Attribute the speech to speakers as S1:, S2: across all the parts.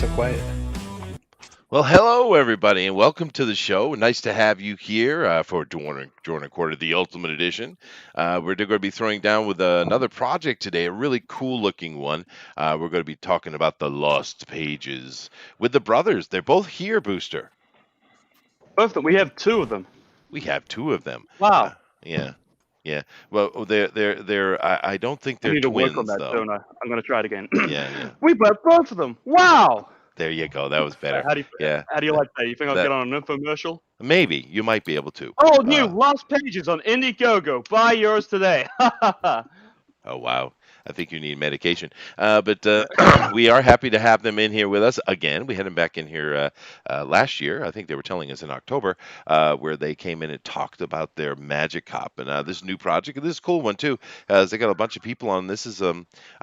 S1: so quiet?
S2: Well, hello everybody, and welcome to the show. Nice to have you here for Jordan Quarter, the Ultimate Edition. We're going to be throwing down with another project today, a really cool-looking one. We're going to be talking about the Lost Pages with the brothers. They're both here, Booster.
S3: Both of them. We have two of them.
S2: We have two of them.
S3: Wow.
S2: Yeah, yeah. Well, they're. I don't think
S3: I
S2: they're
S3: need to work on
S2: twins,
S3: that,
S2: though.
S3: don't I? I'm going to try it again.
S2: Yeah.
S3: We have both of them. Wow.
S2: There you go. That was better.
S3: How do you like that? You think I'll
S2: That-
S3: get on an infomercial?
S2: Maybe you might be able to.
S3: Oh, new Lost Pages on Indiegogo. Buy yours today.
S2: Oh, wow. I think you need medication. But we are happy to have them in here with us again. We had them back in here last year. I think they were telling us in October, where they came in and talked about their Magic Cop and this new project. And this is a cool one, too. They got a bunch of people on. This is, I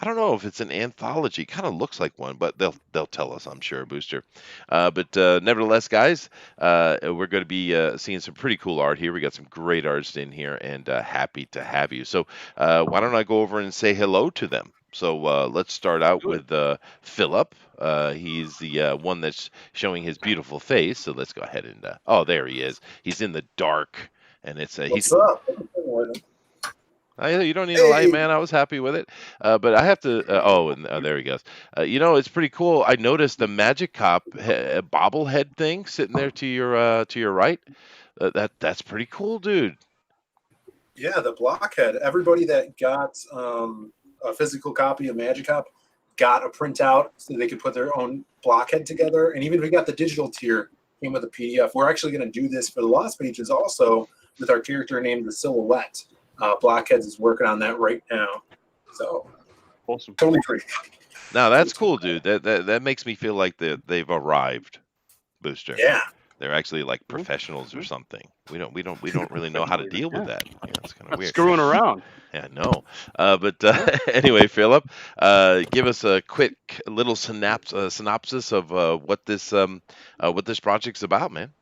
S2: don't know if it's an anthology. Kind of looks like one, but they'll tell us, I'm sure, Booster. But nevertheless, guys, we're going to be seeing some pretty cool art here. We got some great artists in here, and happy to have you. So why don't I go over and say hello to them? So let's start out with Philip. He's the one that's showing his beautiful face. So let's go ahead and oh, there he is. He's in the dark, and it's
S4: What's up?
S2: you don't need a light, man. I was happy with it, but I have to. There he goes. It's pretty cool. I noticed the Magic Cop bobblehead thing sitting there to your right. That's pretty cool, dude.
S4: Yeah, the blockhead. Everybody that got a physical copy of Magic Cop got a printout so they could put their own blockhead together. And even if we got the digital tier, came with a PDF. We're actually going to do this for the Lost Pages also with our character named the Silhouette. Blockheads is working on that right now. So
S3: Awesome.
S4: totally free.
S2: Now that's cool, dude. That makes me feel like they've arrived, Booster.
S4: Yeah.
S2: They're actually like professionals or something. We don't really know how to deal with that. Yeah, it's kind of weird.
S3: Screwing around.
S2: Yeah, no. But anyway, Philip, give us a quick little synopsis of what this project's about, man.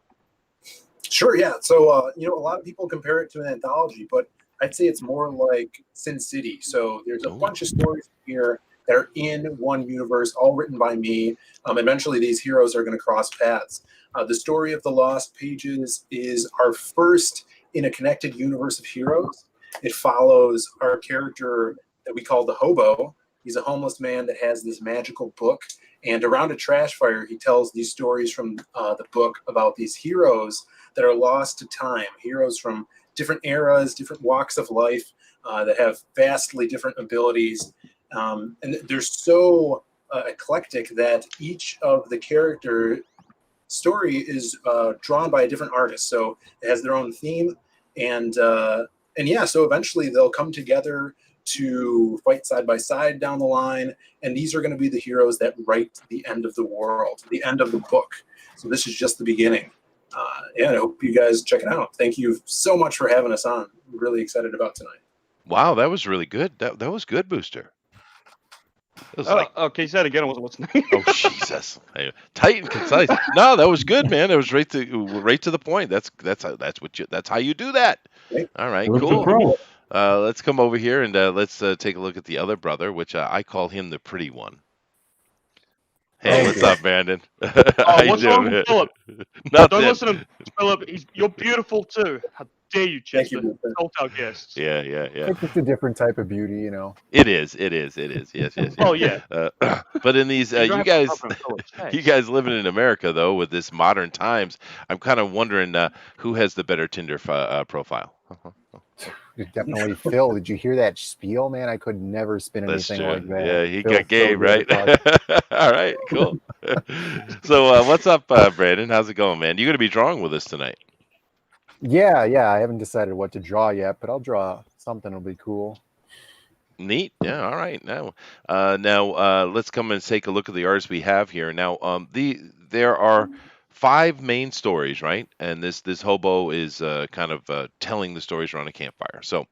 S4: Sure, yeah. So, a lot of people compare it to an anthology, but I'd say it's more like Sin City. So there's a bunch of stories here that are in one universe, all written by me. Eventually, these heroes are going to cross paths. The story of the Lost Pages is our first in a connected universe of heroes. It follows our character that we call the Hobo. He's a homeless man that has this magical book. And around a trash fire, he tells these stories from the book about these heroes that are lost to time, heroes from different eras, different walks of life that have vastly different abilities. And they're so eclectic that each of the character story is drawn by a different artist. So it has their own theme. And yeah, so eventually they'll come together to fight side by side down the line. And these are going to be the heroes that write the end of the world, the end of the book. So this is just the beginning. I hope you guys check it out. Thank you so much for having us on. I'm really excited about tonight.
S2: Wow, that was really good. That was good, Booster. It was
S3: Okay, you said it again. I wasn't listening.
S2: Oh Jesus! Tight and concise. No, that was good, man. It was right to the point. That's how you do that. All right, cool. Let's come over here and let's take a look at the other brother, which I call him the pretty one. Hey, what's up, Brandon?
S3: What's wrong with Philip?
S2: Nothing.
S3: Don't listen to Philip. You're beautiful too. How dare you, Chester? Insult our guests.
S2: Yeah.
S5: It's just a different type of beauty, you know.
S2: It is. Yes.
S3: Oh yeah.
S2: But in these, you guys living in America though, with this modern times, I'm kind of wondering who has the better Tinder profile.
S5: Definitely Phil. Did you hear that spiel, man? I could never spin anything like that.
S2: Yeah, he
S5: Phil,
S2: got game, right? All right, cool. So what's up, Brandon? How's it going, man? You're going to be drawing with us tonight.
S5: Yeah. I haven't decided what to draw yet, but I'll draw something. It'll be cool.
S2: Neat. Yeah. All right. Now, let's come and take a look at the artists we have here. Now, there are 5 main stories, right? And this hobo is kind of telling the stories around a campfire. So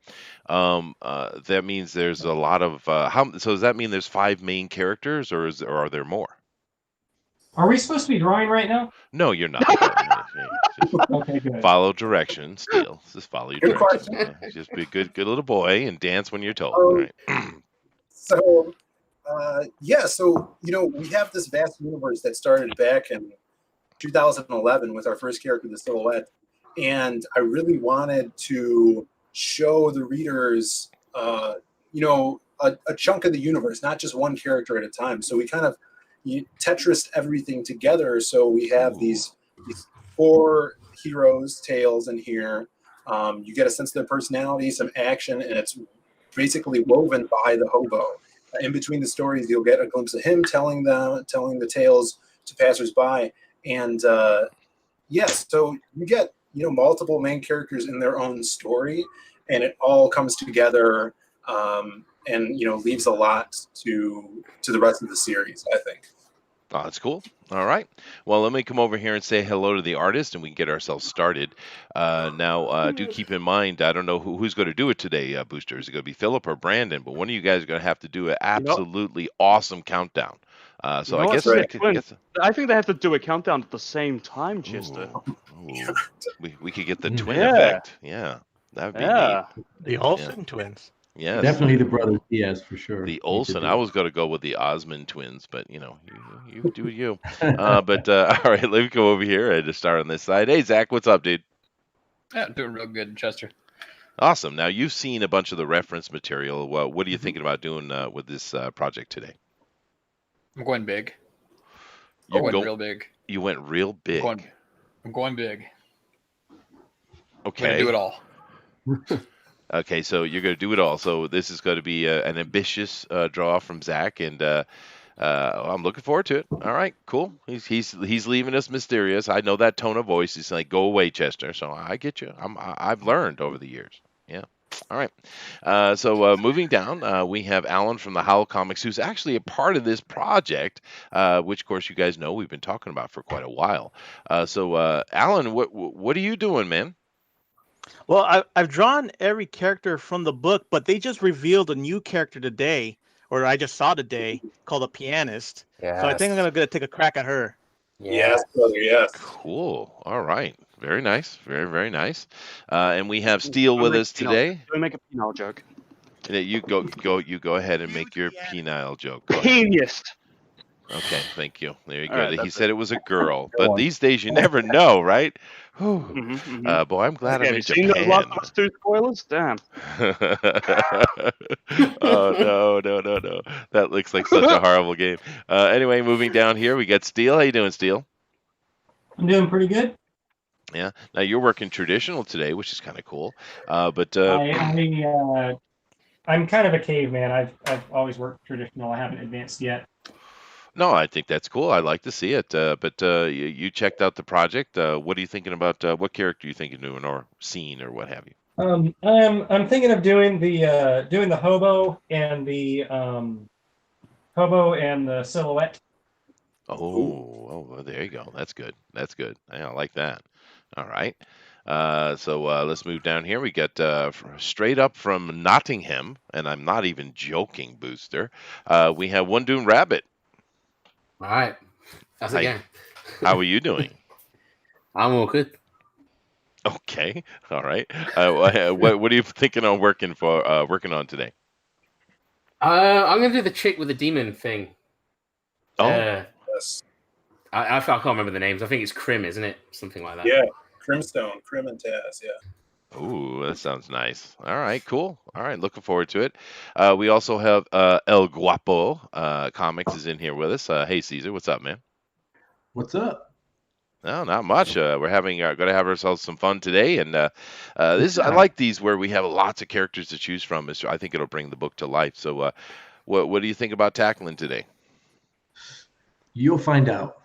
S2: that means there's a lot of so does that mean there's 5 main characters, or are there more?
S6: Are we supposed to be drawing right now?
S2: No, you're not.
S6: Okay, good.
S2: Follow directions, Steele. Just follow your
S4: Good
S2: directions. Yeah. Just be a good little boy and dance when you're told.
S4: Oh.
S2: Right?
S4: So Yeah, so we have this vast universe that started back in 2011 with our first character, the Silhouette, and I really wanted to show the readers, a chunk of the universe, not just one character at a time. So we kind of Tetris everything together. So we have these 4 heroes' tales in here. You get a sense of their personality, some action, and it's basically woven by the hobo. In between the stories, you'll get a glimpse of him telling the tales to passersby, and yes, so you get multiple main characters in their own story, and it all comes together, and leaves a lot to the rest of the series, I think.
S2: Oh, that's cool. All right. Well, let me come over here and say hello to the artist, and we can get ourselves started. Now, do keep in mind, I don't know who's going to do it today, Booster. Is it going to be Philip or Brandon? But one of you guys are going to have to do an absolutely awesome countdown. So I guess,
S3: I think they have to do a countdown at the same time, Chester.
S2: Ooh. We could get the twin effect. Yeah, that would be neat.
S1: The Olsen Twins.
S2: Yes.
S7: Definitely the brothers Diaz for sure.
S2: The Olsen. I was going to go with the Osmond twins, but you do you. But all right, let me go over here and just start on this side. Hey, Zach, what's up, dude?
S8: Yeah, doing real good, Chester.
S2: Awesome. Now you've seen a bunch of the reference material. Well, what are you thinking about doing with this project today?
S8: I'm going big.
S2: You
S8: went real big.
S2: You went real big.
S8: I'm going big.
S2: Okay.
S8: I'm gonna do it all.
S2: Okay, so you're going to do it all. So this is going to be an ambitious draw from Zach, and I'm looking forward to it. All right, cool. He's leaving us mysterious. I know that tone of voice. He's like, "Go away, Chester." So I get you. I've learned over the years. Yeah. All right. So moving down, we have Alan from the Howl Comics, who's actually a part of this project, which, of course, you guys know we've been talking about for quite a while. So Alan, what are you doing, man?
S1: Well, I've drawn every character from the book, but they just revealed a new character today, or I just saw today, called a Pianist.
S5: Yes.
S1: So I think I'm gonna take a crack at her.
S4: Yes, brother. Yes.
S2: Cool. All right. Very nice. Very, very nice. And we have Steele with us today.
S3: Do we make a penile joke?
S2: You go ahead and make your penile joke.
S3: Pianist.
S2: Okay, thank you. There you go.
S3: Right,
S2: He said it was a girl, but these days you never know, right? Boy, I'm glad I'm in
S3: Seen those
S2: Japan.
S3: Last of Us 2 spoilers? Damn.
S2: Oh no! That looks like such a horrible game. Anyway, moving down here, we got Steele. How you doing, Steele?
S6: I'm doing pretty good.
S2: Yeah. Now you're working traditional today, which is kind of cool. But
S6: I'm kind of a caveman. I've always worked traditional. I haven't advanced yet.
S2: no, I think that's cool. I like to see it. But you checked out the project. What are you thinking about? What character are you thinking of doing, or scene, or what have you?
S6: I'm thinking of doing the hobo and the Silhouette.
S2: Oh, there you go. That's good. That's good. I like that. All right. So let's move down here. We got straight up from Nottingham, and I'm not even joking, Booster. We have One Doom Rabbit.
S9: All right. That's again.
S2: How are you doing?
S9: I'm all good.
S2: Okay. All right. What are you thinking on working on today?
S9: I'm gonna do the chick with the demon thing.
S2: Oh,
S4: Yes.
S9: I can't remember the names. I think it's Crim, isn't it? Something like that.
S4: Yeah. Crimstone, Crim and Taz. Yeah.
S2: ooh, that sounds nice. All right, cool. All right, looking forward to it. We also have El Guapo Comics is in here with us. Hey, Caesar, what's up, man?
S7: What's up?
S2: No, not much. We're going to have ourselves some fun today, and I like these where we have lots of characters to choose from. I think it'll bring the book to life. So, what do you think about tackling today?
S7: You'll find out.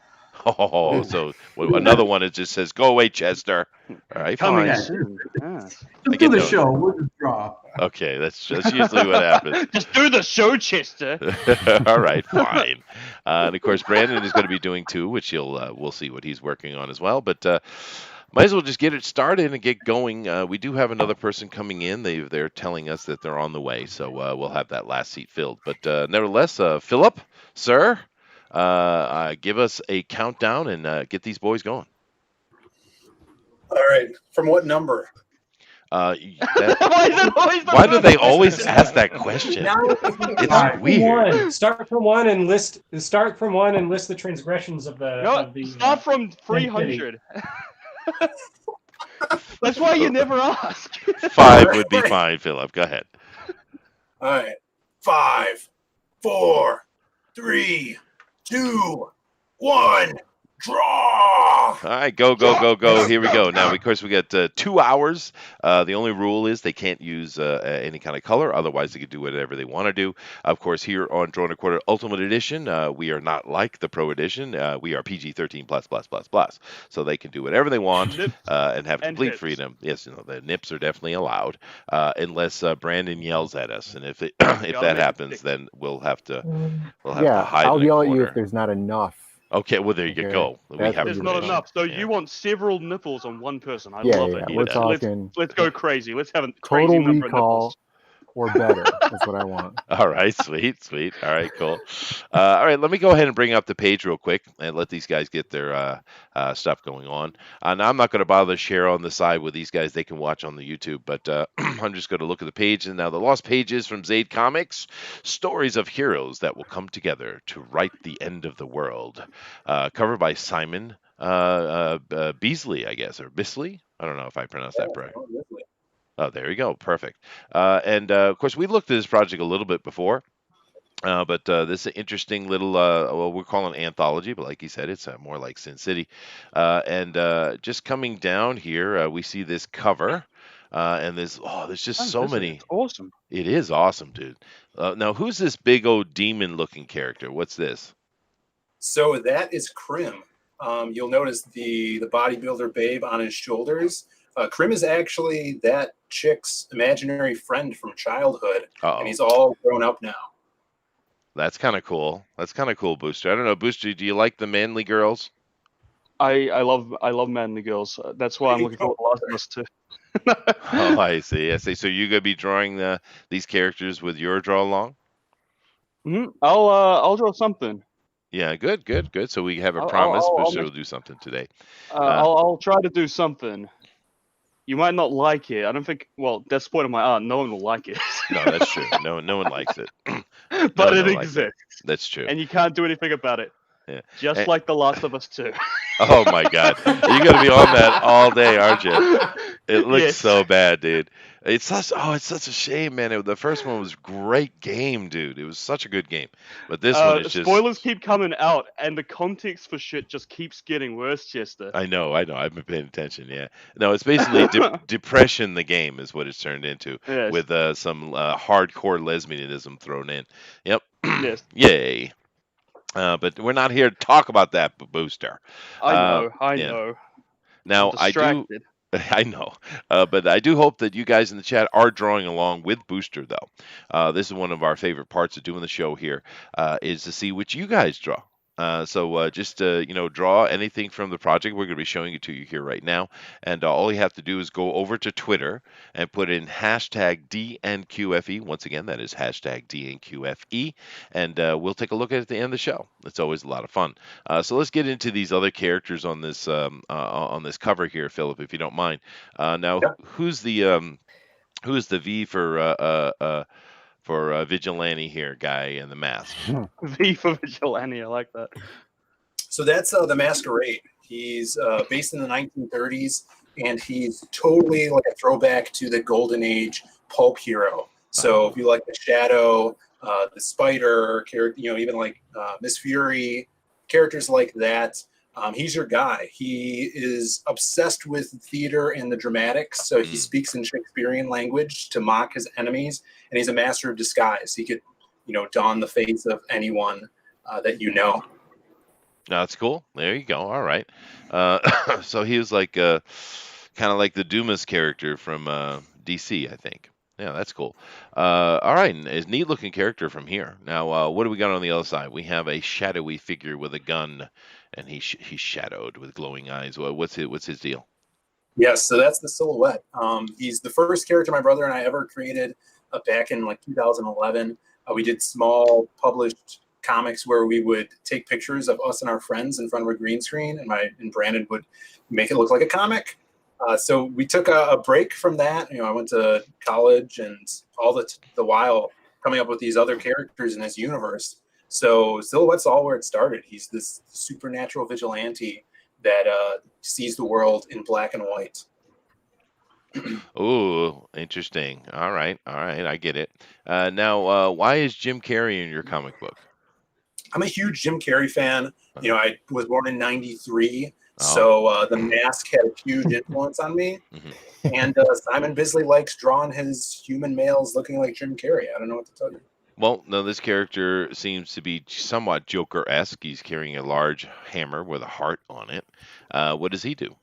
S2: Oh, so another one it just says, "Go away, Chester." All right,
S3: Coming
S2: fine.
S3: soon. Yeah.
S7: Just do the show. We'll just draw.
S2: Okay, that's usually what happens.
S3: Just do the show, Chester.
S2: All right, fine. And of course, Brandon is going to be doing two, which we'll see what he's working on as well. But might as well just get it started and get going. We do have another person coming in. They're telling us that they're on the way, so we'll have that last seat filled. But nevertheless, Philip, sir, give us a countdown and get these boys going.
S4: All right. From what number?
S2: That,
S3: Why is it always the
S2: why do they
S3: first
S2: always
S3: question?
S2: ask that question? It's weird.
S6: Start from one and list the transgressions of the.
S3: No,
S6: of the
S3: start from 300. That's why you never ask.
S2: 5 would be fine, Philip. Go ahead.
S4: All right. 5, 4, 3, 2, 1. Draw.
S2: All right, go. Here we go. Now, of course, we got 2 hours. The only rule is they can't use any kind of color. Otherwise, they can do whatever they want to do. Of course, here on Draw and a Quarter Ultimate Edition, we are not like the Pro Edition. We are PG-13 plus. So they can do whatever they want and have complete freedom. Yes, the nips are definitely allowed, unless Brandon yells at us. And if that happens, then we'll have to hide.
S5: I'll
S2: in a
S5: yell at you
S2: corner.
S5: if there's not enough.
S2: Okay, well, there you go.
S3: There's not enough. So you want several nipples on one person. I love it.
S5: We're talking.
S3: Let's go crazy. Let's have a crazy
S5: Total
S3: number of
S5: Recall
S3: nipples.
S5: or better. That's what I want.
S2: All right, sweet. All right, cool. All right, let me go ahead and bring up the page real quick and let these guys get their stuff going on. Now, I'm not going to bother to share on the side with these guys. They can watch on the YouTube, but I'm just going to look at the page. And now the Lost Pages from Zaid Comics, stories of heroes that will come together to right the end of the world. Covered by Simon Beasley, I guess, or Bisley. I don't know if I pronounced that right. Oh, there you go. Perfect. And of course, we looked at this project a little bit before, but this is an interesting little, well, we're calling it anthology, but like you said, it's more like Sin City. And just coming down here, we see this cover, and there's just so many.
S3: It's awesome.
S2: It is awesome, dude. Now, who's this big old demon-looking character? What's this?
S4: So that is Krim. You'll notice the bodybuilder babe on his shoulders. Krim is actually that chick's imaginary friend from childhood, and he's all grown up now.
S2: That's kind of cool. Booster. I don't know, Booster, do you like the manly girls?
S3: I love manly girls. That's why I'm looking forward to Last of Us 2.
S2: Oh, I see. So you're gonna be drawing these characters with your draw along?
S3: Mm-hmm. I'll draw something.
S2: Yeah, good. So we have a promise. Booster will do something today.
S3: I'll try to do something. You might not like it. I don't think. Well, that's the point of my art. No one will like it.
S2: No, that's true. No one likes it.
S3: But it exists.
S2: That's true.
S3: And you can't do anything about it.
S2: Yeah.
S3: Just like The Last of Us 2.
S2: Oh my God, you're gonna be on that all day, aren't you? It looks so bad, dude. It's such a shame, man. The first one was a great game, dude. It was such a good game, but this one is just
S3: spoilers keep coming out, and the context for shit just keeps getting worse, Chester.
S2: I know. I've been paying attention. Yeah. No, it's basically depression. The game is what it's turned into, with some hardcore lesbianism thrown in. Yep.
S3: Yes.
S2: Yay. But we're not here to talk about that, Booster.
S3: I know.
S2: Now I do. I know, but I do hope that you guys in the chat are drawing along with Booster, though. This is one of our favorite parts of doing the show here, is to see what you guys draw. So just draw anything from the project. We're going to be showing it to you here right now, and all you have to do is go over to Twitter and put in hashtag DNQFE. Once again, that is hashtag DNQFE, and we'll take a look at it at the end of the show. It's always a lot of fun. So let's get into these other characters on this cover here, Philip, if you don't mind. Now, who's the V for Vigilante here, guy in the mask?
S3: V for Vigilante, I like that.
S4: So that's the Masquerade. He's based in the 1930s, and he's totally like a throwback to the Golden Age pulp hero. So if you like the Shadow, the Spider character, even like Miss Fury, characters like that, he's your guy. He is obsessed with theater and the dramatics, so he speaks in Shakespearean language to mock his enemies, and he's a master of disguise. He could, don the face of anyone that you know.
S2: That's cool. There you go. All right. So he was like kind of like the Dumas character from DC, I think. Yeah, that's cool. All right, and a neat looking character from here. Now, what do we got on the other side? We have a shadowy figure with a gun, and he's shadowed with glowing eyes. Well, what's his deal?
S4: Yes, so that's the silhouette. He's the first character my brother and I ever created back in like 2011. We did small published comics where we would take pictures of us and our friends in front of a green screen, and Brandon would make it look like a comic. So we took a break from that. I went to college and all the while coming up with these other characters in his universe. So Silhouette's all where it started. He's this supernatural vigilante that sees the world in black and white.
S2: Oh, interesting. All right, I get it. Now, why is Jim Carrey in your comic book?
S4: I'm a huge Jim Carrey fan. I was born in '93,
S2: Oh.
S4: so The Mask had a huge influence on me.
S2: Mhm.
S4: And Simon Bisley likes drawing his human males looking like Jim Carrey. I don't know what to tell you.
S2: Well, no, this character seems to be somewhat Joker-esque. He's carrying a large hammer with a heart on it. What does he do?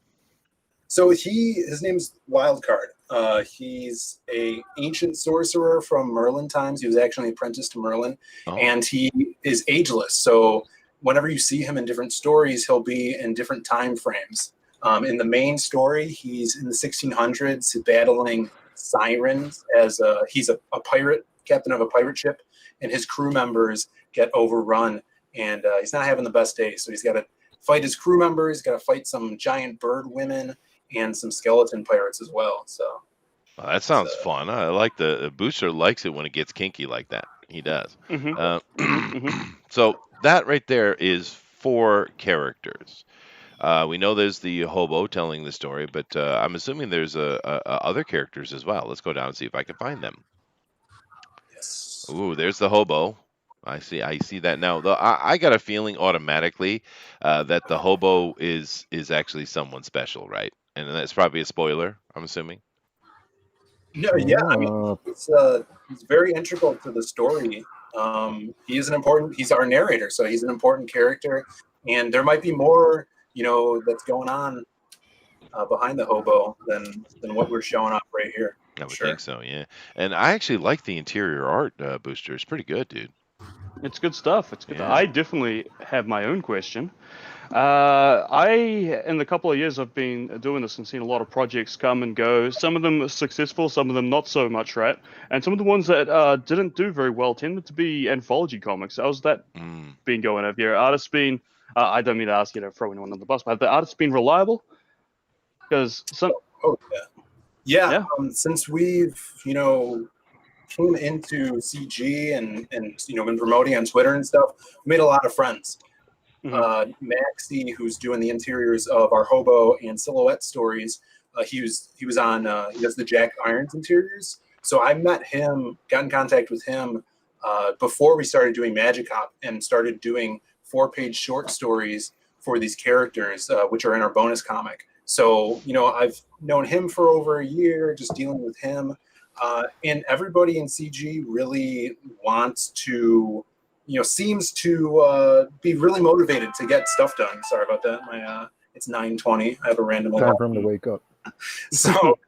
S4: So his name's Wildcard. He's a ancient sorcerer from Merlin times. He was actually apprenticed to Merlin, and he is ageless. So whenever you see him in different stories, he'll be in different time frames. In the main story, he's in the 1600s battling sirens as he's a pirate, captain of a pirate ship, and his crew members get overrun, and he's not having the best day. So he's got to fight his crew members, got to fight some giant bird women and some skeleton pirates as well. So
S2: that sounds fun. I like the Booster likes it when it gets kinky like that. He does. So that right there is 4 characters. We know there's the hobo telling the story, but I'm assuming there's other characters as well. Let's go down and see if I can find them.
S4: Yes.
S2: Ooh, there's the hobo. I see that now. Though I got a feeling automatically that the hobo is actually someone special, right? And that's probably a spoiler, I'm assuming.
S4: No, yeah, I mean, he's very integral to the story. He's our narrator, so he's an important character, and there might be more, that's going on behind the hobo than what we're showing off right here.
S2: I would think so, yeah. And I actually like the interior art, Booster. It's pretty good, dude.
S3: It's good stuff. It's good.
S2: Yeah.
S3: I definitely have my own question. In the couple of years I've been doing this and seen a lot of projects come and go. Some of them are successful, some of them not so much, right? And some of the ones that didn't do very well tended to be anthology comics. How's that been going over here? Artists been, I don't mean to ask you to throw anyone on the bus, but have the artists been reliable? Because some...
S4: Yeah. Since we've, came into CG and been promoting on Twitter and stuff, we made a lot of friends. Maxie, who's doing the interiors of our hobo and silhouette stories, he was on he does the Jack Irons interiors. So I met him, got in contact with him before we started doing Magic Hop and started doing 4-page short stories for these characters, which are in our bonus comic. So I've known him for over a year, just dealing with him, and everybody in CG really wants to. Seems to be really motivated to get stuff done. Sorry about that. It's 9:20. I have a random
S5: time for him to wake up.
S4: So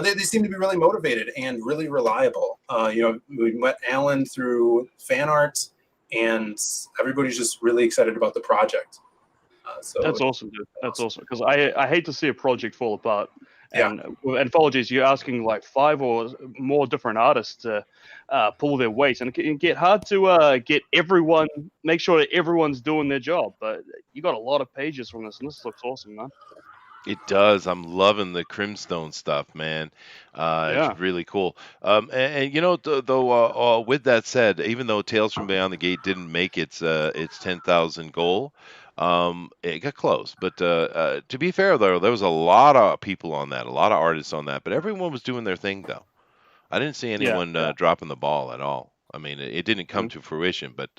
S4: they seem to be really motivated and really reliable. We met Alan through fan art, and everybody's just really excited about the project. So
S3: that's awesome, dude. That's awesome. Because I hate to see a project fall apart. And with anthologies, you're asking like 5 or more different artists to pull their weight, and it can get hard to make sure that everyone's doing their job. But you got a lot of pages from this, and this looks awesome, man.
S2: It does. I'm loving the Crimstone stuff, man. It's really cool. Though with that said, even though Tales from Beyond the Gate didn't make its 10,000 goal, it got close. But to be fair, though, there was a lot of people on that, a lot of artists on that, but everyone was doing their thing, though. I didn't see anyone dropping the ball at all. I mean, it didn't come to fruition, but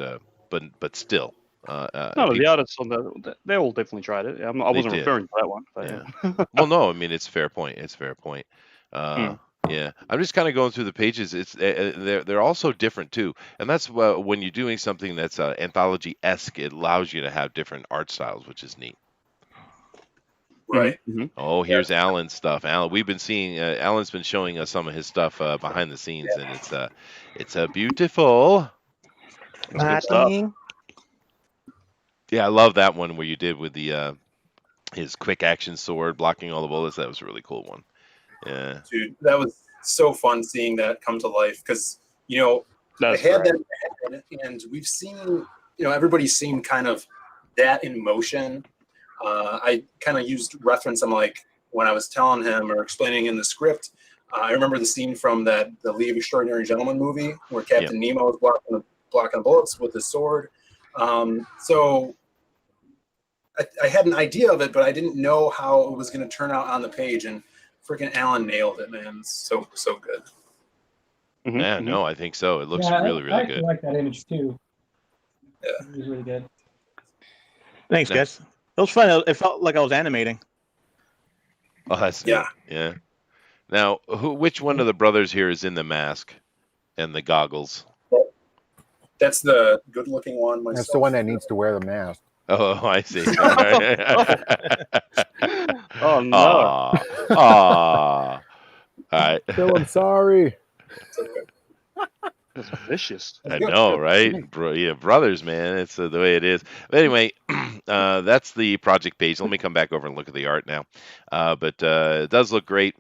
S2: still.
S3: The artists on they all definitely tried it. I wasn't referring to that one. But
S2: Well, no, I mean, it's fair point. It's fair point. Yeah, I'm just kind of going through the pages. It's they're also different too, and that's when you're doing something that's anthology-esque. It allows you to have different art styles, which is neat.
S4: Right.
S2: Oh, here's Alan's stuff. Alan, we've been seeing. Alan's been showing us some of his stuff behind the scenes, and it's beautiful.
S3: It's good stuff.
S2: Yeah, I love that one where you did with the his quick action sword blocking all the bullets. That was a really cool one. Yeah,
S4: dude, that was so fun seeing that come to life because I had that in my head, and we've seen everybody's seen kind of that in motion. I kind of used reference. I'm like, when I was telling him or explaining in the script, I remember the scene from the League of Extraordinary Gentlemen movie where Captain Nemo is blocking the bullets with his sword. So I had an idea of it, but I didn't know how it was going to turn out on the page. And freaking Alan nailed it, man. It's so good.
S2: Yeah, no, I think so. It looks really good.
S6: I like that image too.
S4: Yeah,
S6: it was really good.
S1: Thanks, guys. It was fun. It felt like I was animating.
S2: Oh, that's neat. Yeah. Now, which one of the brothers here is in the mask and the goggles?
S4: That's the good-looking one. Myself.
S5: That's the one that needs to wear the mask.
S2: Oh, I see.
S3: Oh no!
S2: Aw. All right.
S5: Phil, I'm sorry.
S3: That's vicious.
S2: I know, right? Brothers, man. It's the way it is. But anyway, that's the project page. Let me come back over and look at the art now. But it does look great.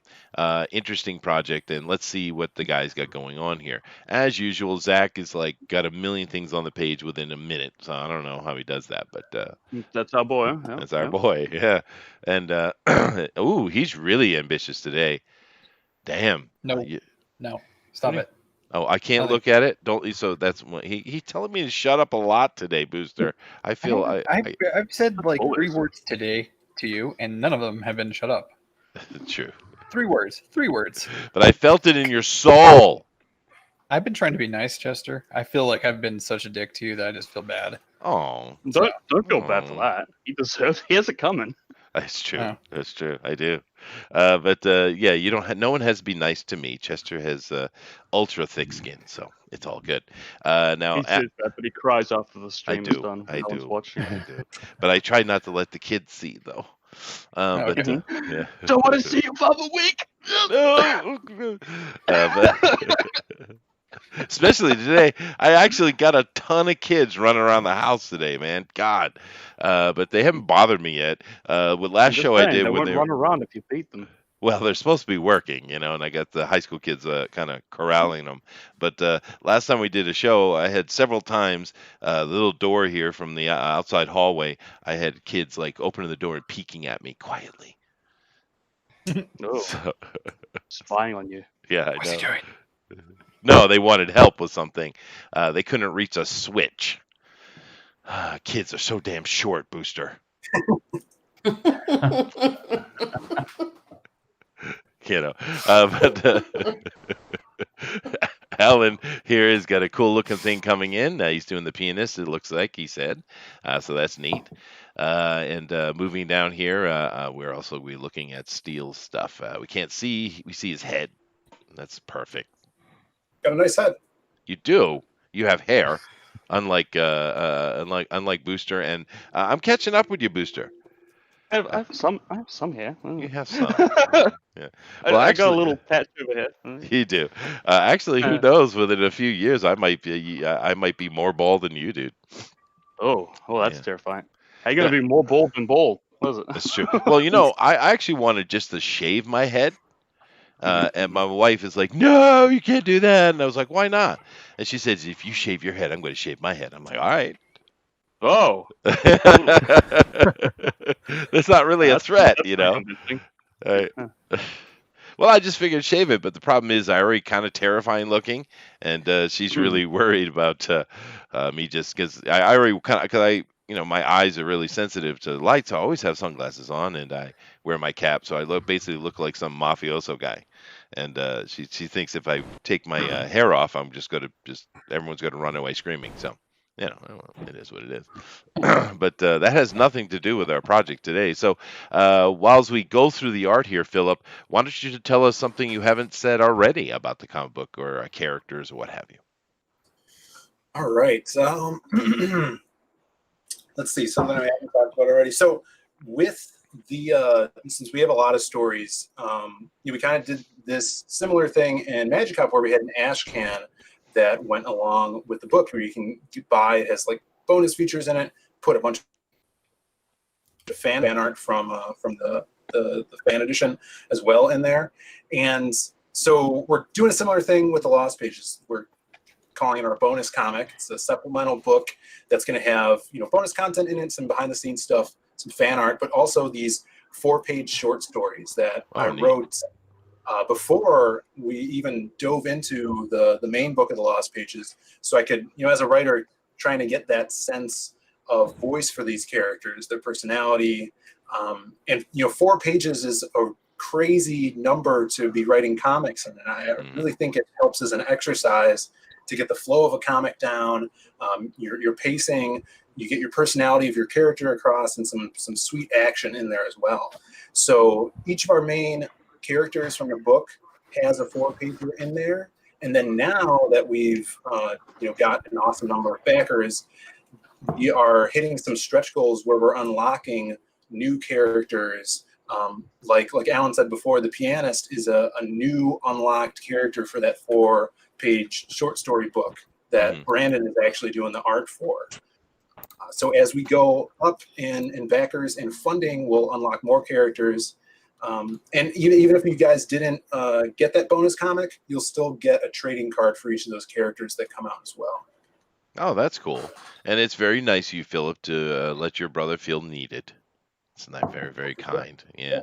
S2: Interesting project, and let's see what the guy's got going on here. As usual, Zach is got a million things on the page within a minute, so I don't know how he does that, but
S3: that's our boy. Huh?
S2: That's our boy, yeah. And ooh, he's really ambitious today. Damn.
S8: No, stop it.
S2: Oh, I can't look at it. Don't. So that's what he's telling me to shut up a lot today, Booster. I feel
S8: I've said like 3 words today to you, and none of them have been shut up.
S2: True.
S8: 3 words. 3 words.
S2: But I felt it in your soul.
S8: I've been trying to be nice, Chester. I feel like I've been such a dick to you that I just feel bad.
S2: Oh,
S3: don't feel bad for that. He deserves. He has it coming.
S2: That's true.
S8: Oh.
S2: That's true. I do. But yeah, you don't. No one has to be nice to me. Chester has ultra thick skin, so it's all good. Now,
S3: He says that, but he cries after the stream is done.
S2: I
S3: No one's
S2: do.
S3: watching.
S2: I do. But I try not to let the kids see, though. But yeah.
S3: Don't want to see you, Father Week.
S2: No. Especially today, I actually got a ton of kids running around the house today, man. God, but they haven't bothered me yet. With last show I did,
S3: they
S2: when
S3: won't run around if you beat them.
S2: Well, they're supposed to be working, and I got the high school kids kind of corralling them. But last time we did a show, I had several times the little door here from the outside hallway. I had kids opening the door and peeking at me quietly.
S3: Oh, spying on you.
S2: Yeah, I
S8: What's he
S2: know.
S8: doing?
S2: No, they wanted help with something. They couldn't reach a switch. Kids are so damn short, Booster. But Alan here has got a cool looking thing coming in. He's doing the Pianist, it looks like, he said. So that's neat. And moving down here, we're looking at Steele's stuff. We can't see, we see his head. That's perfect.
S4: Got a nice head.
S2: You do. You have hair, unlike Booster, and I'm catching up with you, Booster.
S3: I have some hair.
S2: You have some. Yeah.
S3: Well, I got a little patch over here.
S2: You do. Actually, who knows? Within a few years, I might be more bald than you, dude.
S3: Oh, that's terrifying. How you gonna be more bald than bald? What is it?
S2: That's true. Well, I actually wanted just to shave my head. And my wife is like, no, you can't do that. And I was like, why not? And she says, if you shave your head, I'm going to shave my head. I'm like, all right.
S3: Oh.
S2: That's not really a threat, All right. Well, I just figured shave it, but the problem is I already kind of terrifying looking, and she's really worried about me just because I already my eyes are really sensitive to lights. So I always have sunglasses on, and I wear my cap, so I basically look like some mafioso guy. And she thinks if I take my hair off, everyone's going to run away screaming. So, it is what it is. But that has nothing to do with our project today. So, whilst we go through the art here, Philip, why don't you tell us something you haven't said already about the comic book or characters or what have you?
S4: All right. Let's see, something I haven't talked about already. So with the since we have a lot of stories, we kind of did this similar thing in Magic Cup where we had an ash can that went along with the book where you can buy. It has bonus features in it. Put a bunch of fan art from the fan edition as well in there, and so we're doing a similar thing with the Lost Pages. We're calling it our bonus comic. It's a supplemental book that's going to have bonus content in it, some behind the scenes stuff, some fan art, but also these 4-page short stories that I
S2: neat.
S4: wrote before we even dove into the main book of the Lost Pages. So I could, as a writer, trying to get that sense of voice for these characters, their personality. And 4 pages is a crazy number to be writing comics in. And I really think it helps as an exercise to get the flow of a comic down, your pacing, you get your personality of your character across, and some sweet action in there as well. So each of our main characters from the book has a 4-pager in there. And then now that we've got an awesome number of backers, we are hitting some stretch goals where we're unlocking new characters. Like Alan said before, the Pianist is a new unlocked character for that 4-page short story book that Brandon is actually doing the art for. So as we go up in backers and funding, we'll unlock more characters. And even if you guys didn't get that bonus comic, you'll still get a trading card for each of those characters that come out as well.
S2: Oh, that's cool. And it's very nice of you, Philip, to let your brother feel needed. Isn't that very, very kind? Yeah.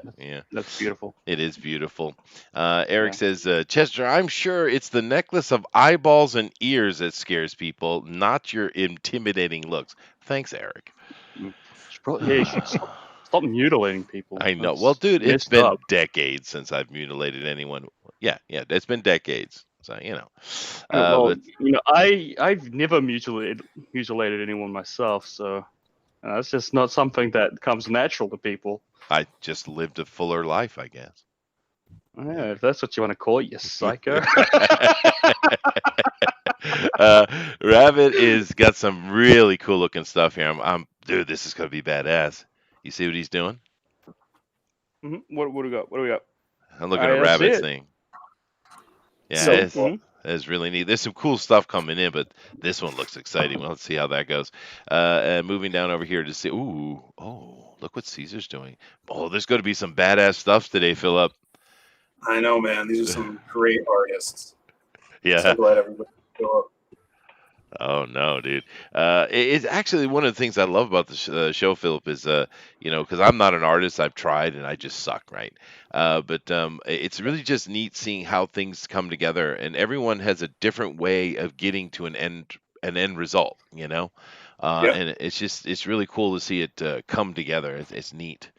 S3: That's beautiful.
S2: It is beautiful. Eric says, Chester, I'm sure it's the necklace of eyeballs and ears that scares people, not your intimidating looks. Thanks, Eric.
S3: You should stop mutilating people.
S2: I know.
S3: That's
S2: well, dude, it's
S3: messed
S2: been
S3: up.
S2: decades since I've mutilated anyone. Yeah, it's been decades. So,
S3: I've never mutilated anyone myself, so it's just not something that comes natural to people.
S2: I just lived a fuller life, I guess.
S3: Yeah, if that's what you want to call it, you psycho.
S2: Rabbit is got some really cool looking stuff here. Dude, this is gonna be badass. You see what he's doing?
S3: What do we got?
S2: I'm looking at Rabbit's thing. Yeah,
S3: So,
S2: it's really neat. There's some cool stuff coming in, but this one looks exciting. Well, let's see how that goes. And moving down over here to see. Look what Caesar's doing. Oh, there's going to be some badass stuff today, Philip.
S4: I know, man. These are some great artists.
S2: Yeah.
S4: So glad everybody showed up.
S2: Oh no, dude! It's actually one of the things I love about the show, Philip, is because I'm not an artist. I've tried and I just suck, right? But it's really just neat seeing how things come together, and everyone has a different way of getting to an end result, And it's really cool to see it come together. It's neat.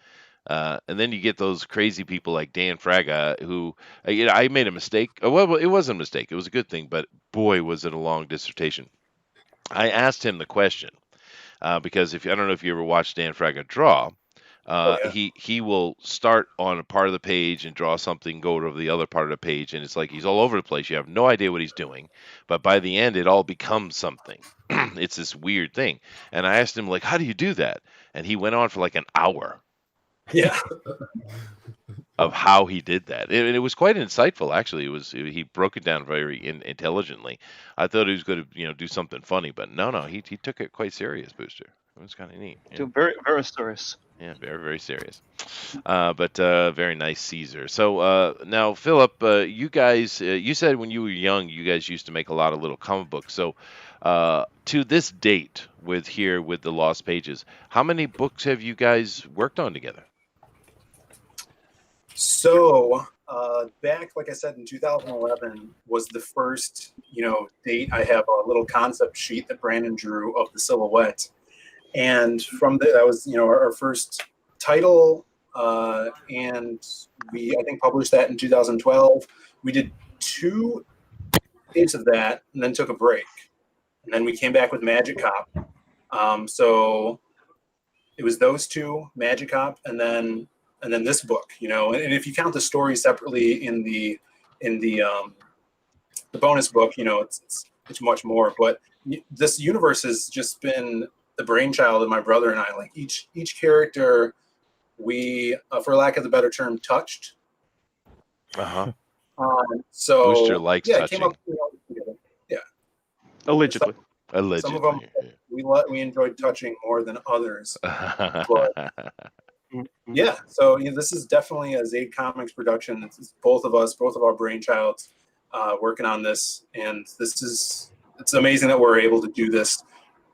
S2: And then you get those crazy people like Dan Fraga, who, I made a mistake. Well, it wasn't a mistake. It was a good thing, but boy, was it a long dissertation. I asked him the question because I don't know if you ever watched Dan Fraga draw. He will start on a part of the page and draw something, go to the other part of the page, and it's like he's all over the place. You have no idea what he's doing, but by the end, it all becomes something. It's this weird thing. And I asked him, like, how do you do that? And he went on for like an hour.
S4: Yeah.
S2: Of how he did that. It was quite insightful, actually. He broke it down very intelligently. I thought he was going to do something funny, but no, he took it quite serious, Booster. It was kind of neat. Yeah.
S3: Very, very serious.
S2: Yeah, very, very serious. But very nice, Caesar. So now, Philip, you guys, you said when you were young, you guys used to make a lot of little comic books. So to this date, with the Lost Pages, how many books have you guys worked on together?
S4: So back, like I said, in 2011 was the first, date. I have a little concept sheet that Brandon drew of the silhouette. And from that was, our first title. And we, I think, published that in 2012. We did 2 days of that and then took a break. And then we came back with Magic Cop. So it was those 2, Magic Cop, and then this book, and if you count the story separately in the bonus book, it's much more. But this universe has just been the brainchild of my brother and I. Like each character, we, for lack of the better term, touched. So
S2: Booster likes touching.
S4: Came up, yeah.
S3: Allegedly.
S4: Some of them we enjoyed touching more than others. But, yeah, so this is definitely a Zaid Comics production. It's both of us, both of our brainchilds, working on this, and it's amazing that we're able to do this.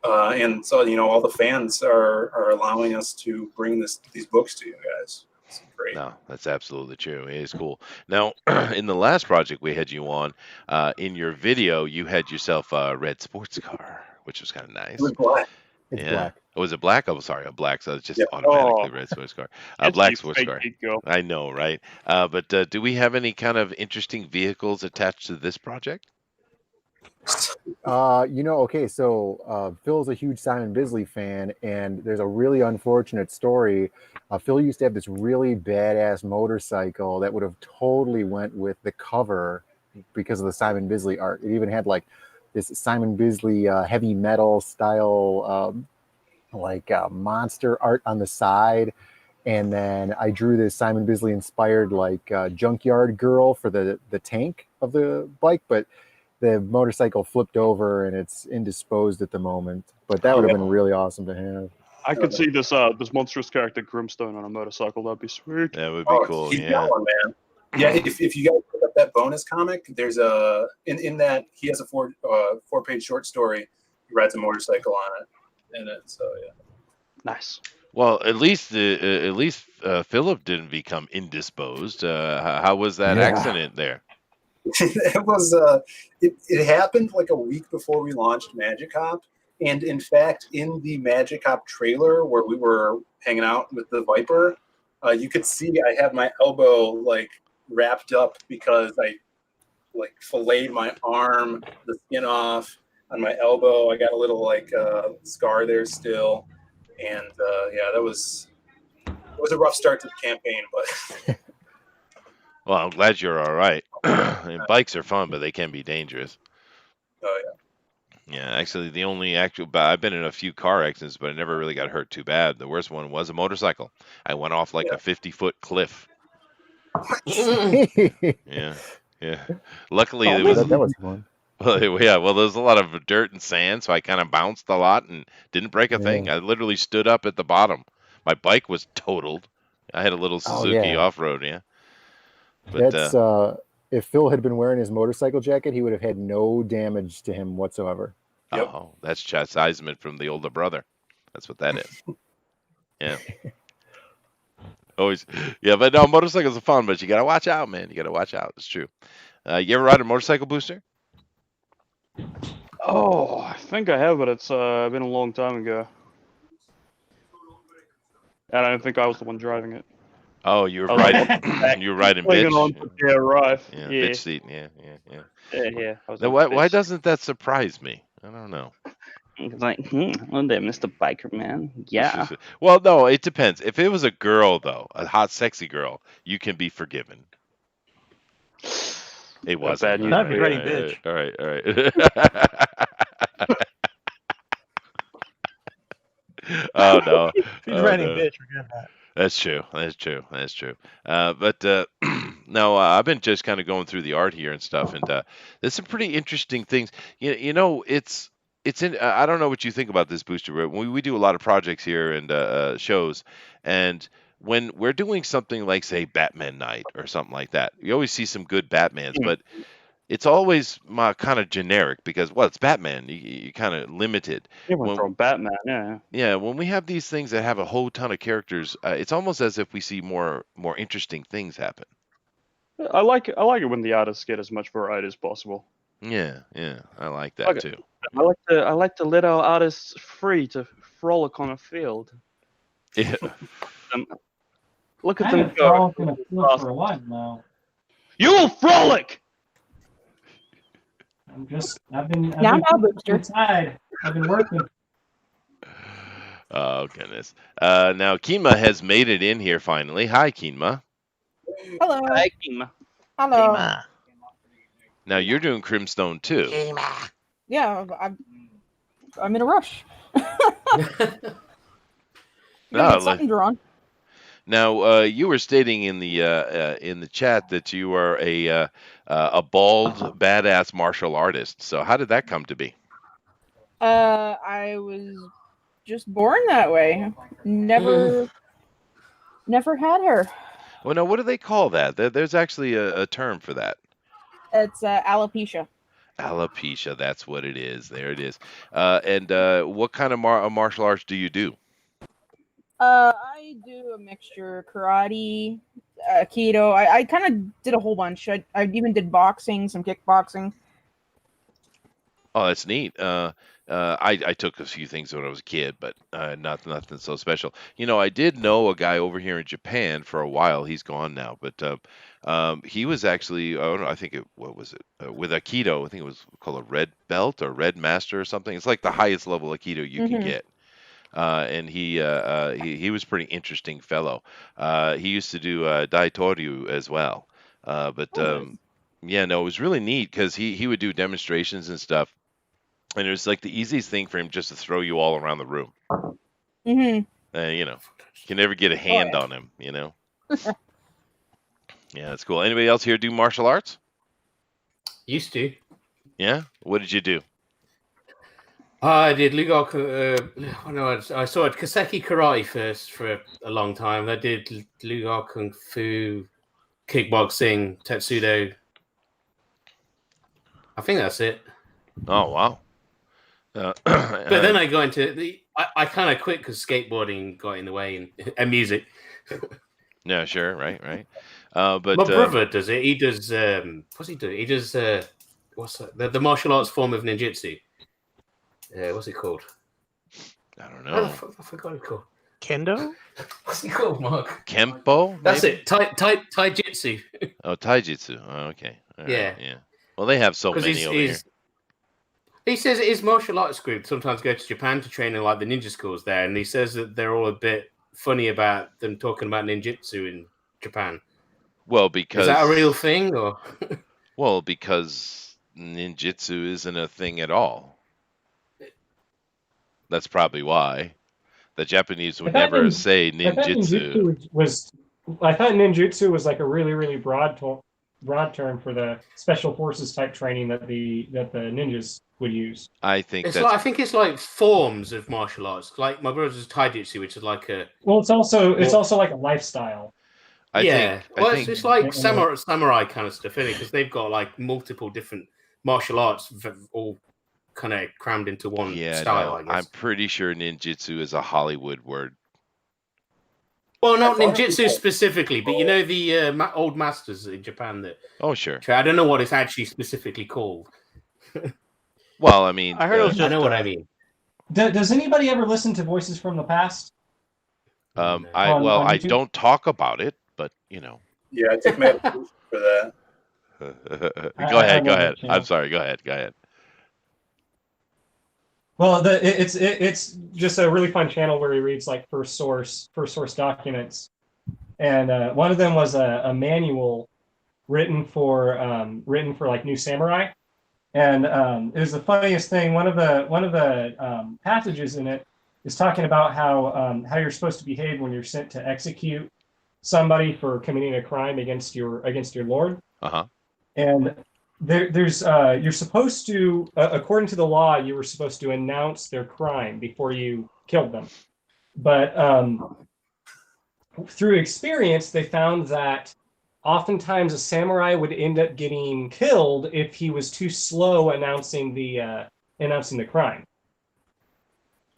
S4: And so all the fans are allowing us to bring these books to you guys. It's great.
S2: No, that's absolutely true. It is cool. Now, in the last project we had you on, in your video, you had yourself a red sports car, which was kind of
S4: It
S2: nice.
S4: was black.
S5: It's
S2: Yeah.
S5: black.
S2: Oh, was it black? Oh, sorry, a black. So it's just
S4: Yeah.
S2: automatically
S3: Oh,
S2: red sports car. A
S3: it's
S2: black
S3: you
S2: sports
S3: fake
S2: car.
S3: geek girl.
S2: I know, right? But do we have any kind of interesting vehicles attached to this project?
S5: Okay, so Phil's a huge Simon Bisley fan, and there's a really unfortunate story. Phil used to have this really badass motorcycle that would have totally went with the cover because of the Simon Bisley art. It even had like this Simon Bisley heavy metal style monster art on the side. And then I drew this Simon Bisley inspired junkyard girl for the tank of the bike, but the motorcycle flipped over and it's indisposed at the moment. But that would have been really awesome to have.
S3: I could see this this monstrous character Grimstone on a motorcycle. That'd be sweet.
S2: That would be cool.
S4: He's
S2: Yeah.
S4: got one, man. Yeah, if you guys pick up that bonus comic, there's in that he has a four-page short story. He rides a motorcycle on it in it. So yeah.
S3: Nice.
S2: Well, at least Philip didn't become indisposed. How was that
S5: Yeah.
S2: accident there?
S4: It was it happened like a week before we launched Magic Hop, and in fact in the Magic Hop trailer where we were hanging out with the Viper, you could see I had my elbow like wrapped up because I like filleted my arm, the skin off on my elbow. I got a little scar there still, and it was a rough start to the campaign, but
S2: Well, I'm glad you're all right. And bikes are fun, but they can be dangerous.
S4: oh yeah.
S2: Yeah, actually, the only I've been in a few car accidents, but I never really got hurt too bad. The worst one was a motorcycle. I went off like a 50-foot cliff. Yeah, yeah. Luckily, it was.
S5: That was fun.
S2: Well, yeah, well, there's a lot of dirt and sand, so I kind of bounced a lot and didn't break a thing. I literally stood up at the bottom. My bike was totaled. I had a little Suzuki off-road, yeah. But
S5: that's if Phil had been wearing his motorcycle jacket, he would have had no damage to him whatsoever.
S2: oh, that's chastisement from the older brother. That's what that is. Yeah. Always, yeah, but no, motorcycles are fun, but you gotta watch out, man. You gotta watch out. It's true. You ever ride a motorcycle, Booster?
S3: Oh, I think I have, but it's been a long time ago. And I don't think I was the one driving it.
S2: Oh, you were riding. You were riding bitch.
S3: On right.
S2: Yeah,
S3: Yeah.
S2: bitch seat. Yeah.
S3: Yeah. I was
S2: Now,
S3: on
S2: why
S3: bitch.
S2: doesn't that surprise me? I don't know.
S10: It's like, oh there, Mr. Biker Man. Yeah.
S2: Well, no, it depends. If it was a girl, though, a hot, sexy girl, you can be forgiven. It wasn't.
S3: bad news.
S1: That'd be riding bitch.
S2: All right. Oh no.
S1: She's riding bitch. Forget that.
S2: That's true. But no, I've been just kind of going through the art here and stuff, and there's some pretty interesting things. You know, it's in. I don't know what you think about this, Booster, but we do a lot of projects here and shows, and when we're doing something like, say, Batman Night or something like that, you always see some good Batmans, but it's always kind of generic because, well, it's Batman. You kind of limited.
S3: Everyone from Batman, yeah.
S2: Yeah, when we have these things that have a whole ton of characters, it's almost as if we see more interesting things happen.
S3: I like it when the artists get as much variety as possible.
S2: Yeah, I like that too.
S3: I like to let our artists free to frolic on a field.
S2: Yeah.
S3: Look at
S6: I
S3: them
S6: haven't
S3: go.
S6: frolicked in a field for a while now.
S3: You will frolic.
S6: I've been
S11: Booster.
S6: inside. I've been working.
S2: Oh goodness. Now Kima has made it in here finally. Hi, Kima.
S11: Hello.
S10: Hi, Kima.
S11: Hello.
S2: Now you're doing Crimstone too.
S11: Yeah, I'm in a rush.
S2: No,
S11: something drawn.
S2: Now you were stating in the chat that you are a bald badass martial artist. So how did that come to be?
S11: I was just born that way. Never had her.
S2: Well, now what do they call that? There's actually a term for that.
S11: It's alopecia.
S2: Alopecia, that's what it is. There it is. And what kind of martial arts do you do?
S11: I do a mixture: karate, aikido. I kind of did a whole bunch. I even did boxing, some kickboxing.
S2: Oh, that's neat. I took a few things when I was a kid, but nothing so special. I did know a guy over here in Japan for a while. He's gone now, but he was actually, I think what was it, with Aikido? I think it was called a red belt or red master or something. It's like the highest level Aikido you can get. And he was a pretty interesting fellow. He used to do Daitoryu as well. But yeah, no, it was really neat because he would do demonstrations and stuff. And it was like the easiest thing for him just to throw you all around the room.
S11: Mm-hmm.
S2: You can never get a hand on him, Yeah, that's cool. Anybody else here do martial arts?
S9: Used to.
S2: Yeah? What did you do?
S9: I did I saw Kaseki Karate first for a long time. I did Lugar Kung Fu, kickboxing, Tetsudo. I think that's it.
S2: Oh, wow.
S9: But then I got into I kind of quit because skateboarding got in the way and music.
S2: Yeah, sure, right. But
S9: my brother does it. He does. What's he do? He does. What's that? The martial arts form of ninjutsu. What's it called?
S2: I don't know.
S9: I forgot it called.
S1: Kendo?
S9: What's it called, Mark?
S2: Kempo? Maybe?
S9: That's it. Taijutsu.
S2: Oh, Taijutsu. Oh, okay. All
S9: yeah.
S2: Right. Yeah. Well, they have so many over here.
S9: He says his martial arts group sometimes go to Japan to train in like the ninja schools there, and he says that they're all a bit funny about them talking about ninjutsu in Japan.
S2: Well, because
S9: is that a real thing, or?
S2: Well, because ninjutsu isn't a thing at all. That's probably why the Japanese would never say ninjutsu.
S6: I thought ninjutsu was like a really, really broad term for the special forces type training that the ninjas would use.
S2: I think
S9: it's like forms of martial arts. Like my brother's taijutsu, which is like a.
S6: Well, it's also like a lifestyle.
S9: It's like samurai kind of stuff, isn't it? Because they've got like multiple different martial arts, all kind of crammed into one style. I guess.
S2: I'm pretty sure ninjutsu is a Hollywood word.
S9: Well, not ninjutsu specifically, but the old masters in Japan that.
S2: Oh, sure.
S9: I don't know what it's actually specifically called.
S2: Well, I mean,
S1: I heard it was just,
S9: I know what I mean.
S6: Does anybody ever listen to Voices from the Past?
S2: I don't talk about it, but
S4: Yeah, I take my for that.
S2: Go ahead. I'm sorry. Go ahead.
S6: Well, it's just a really fun channel where he reads like first source documents, and one of them was a manual written for like new samurai, and it was the funniest thing. One of the passages in it is talking about how you're supposed to behave when you're sent to execute somebody for committing a crime against your lord. And there's you're supposed to, according to the law, you were supposed to announce their crime before you killed them. But through experience, they found that oftentimes a samurai would end up getting killed if he was too slow announcing the crime.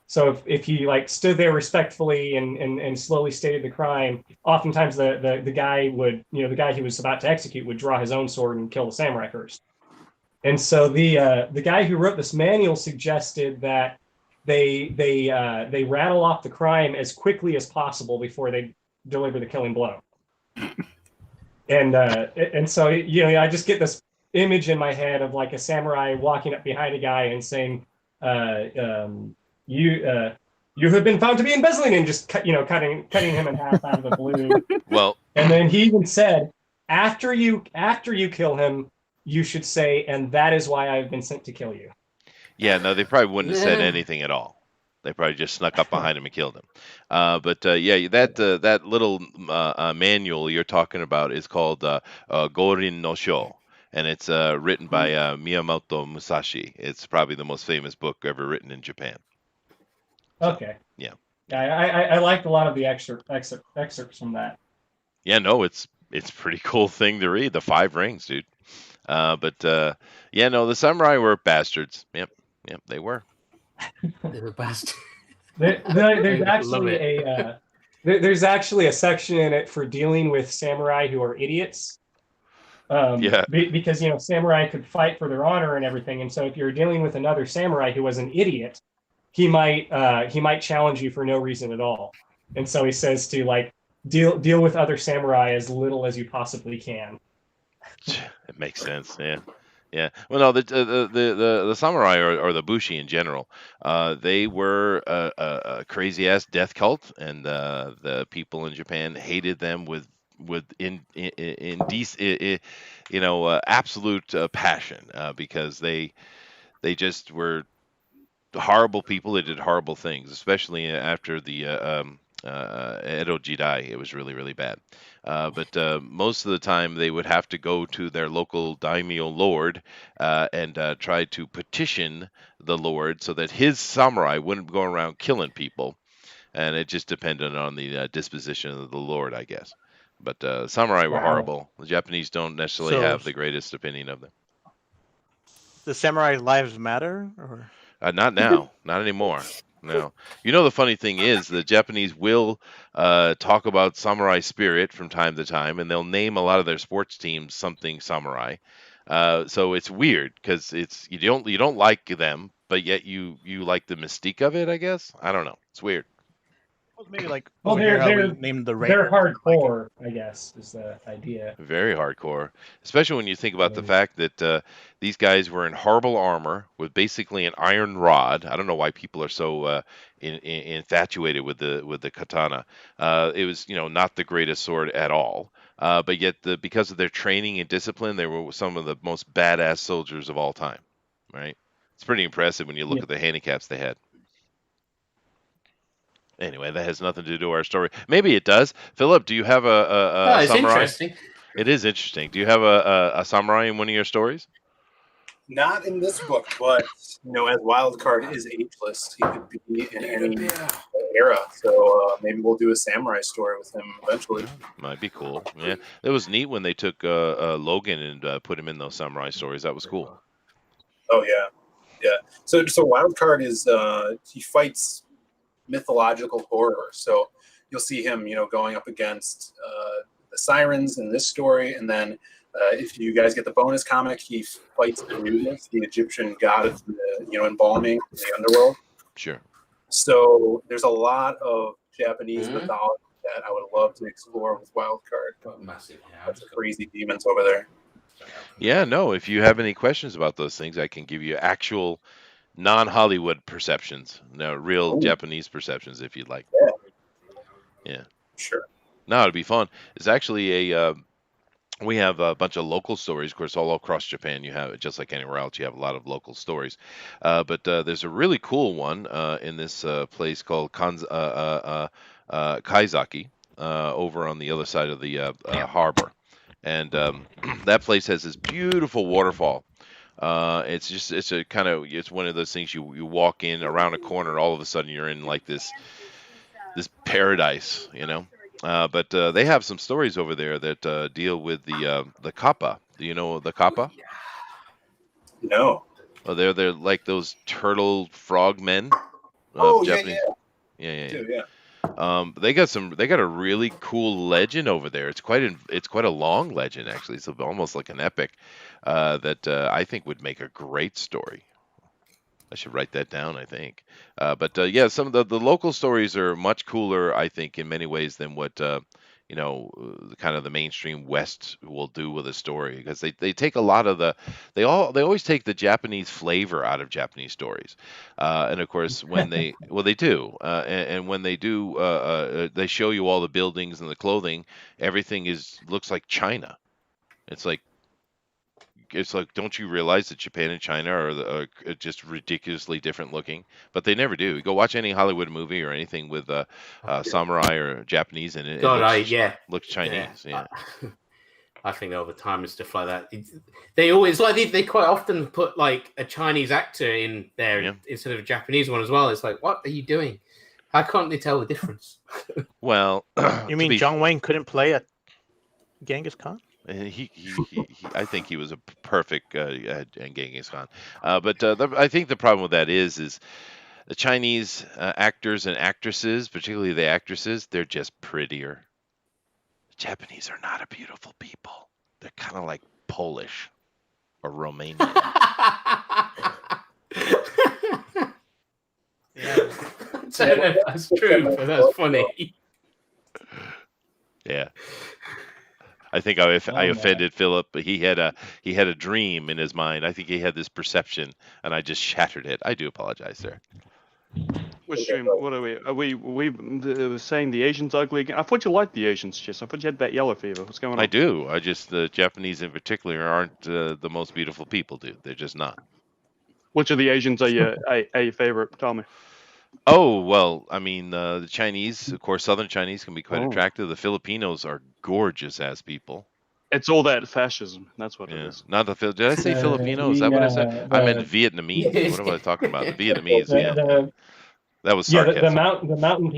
S6: So if he like stood there respectfully and slowly stated the crime, oftentimes the guy would, the guy he was about to execute would draw his own sword and kill the samurai first. And so the guy who wrote this manual suggested that they rattle off the crime as quickly as possible before they deliver the killing blow. And so I just get this image in my head of like a samurai walking up behind a guy and saying, you have been found to be embezzling, and just cutting him in half out of the blue.
S2: Well,
S6: and then he even said, after you kill him, you should say, and that is why I've been sent to kill you.
S2: Yeah, no, they probably wouldn't have said anything at all. They probably just snuck up behind him and killed him. But that little manual you're talking about is called Gorin no Sho, and it's written by Miyamoto Musashi. It's probably the most famous book ever written in Japan.
S6: Okay.
S2: Yeah.
S6: I liked a lot of the excerpts from that.
S2: Yeah, no, it's a pretty cool thing to read. The 5 Rings, dude. The samurai were bastards. Yep, they were.
S9: They were bastards.
S6: There's actually There's actually a section in it for dealing with samurai who are idiots.
S2: Yeah.
S6: Because samurai could fight for their honor and everything, and so if you're dealing with another samurai who was an idiot, he might challenge you for no reason at all. And so he says to like deal with other samurai as little as you possibly can.
S2: It makes sense. Yeah. Yeah. Well, no, the samurai or the bushi in general, they were a crazy ass death cult, and the people in Japan hated them with absolute passion, because they just were horrible people. They did horrible things, especially after the Edo Jidai. It was really, really bad. But most of the time, they would have to go to their local daimyo lord and try to petition the lord so that his samurai wouldn't go around killing people. And it just depended on the disposition of the lord, I guess. But samurai were horrible. The Japanese don't necessarily have the greatest opinion of them.
S1: The samurai lives matter, or
S2: not now, not anymore. No. The funny thing is, the Japanese will talk about samurai spirit from time to time, and they'll name a lot of their sports teams something samurai. So it's weird because you don't like them, but yet you like the mystique of it. I guess I don't know. It's weird.
S1: Maybe like
S6: they're
S1: named the
S6: they're hardcore, I guess, is the idea.
S2: Very hardcore, especially when you think about the fact that these guys were in horrible armor with basically an iron rod. I don't know why people are so infatuated with the katana. It was not the greatest sword at all, but yet because of their training and discipline, they were some of the most badass soldiers of all time. Right? It's pretty impressive when you look at the handicaps they had. Anyway, that has nothing to do with our story. Maybe it does. Philip, do you have a
S9: it's
S2: samurai?
S9: interesting.
S2: It is interesting. Do you have a samurai in one of your stories?
S4: Not in this book, but as Wildcard is ageless, he could be in any era. So maybe we'll do a samurai story with him eventually.
S2: Might be cool. Yeah, it was neat when they took Logan and put him in those samurai stories. That was cool.
S4: Oh yeah. So Wildcard is he fights mythological horror. So you'll see him, going up against the sirens in this story, and then if you guys get the bonus comic, he fights Anubis, the Egyptian god of the embalming in the underworld.
S2: Sure.
S4: So there's a lot of Japanese mythology that I would love to explore with Wildcard.
S9: Massive.
S4: Lots of crazy demons over there.
S2: Yeah, no. If you have any questions about those things, I can give you actual non-Hollywood perceptions, real Japanese perceptions, if you'd like. Yeah.
S4: Sure.
S2: No, it'd be fun. It's actually we have a bunch of local stories. Of course, all across Japan, you have, just like anywhere else, you have a lot of local stories. But there's a really cool one in this place called Kaizaki, over on the other side of the harbor. And that place has this beautiful waterfall. It's one of those things you walk in around a corner, all of a sudden you're in like this paradise, But they have some stories over there that deal with the kappa. Do you know the kappa?
S4: No.
S2: Oh, they're like those turtle frog men. Japanese. Yeah. They got a really cool legend over there. It's quite a long legend, actually. It's almost like an epic that I think would make a great story. I should write that down, I think. But some of the local stories are much cooler, I think, in many ways than what kind of the mainstream West will do with a story, because they take a lot of they always take the Japanese flavor out of Japanese stories, and of course when they do, and when they do, they show you all the buildings and the clothing. Everything looks like China. It's like, don't you realize that Japan and China are just ridiculously different looking? But they never do. Go watch any Hollywood movie or anything with samurai or Japanese in it. Looks Chinese. Yeah.
S9: I think all the time and stuff like that. They always they quite often put like a Chinese actor in there instead of a Japanese one as well. It's like, what are you doing? How can't they tell the difference?
S2: Well,
S1: you mean John Wayne couldn't play a Genghis Khan?
S2: He I think he was a perfect Genghis Khan. But I think the problem with that is The Chinese actors and actresses, particularly the actresses, they're just prettier. The Japanese are not a beautiful people. They're kind of like Polish or Romanian.
S9: Yeah. I don't know if that's true, but that's funny.
S2: Yeah. I think I offended Philip, but he had a dream in his mind. I think he had this perception, and I just shattered it. I do apologize, sir.
S3: Which dream? What are we? Are we saying the Asians ugly again? I thought you liked the Asians, Jess. I thought you had that yellow fever. What's going on?
S2: I do. I just the Japanese in particular aren't the most beautiful people, dude. They're just not.
S3: Which of the Asians are your favorite? Tell me.
S2: Oh well, I mean the Chinese, of course, Southern Chinese can be quite attractive. The Filipinos are gorgeous as people.
S3: It's all that fascism. That's what it is.
S2: Not the Did I say Filipino? Is that what I said? I meant Vietnamese. What am I talking about? The Vietnamese. That was sarcasm.
S6: The mountain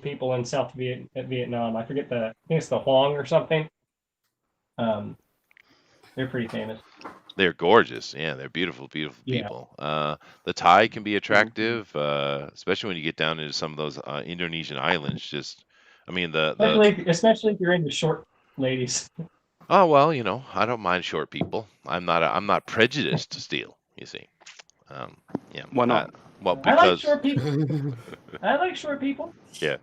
S6: people in South Vietnam. I forget I think it's the Huang or something. They're pretty famous.
S2: They're gorgeous. Yeah, they're beautiful, beautiful people. The Thai can be attractive, especially when you get down into some of those Indonesian islands.
S6: Especially if you're into short ladies.
S2: Oh well, I don't mind short people. I'm not prejudiced to steal. You see.
S3: Why not?
S2: Well, because
S6: I like short people. I like short people.
S2: Yeah.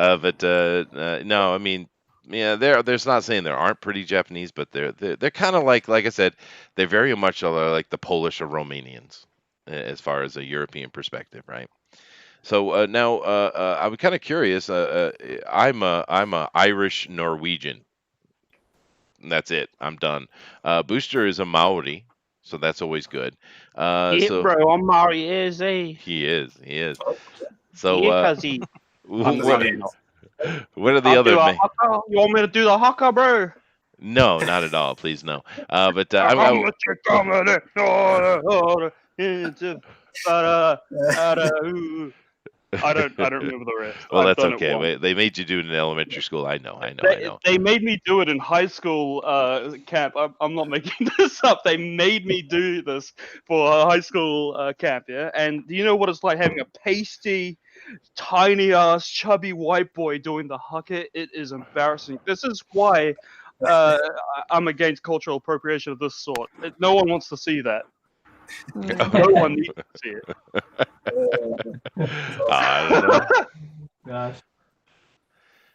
S2: No, I mean, yeah, there's not saying there aren't pretty Japanese, but they're kind of like I said, they're very much like the Polish or Romanians as far as a European perspective, right? So now I'm kind of curious. I'm a Irish Norwegian. And that's it. I'm done. Booster is a Maori, so that's always good.
S10: Bro, I'm Maori, is he?
S2: He is. So
S10: because he.
S2: What are the other?
S3: You want me to do the haka, bro?
S2: No, not at all. Please no. But
S3: I don't remember the rest.
S2: Well, that's okay. They made you do it in elementary school. I know.
S3: They made me do it in high school camp. I'm not making this up. They made me do this for a high school camp, yeah? And do you know what it's like having a pasty, tiny-ass, chubby white boy doing the haka? It is embarrassing. This is why I'm against cultural appropriation of this sort. No one wants to see that. No one needs to see it.
S2: I don't know.
S6: Gosh.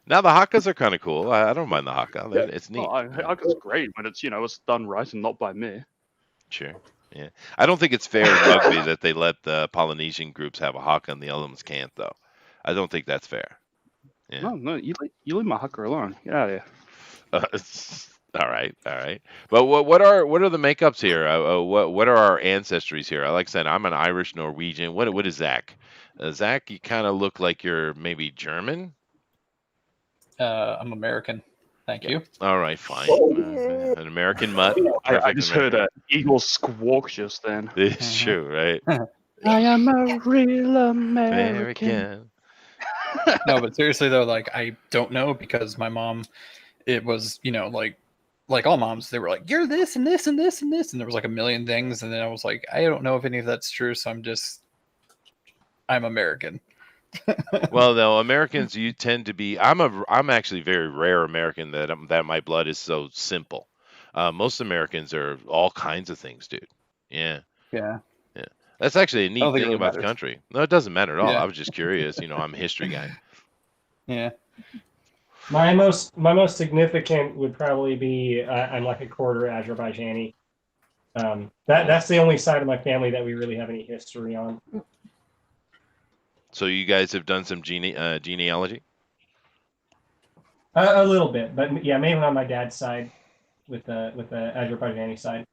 S2: Now the hakas are kind of cool. I don't mind the haka. It's neat.
S3: Haka's great when it's it's done right and not by me.
S2: Sure. Yeah. I don't think it's fair in rugby that they let the Polynesian groups have a haka and the other ones can't, though. I don't think that's fair. Yeah.
S3: No, you leave my haka alone. Get out of here.
S2: All right. But what are the makeups here? What are our ancestries here? Like I said, I'm an Irish Norwegian. What is Zach? Zach, you kind of look like you're maybe German.
S8: I'm American. Thank you.
S2: All right, fine. An American mutt.
S3: I just heard an eagle squawk just then.
S2: It's true, right?
S10: I am a real American.
S8: No, but seriously though, I don't know because my mom, it was like all moms, they were like, you're this and this and this and this, and there was a million things, and then I was like, I don't know if any of that's true, so I'm American.
S2: Well, no, Americans, you tend to be. I'm actually very rare American that my blood is so simple. Most Americans are all kinds of things, dude. Yeah. That's actually a neat thing about the country. No, it doesn't matter at all. I was just curious. I'm a history guy.
S8: Yeah.
S6: My most significant would probably be I'm like a quarter Azerbaijani. That's the only side of my family that we really have any history on.
S2: So you guys have done some genealogy?
S6: A little bit, but yeah, mainly on my dad's side, with the Azerbaijani side.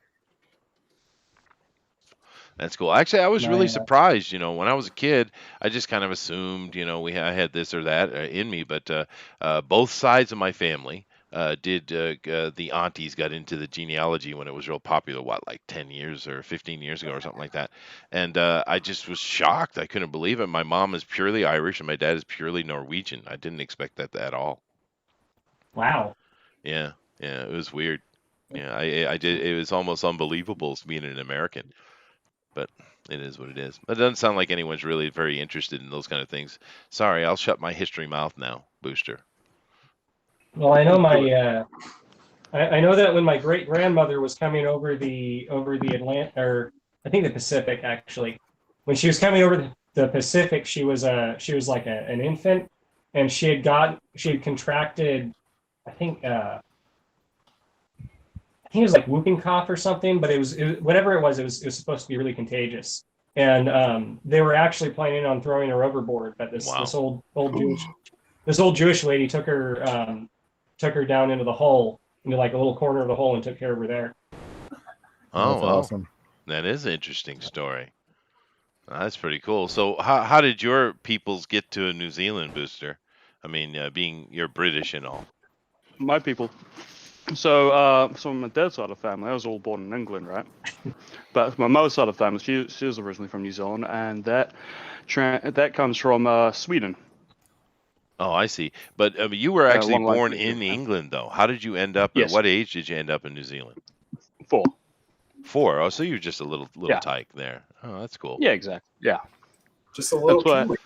S2: That's cool. Actually, I was really surprised. When I was a kid, I just kind of assumed, I had this or that in me. But both sides of my family the aunties got into the genealogy when it was real popular. Like 10 years or 15 years ago or something like that. And I just was shocked. I couldn't believe it. My mom is purely Irish and my dad is purely Norwegian. I didn't expect that at all.
S6: Wow.
S2: Yeah, it was weird. Yeah, I did. It was almost unbelievable being an American. But it is what it is. It doesn't sound like anyone's really very interested in those kind of things. Sorry, I'll shut my history mouth now, Booster.
S6: Well, I know I know that when my great grandmother was coming over the Atlantic, or I think the Pacific actually, when she was coming over the Pacific, she was like an infant, and she had contracted, I think it was like whooping cough or something, but it was whatever it was supposed to be really contagious. And they were actually planning on throwing her overboard, but this old Jewish lady took her down into the hull, into like a little corner of the hole, and took care of her there.
S2: Oh,
S5: That's awesome.
S2: That is an interesting story. That's pretty cool. So how did your peoples get to New Zealand, Booster? I mean, being you're British and all.
S3: My people. So my dad's side of the family, I was all born in England, right? But my mother's side of the family, she was originally from New Zealand, and that comes from Sweden.
S2: Oh, I see. But you were actually born in England, though. How did you end up? Yes. At what age did you end up in New Zealand?
S3: 4.
S2: 4. Oh, so you're just a little tyke there. Oh, that's cool.
S3: Yeah, exactly. Yeah,
S4: just a little Kiwi.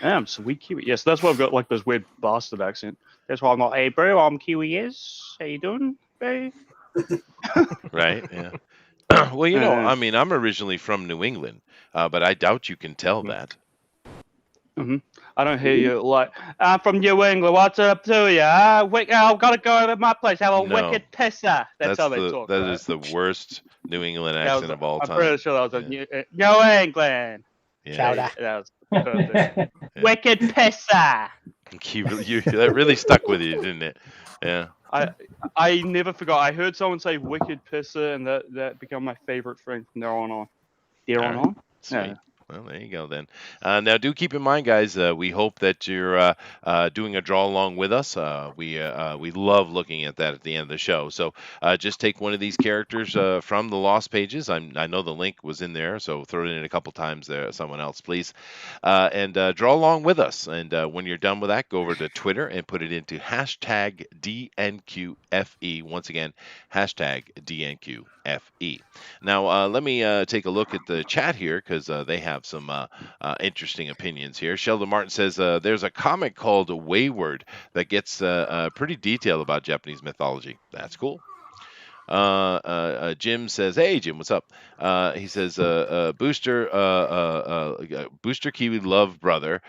S3: I'm sweet Kiwi. Yes, that's why I've got like this weird bastard accent. That's why I'm not, hey bro, I'm Kiwi. Yes, how you doing, bro?
S2: Right. Yeah. Well, you know, I mean, I'm originally from New England, but I doubt you can tell that.
S3: Mm-hmm. I don't hear you like, I'm from New England, what's up to you? I've got to go to my place, have a wicked pisser. That's how they talk.
S2: That is the worst New England accent of all time.
S3: I'm pretty sure that was New England.
S2: Yeah.
S3: That was perfect. Wicked pisser.
S2: That really stuck with you, didn't it? Yeah.
S3: I never forgot. I heard someone say wicked pisser, and that became my favorite thing from there on.
S2: Sweet. Yeah. Well, there you go then. Now, do keep in mind, guys, we hope that you're doing a draw along with us. We love looking at that at the end of the show. So just take one of these characters from the Lost Pages. I know the link was in there, so throw it in a couple times there, someone else, please. And draw along with us. And when you're done with that, go over to Twitter and put it into hashtag DNQFE. Once again, hashtag DNQFE. Now, let me take a look at the chat here, because they have some interesting opinions here. Sheldon Martin says there's a comic called Wayward that gets pretty detailed about Japanese mythology. That's cool. Jim says, hey Jim, what's up? He says, Booster Kiwi love brother,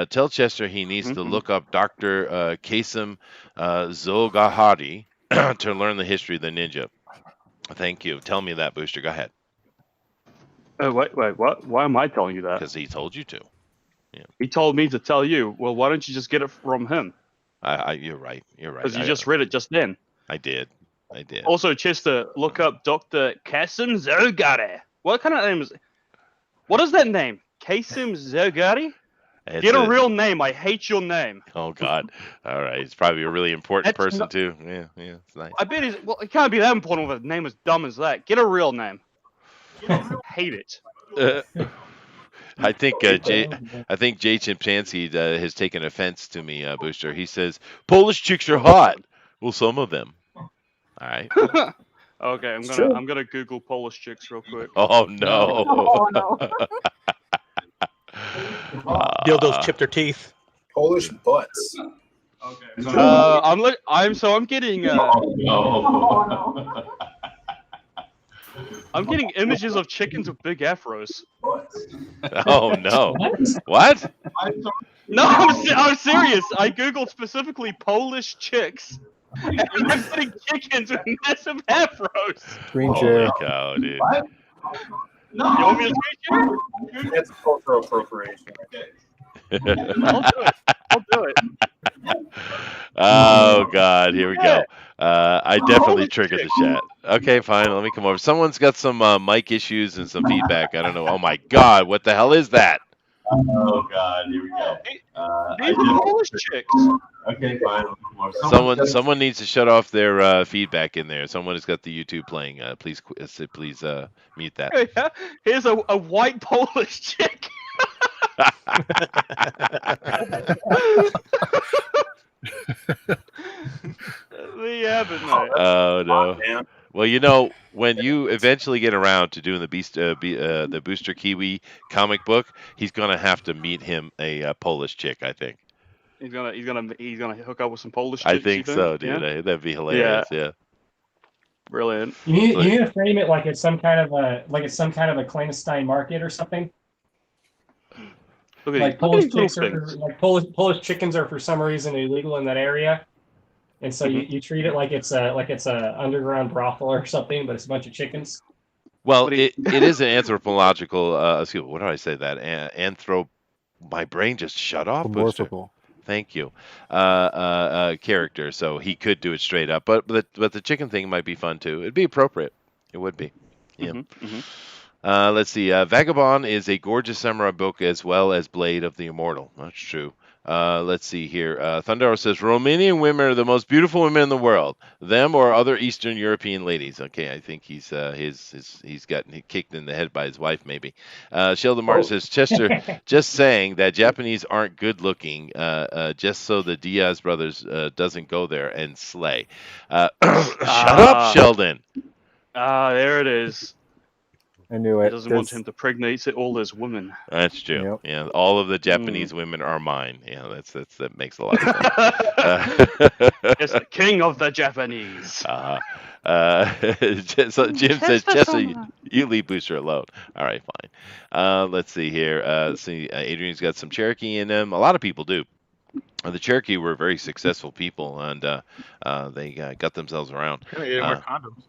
S2: tell Chester he needs to look up Dr. Kasim Zogahari to learn the history of the ninja. Thank you. Tell me that, Booster. Go ahead.
S3: Wait, what? Why am I telling you that?
S2: Because he told you to. Yeah.
S3: He told me to tell you. Well, why don't you just get it from him?
S2: You're right.
S3: Because you just read it just then.
S2: I did.
S3: Also, Chester, look up Dr. Kasim Zogari. What kind of name is it? What is that name? Kasim Zogari? Get a real name. I hate your name.
S2: Oh, God. All right. He's probably a really important person, too. Yeah, it's nice.
S3: I bet it can't be that important with a name as dumb as that. Get a real name. Hate it.
S2: I think Jay Chimpanzee has taken offense to me, Booster. He says Polish chicks are hot. Well, some of them. All right.
S3: Okay, I'm gonna Google Polish chicks real quick.
S2: Oh no.
S11: Oh no.
S1: Dildos chipped their teeth.
S4: Polish butts.
S3: Okay. I'm getting. I'm getting images of chickens with big afros.
S2: Oh no! What?
S3: No, I'm serious. I googled specifically Polish chicks, and I'm getting chickens with massive afros.
S5: Screen share.
S2: Oh, dude.
S3: What? No. You want me to screen share?
S4: That's cultural appropriation.
S3: I'll do it.
S2: Oh God, here we go. I definitely triggered the chat. Okay, fine. Let me come over. Someone's got some mic issues and some feedback. I don't know. Oh my God, what the hell is that?
S12: Oh God, here we go.
S3: These are Polish chicks.
S12: Okay, fine.
S2: Someone needs to shut off their feedback in there. Someone has got the YouTube playing. Please mute that.
S3: Here's a white Polish chick.
S2: Oh no. Well, you know, when you eventually get around to doing the Booster Kiwi comic book, he's gonna have to meet him a Polish chick, I think.
S3: He's gonna hook up with some Polish
S2: I
S3: chicks. You
S2: think so, dude.
S3: Yeah?
S2: That'd be hilarious. Yeah.
S3: Brilliant.
S6: You need to frame it like it's some kind of a clandestine market or something. Like Polish chicks Polish chickens are for some reason illegal in that area, and so you treat it like it's a underground brothel or something, but it's a bunch of chickens.
S2: Well, it is an anthropological. Excuse me, what did I say? That my brain just shut off. Booster. Thank you. Character, so he could do it straight up, but the chicken thing might be fun too. It'd be appropriate. It would be. Yeah. Let's see. Vagabond is a gorgeous samurai book as well as Blade of the Immortal. That's true. Let's see here. Thundaro says Romanian women are the most beautiful women in the world. Them or other Eastern European ladies. Okay, I think he's gotten kicked in the head by his wife maybe. Sheldon Martin says Chester just saying that Japanese aren't good looking. Just so the Diaz brothers doesn't go there and slay. Shut up, Sheldon.
S3: There it is.
S5: I knew it.
S3: He doesn't want him to pregnate all his women.
S2: That's true. Yep. Yeah, all of the Japanese women are mine. Yeah, that makes a lot of sense.
S3: It's the king of the Japanese.
S2: So Jim says, Chester, you leave Booster alone. All right, fine. Let's see here. Adrian's got some Cherokee in him. A lot of people do. The Cherokee were very successful people, and they got themselves around.
S1: They didn't wear condoms.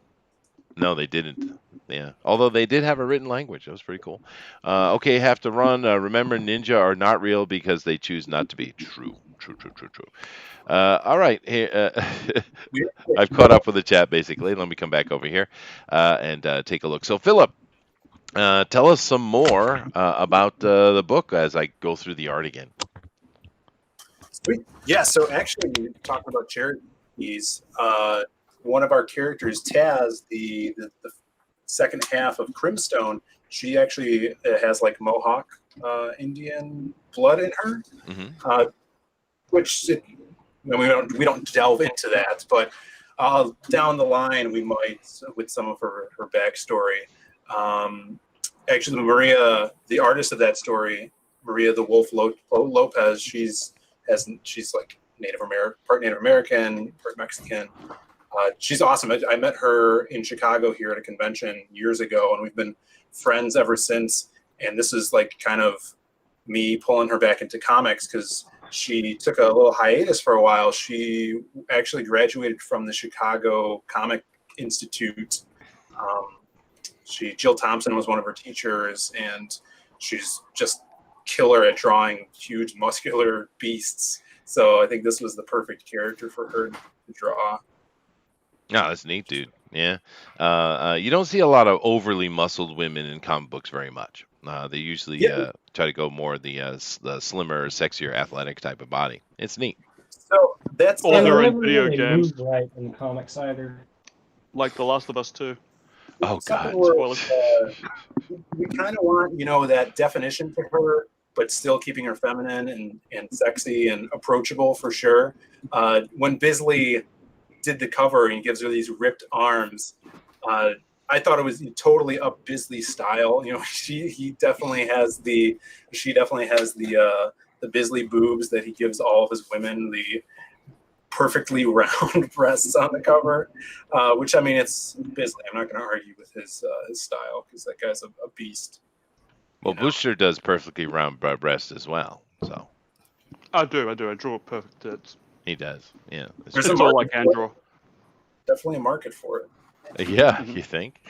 S2: No, they didn't. Yeah, although they did have a written language. That was pretty cool. Okay, have to run. Remember, ninja are not real because they choose not to be. True. All right. Here, I've caught up with the chat, basically. Let me come back over here and take a look. So, Philip, tell us some more about the book as I go through the art again.
S4: Sweet. Yeah, so actually, talking about Cherokees, one of our characters, Taz, the second half of Crimstone, she actually has like Mohawk Indian blood in her, which we don't delve into that, but down the line we might with some of her backstory. Actually, Maria, the artist of that story, Maria the Wolf Lopez, she's like part Native American, part Mexican. She's awesome. I met her in Chicago here at a convention years ago, and we've been friends ever since. And this is like kind of me pulling her back into comics because she took a little hiatus for a while. She actually graduated from the Chicago Comic Institute. Jill Thompson was one of her teachers, and she's just killer at drawing huge muscular beasts. So I think this was the perfect character for her to draw.
S2: No, that's neat, dude. Yeah. You don't see a lot of overly muscled women in comic books very much. They usually try to go more the slimmer, sexier, athletic type of body. It's neat.
S4: So that's
S3: all they're in video games.
S6: Right in comics either.
S3: Like The Last of Us 2.
S2: Oh God.
S4: We kind of want, that definition for her, but still keeping her feminine and sexy and approachable for sure. When Bisley did the cover and he gives her these ripped arms, I thought it was totally up Bisley's style. She definitely has the Bisley boobs that he gives all of his women, the perfectly round breasts on the cover, which it's Bisley. I'm not going to argue with his style because that guy's a beast.
S2: Well, Booster does perfectly round breasts as well. So
S3: I do. I draw perfect tits.
S2: He does. Yeah.
S3: That's all I can draw.
S4: Definitely a market for it.
S2: Yeah, you think?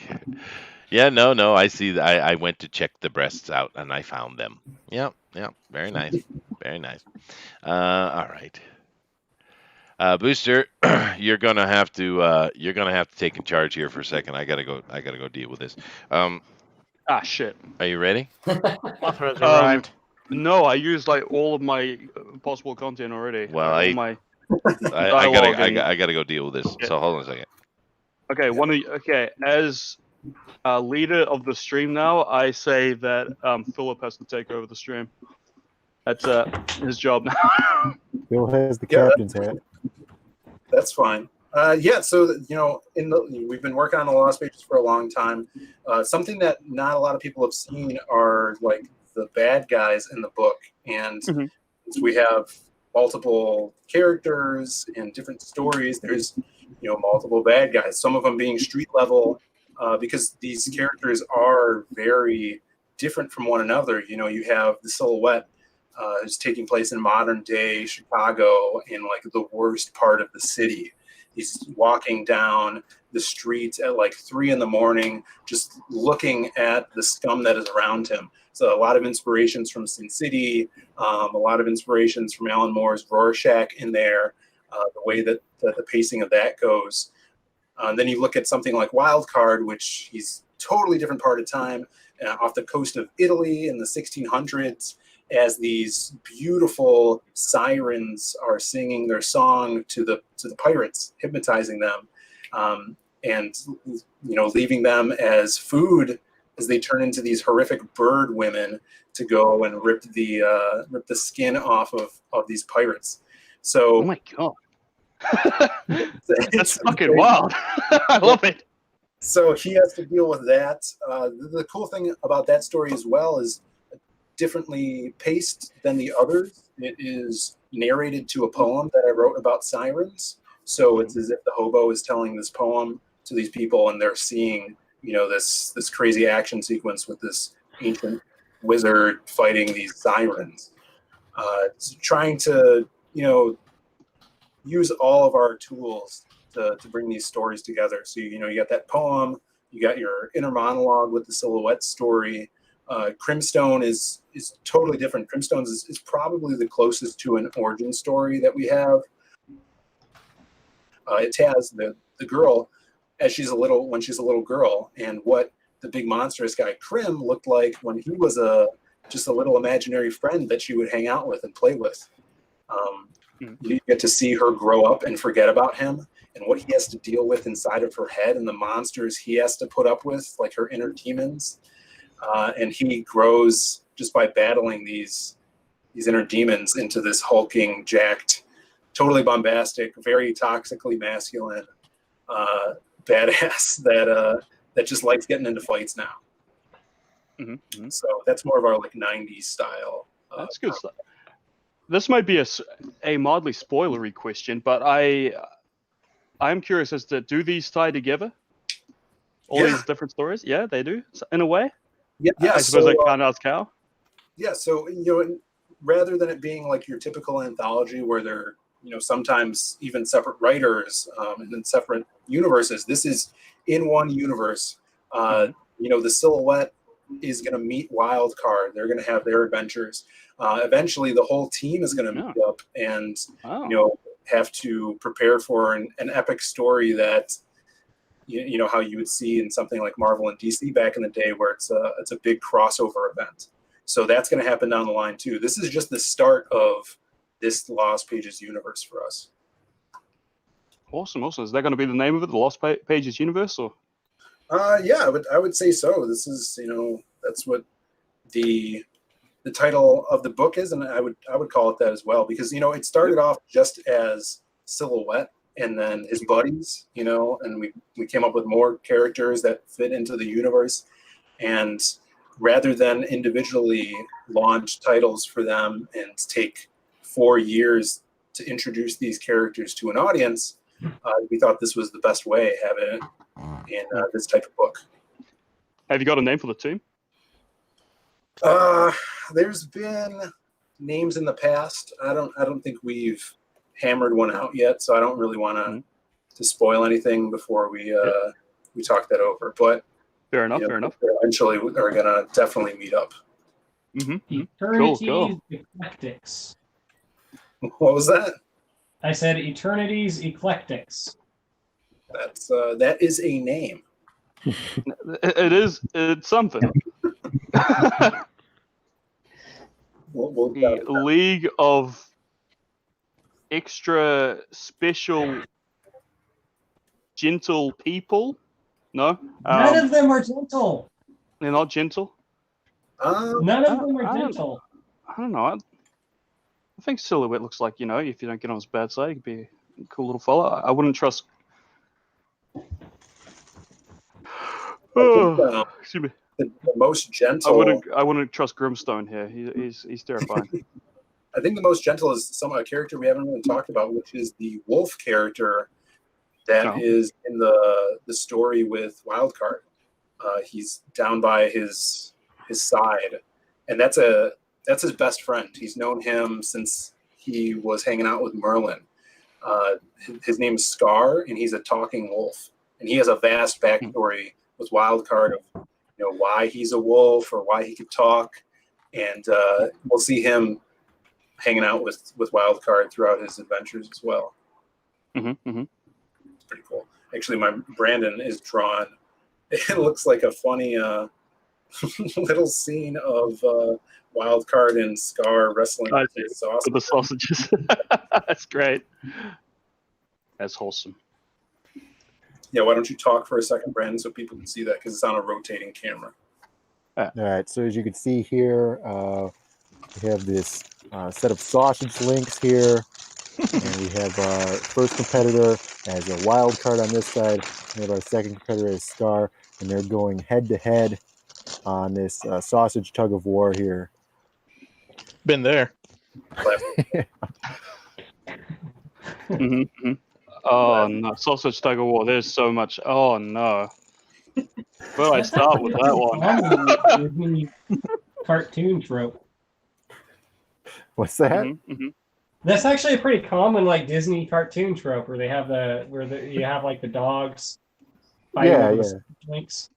S2: Yeah, no. I see. I went to check the breasts out and I found them. Yeah. Very nice. Very nice. All right. Booster, you're gonna have to take in charge here for a second. I gotta go deal with this.
S3: Shit.
S2: Are you ready?
S1: Offer has arrived.
S3: No, I used like all of my possible content already.
S2: Well, I gotta go deal with this. Yeah. So hold on a second.
S3: Okay, as leader of the stream now, I say that Philip has to take over the stream. That's his job now.
S5: Phil has the captain's hat.
S4: That's fine. Yeah, so we've been working on the Lost Pages for a long time. Something that not a lot of people have seen are like the bad guys in the book, and we have multiple characters and different stories. There's multiple bad guys. Some of them being street level, because these characters are very different from one another. You have the Silhouette. Is taking place in modern day Chicago in like the worst part of the city. He's walking down the streets at like 3 a.m, just looking at the scum that is around him. So a lot of inspirations from Sin City, a lot of inspirations from Alan Moore's Rorschach in there, the way that the pacing of that goes. Then you look at something like Wild Card, which he's totally different part of time, off the coast of Italy in the 1600s. As these beautiful sirens are singing their song to the pirates, hypnotizing them, and leaving them as food as they turn into these horrific bird women to go and rip the skin off of these pirates. So,
S3: oh my god, that's fucking wild! I love it.
S4: So he has to deal with that. The cool thing about that story as well is differently paced than the others. It is narrated to a poem that I wrote about sirens. So it's as if the hobo is telling this poem to these people, and they're seeing, this crazy action sequence with this ancient wizard fighting these sirens. Trying to, use all of our tools to bring these stories together. So, you got that poem, you got your inner monologue with the Silhouette story. Crimstone is totally different. Crimstone is probably the closest to an origin story that we have. It has the girl when she's a little girl, and what the big monstrous guy Crim looked like when he was just a little imaginary friend that she would hang out with and play with. You get to see her grow up and forget about him, and what he has to deal with inside of her head, and the monsters he has to put up with, like her inner demons. And he grows just by battling these inner demons into this hulking, jacked, totally bombastic, very toxically masculine badass that just likes getting into fights now. So that's more of our like 90s style.
S3: That's good stuff. This might be a mildly spoilery question, but I'm curious as to, do these tie together? All these different stories? Yeah, they do in a way.
S4: Yeah,
S3: I suppose I can't ask how.
S4: Yeah, so rather than it being like your typical anthology where they're sometimes even separate writers and then separate universes, this is in one universe. The Silhouette is going to meet Wild Card. They're going to have their adventures. Eventually, the whole team is going to meet up and have to prepare for an epic story that. How you would see in something like Marvel and DC back in the day, where it's a big crossover event. So that's going to happen down the line too. This is just the start of this Lost Pages universe for us.
S3: Awesome. Is that going to be the name of it, the Lost Pages universe, or?
S4: Yeah, I would say so. This is that's what the title of the book is, and I would call it that as well, because it started off just as Silhouette. And then his buddies, and we came up with more characters that fit into the universe. And rather than individually launch titles for them and take 4 years to introduce these characters to an audience, we thought this was the best way, having it in this type of book.
S3: Have you got a name for the team?
S4: There's been names in the past. I don't think we've hammered one out yet, so I don't really want to spoil anything before we talk that over. But
S3: fair enough.
S4: Eventually, we're gonna definitely meet up.
S6: Eternity's Eclectics.
S4: What was that?
S6: I said Eternity's Eclectics.
S4: That is a name.
S3: It is. It's something. The League of Extra Special Gentle People? No?
S6: None of them are gentle.
S3: They're not gentle?
S6: None of them are gentle.
S3: I don't know. I think Silhouette looks like, if you don't get on his bad side, he could be a cool little fella. I wouldn't trust Excuse me.
S4: The most
S3: I
S4: gentle.
S3: wouldn't trust Grimstone here. He's terrifying.
S4: I think the most gentle is a character we haven't really talked about, which is the wolf character that is in the story with Wildcard. He's down by his side, and that's his best friend. He's known him since he was hanging out with Merlin. His name is Scar, and he's a talking wolf, and he has a vast backstory with Wildcard of why he's a wolf or why he could talk, and we'll see him hanging out with Wildcard throughout his adventures as well. It's pretty cool. Actually, my Brandon is drawn. It looks like a funny little scene of Wildcard and Scar wrestling with
S3: the sausages. That's great. That's wholesome.
S4: Yeah, why don't you talk for a second, Brandon, so people can see that, because it's on a rotating camera.
S5: All right, so as you can see here, we have this set of sausage links here, and we have our first competitor as a wild card on this side. We have our second competitor as Scar, and they're going head-to-head on this sausage tug of war here.
S1: Been there.
S3: Oh no, sausage tug of war. There's so much. Oh no. Where do I start with that one?
S6: Disney cartoon trope.
S5: What's that?
S6: That's actually a pretty common like Disney cartoon trope where they have you have like the dogs fighting over the links.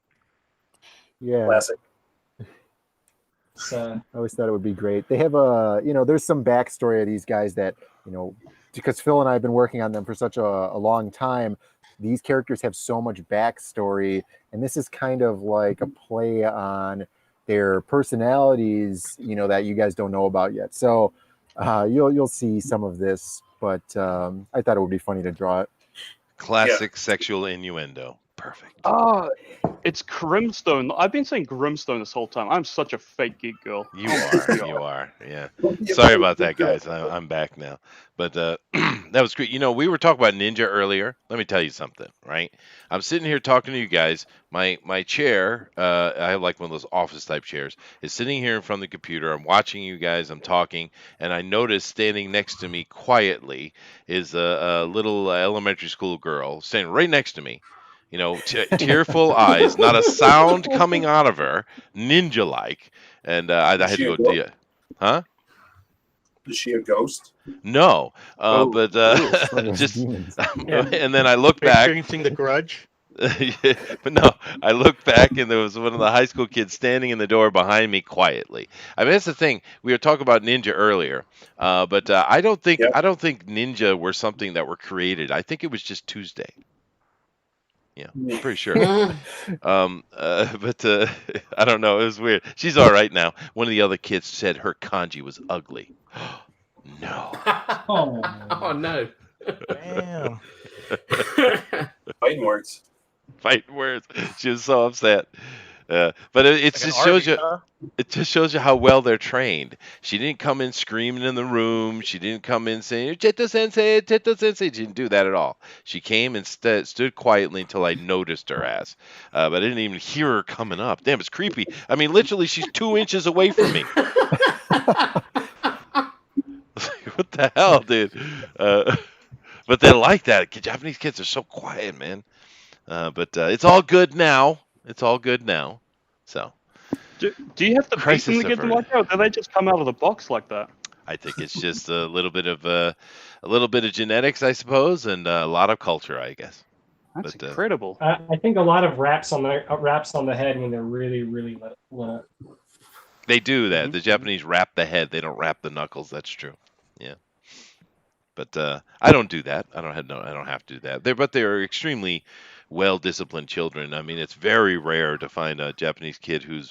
S5: Yeah.
S4: Classic.
S6: So
S5: I always thought it would be great. They have there's some backstory of these guys that, because Phil and I have been working on them for such a long time, these characters have so much backstory, and this is kind of like a play on their personalities, that you guys don't know about yet. So you'll see some of this, but I thought it would be funny to draw it.
S2: Classic sexual innuendo. Perfect.
S3: It's Grimstone. I've been saying Grimstone this whole time. I'm such a fake geek girl.
S2: You are. Yeah. Sorry about that, guys. I'm back now. But that was great. We were talking about Ninja earlier. Let me tell you something, right? I'm sitting here talking to you guys. My chair, I have like one of those office type chairs, is sitting here in front of the computer. I'm watching you guys. I'm talking, and I notice standing next to me quietly is a little elementary school girl standing right next to me. Tearful eyes, not a sound coming out of her, ninja-like. And I had to go, huh?
S4: Is she a ghost?
S2: No, but just, and then I look back.
S1: Experiencing the grudge?
S2: But no, I looked back and there was one of the high school kids standing in the door behind me quietly. I mean, that's the thing. We were talking about Ninja earlier, but I don't think Ninja were something that were created. I think it was just Tuesday. Yeah, I'm pretty sure. But I don't know. It was weird. She's all right now. One of the other kids said her kanji was ugly. No.
S9: Oh no.
S1: Damn.
S4: Fighting words.
S2: Fighting words. She was so upset. But it just shows you. It just shows you how well they're trained. She didn't come in screaming in the room. She didn't come in saying "Cheta Sensei, Cheta Sensei." She didn't do that at all. She came and stood quietly until I noticed her ass. But I didn't even hear her coming up. Damn, it's creepy. I mean, literally, she's 2 inches away from me. What the hell, dude? But they're like that. Japanese kids are so quiet, man. But it's all good now. It's all good now. So.
S3: Do you have to beat them to get them like that, or do they just come out of the box like that?
S2: I think it's just a little bit of genetics, I suppose, and a lot of culture, I guess.
S3: That's incredible.
S6: I think a lot of raps on the head when they're really, really little.
S2: They do that. The Japanese wrap the head. They don't wrap the knuckles. That's true. Yeah. But I don't do that. I don't have to do that. They're extremely well-disciplined children. I mean, it's very rare to find a Japanese kid who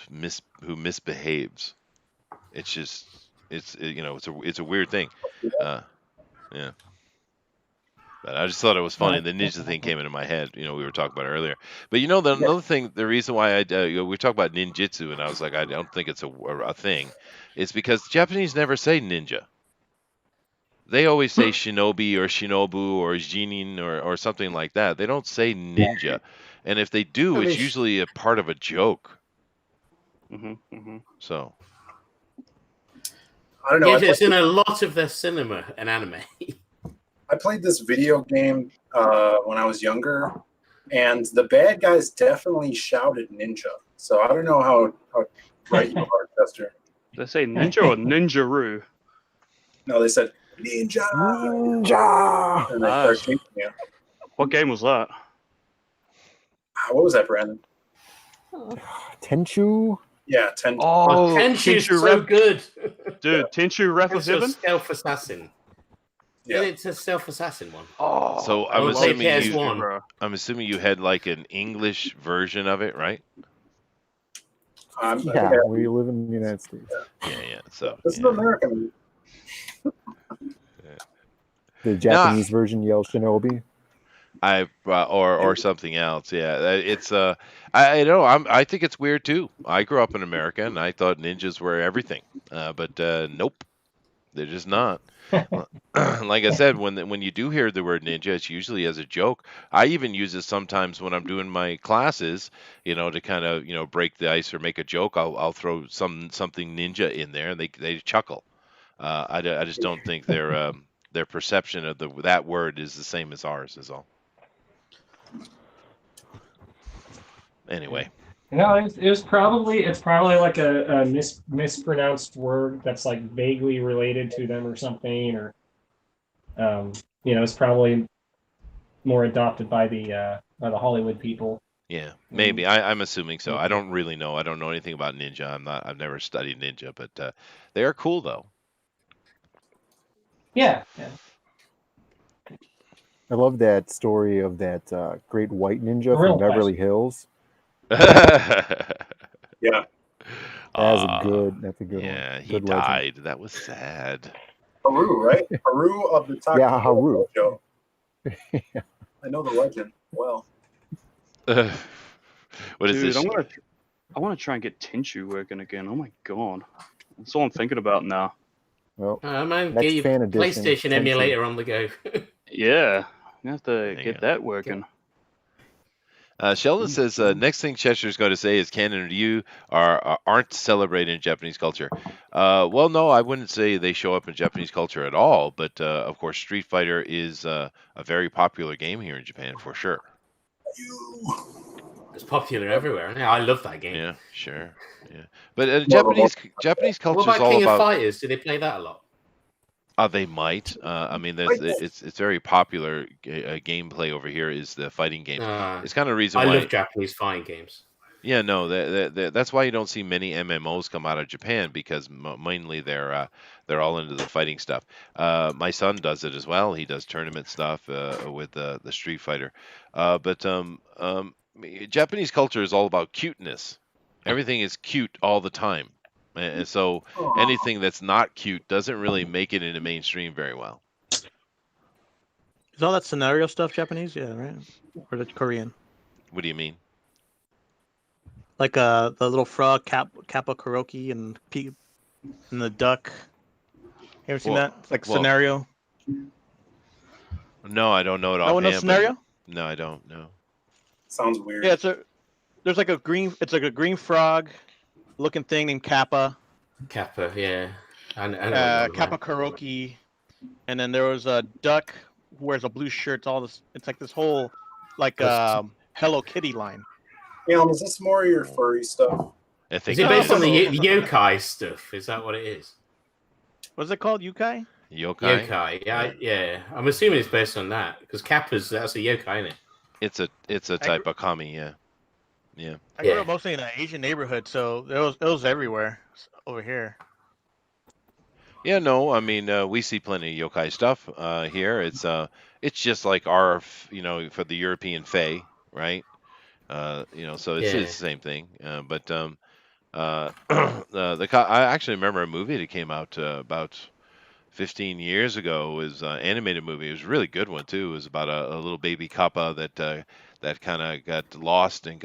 S2: misbehaves. It's just it's a weird thing. Yeah. But I just thought it was funny. The ninja thing came into my head. We were talking about it earlier. But another thing, the reason why we talk about ninjutsu, and I was like, I don't think it's a thing. It's because the Japanese never say ninja. They always say shinobi or shinobu or jinin or something like that. They don't say ninja. And if they do,
S9: I mean,
S2: it's usually a part of a joke.
S3: Mm-hmm.
S2: So
S4: I don't know.
S9: Yes, it's in a lot of their cinema and anime.
S4: I played this video game when I was younger, and the bad guys definitely shouted ninja. So I don't know how right you are, Chester.
S3: Did they say ninja or ninjaroo?
S4: No, they said ninja,
S5: Ninja.
S4: and they start chasing you.
S3: What game was that?
S4: What was that, Brandon?
S5: Tenchu.
S4: Yeah, Tenchu.
S9: Oh, Tenchu's
S3: Tenchu
S9: so good.
S3: Dude, Tenchu Wrath of
S9: It's a
S3: Heaven?
S9: stealth assassin.
S4: Yeah.
S9: It's a stealth assassin one.
S3: Oh,
S2: so
S3: I
S2: I'm
S9: Well,
S3: love
S9: they
S2: assuming
S9: PS1.
S2: you,
S3: bro.
S2: I'm assuming you had like an English version of it, right?
S5: Yeah, we live in the United States.
S2: Yeah. So
S4: This is American.
S5: The Japanese version yells Shinobi.
S2: Or something else. Yeah, it's I think it's weird too. I grew up in America and I thought ninjas were everything, but nope, they're just not. Like I said, when you do hear the word ninja, it's usually as a joke. I even use it sometimes when I'm doing my classes, to kind of break the ice or make a joke. I'll throw something ninja in there, and they chuckle. I just don't think their perception of that word is the same as ours. Is all. Anyway.
S6: No, it's probably like a mispronounced word that's like vaguely related to them or something, or it's probably more adopted by the Hollywood people.
S2: Yeah, maybe. I'm assuming so. I don't really know. I don't know anything about ninja. I've never studied ninja, but they are cool though.
S6: Yeah.
S5: I love that story of that great white ninja from Beverly Hills.
S4: Yeah.
S5: That's a good one.
S2: Yeah, he
S5: Good
S2: died.
S5: legend.
S2: That was sad.
S4: Haru, right? Haru of the Taco
S5: Yeah, Haru.
S4: Show. I know the legend well.
S2: What is
S3: Dude,
S2: this?
S3: I want to try and get Tenchu working again. Oh my god. That's all I'm thinking about now.
S5: Well,
S9: Man,
S5: next
S9: get your
S5: fan edition,
S9: PlayStation
S5: Tenchu.
S9: emulator on the go.
S3: Yeah. You have to get that working.
S2: Sheldon says, next thing Chester's going to say is canon or you aren't celebrated in Japanese culture. Well, no, I wouldn't say they show up in Japanese culture at all. But, of course, Street Fighter is a very popular game here in Japan, for sure.
S9: It's popular everywhere. Yeah, I love that game.
S2: Yeah, sure. Yeah, but Japanese culture
S9: What
S2: is
S9: about
S2: all
S9: King
S2: about.
S9: of Fighters? Do they play that a lot?
S2: They might. I mean, it's very popular gameplay over here. Is the fighting games? It's kind of reason
S9: I
S2: why.
S9: love Japanese fighting games.
S2: Yeah, no, that's why you don't see many MMOs come out of Japan, because mainly they're all into the fighting stuff. My son does it as well. He does tournament stuff with the Street Fighter. But Japanese culture is all about cuteness. Everything is cute all the time. And so anything that's not cute doesn't really make it into mainstream very well.
S1: Is all that scenario stuff Japanese? Yeah, right? Or the Korean?
S2: What do you mean?
S1: Like the little frog, Kappa Kuroki, and the duck. You ever seen that? It's like scenario.
S2: No, I don't know it
S1: No
S2: offhand.
S1: one knows scenario?
S2: No, I don't know.
S4: Sounds weird.
S1: Yeah, there's like a green frog looking thing named Kappa.
S9: Kappa, yeah.
S1: Kappa Kuroki, and then there was a duck who wears a blue shirt. It's like this whole Hello Kitty line.
S4: Alan, is this more of your furry stuff?
S9: Is it based on the yokai stuff? Is that what it is?
S1: What's it called? Yokai?
S2: Yokai.
S9: Yeah. I'm assuming it's based on that, because Kappa's that's a yokai, isn't it?
S2: It's a type of kami, yeah. Yeah.
S1: I grew up mostly in an Asian neighborhood, so it was everywhere over here.
S2: Yeah, no, I mean we see plenty of yokai stuff here. It's just like our for the European fae, right? So it's the same thing. I actually remember a movie that came out about 15 years ago. It was an animated movie. It was a really good one too. It was about a little baby kappa that kind of got lost and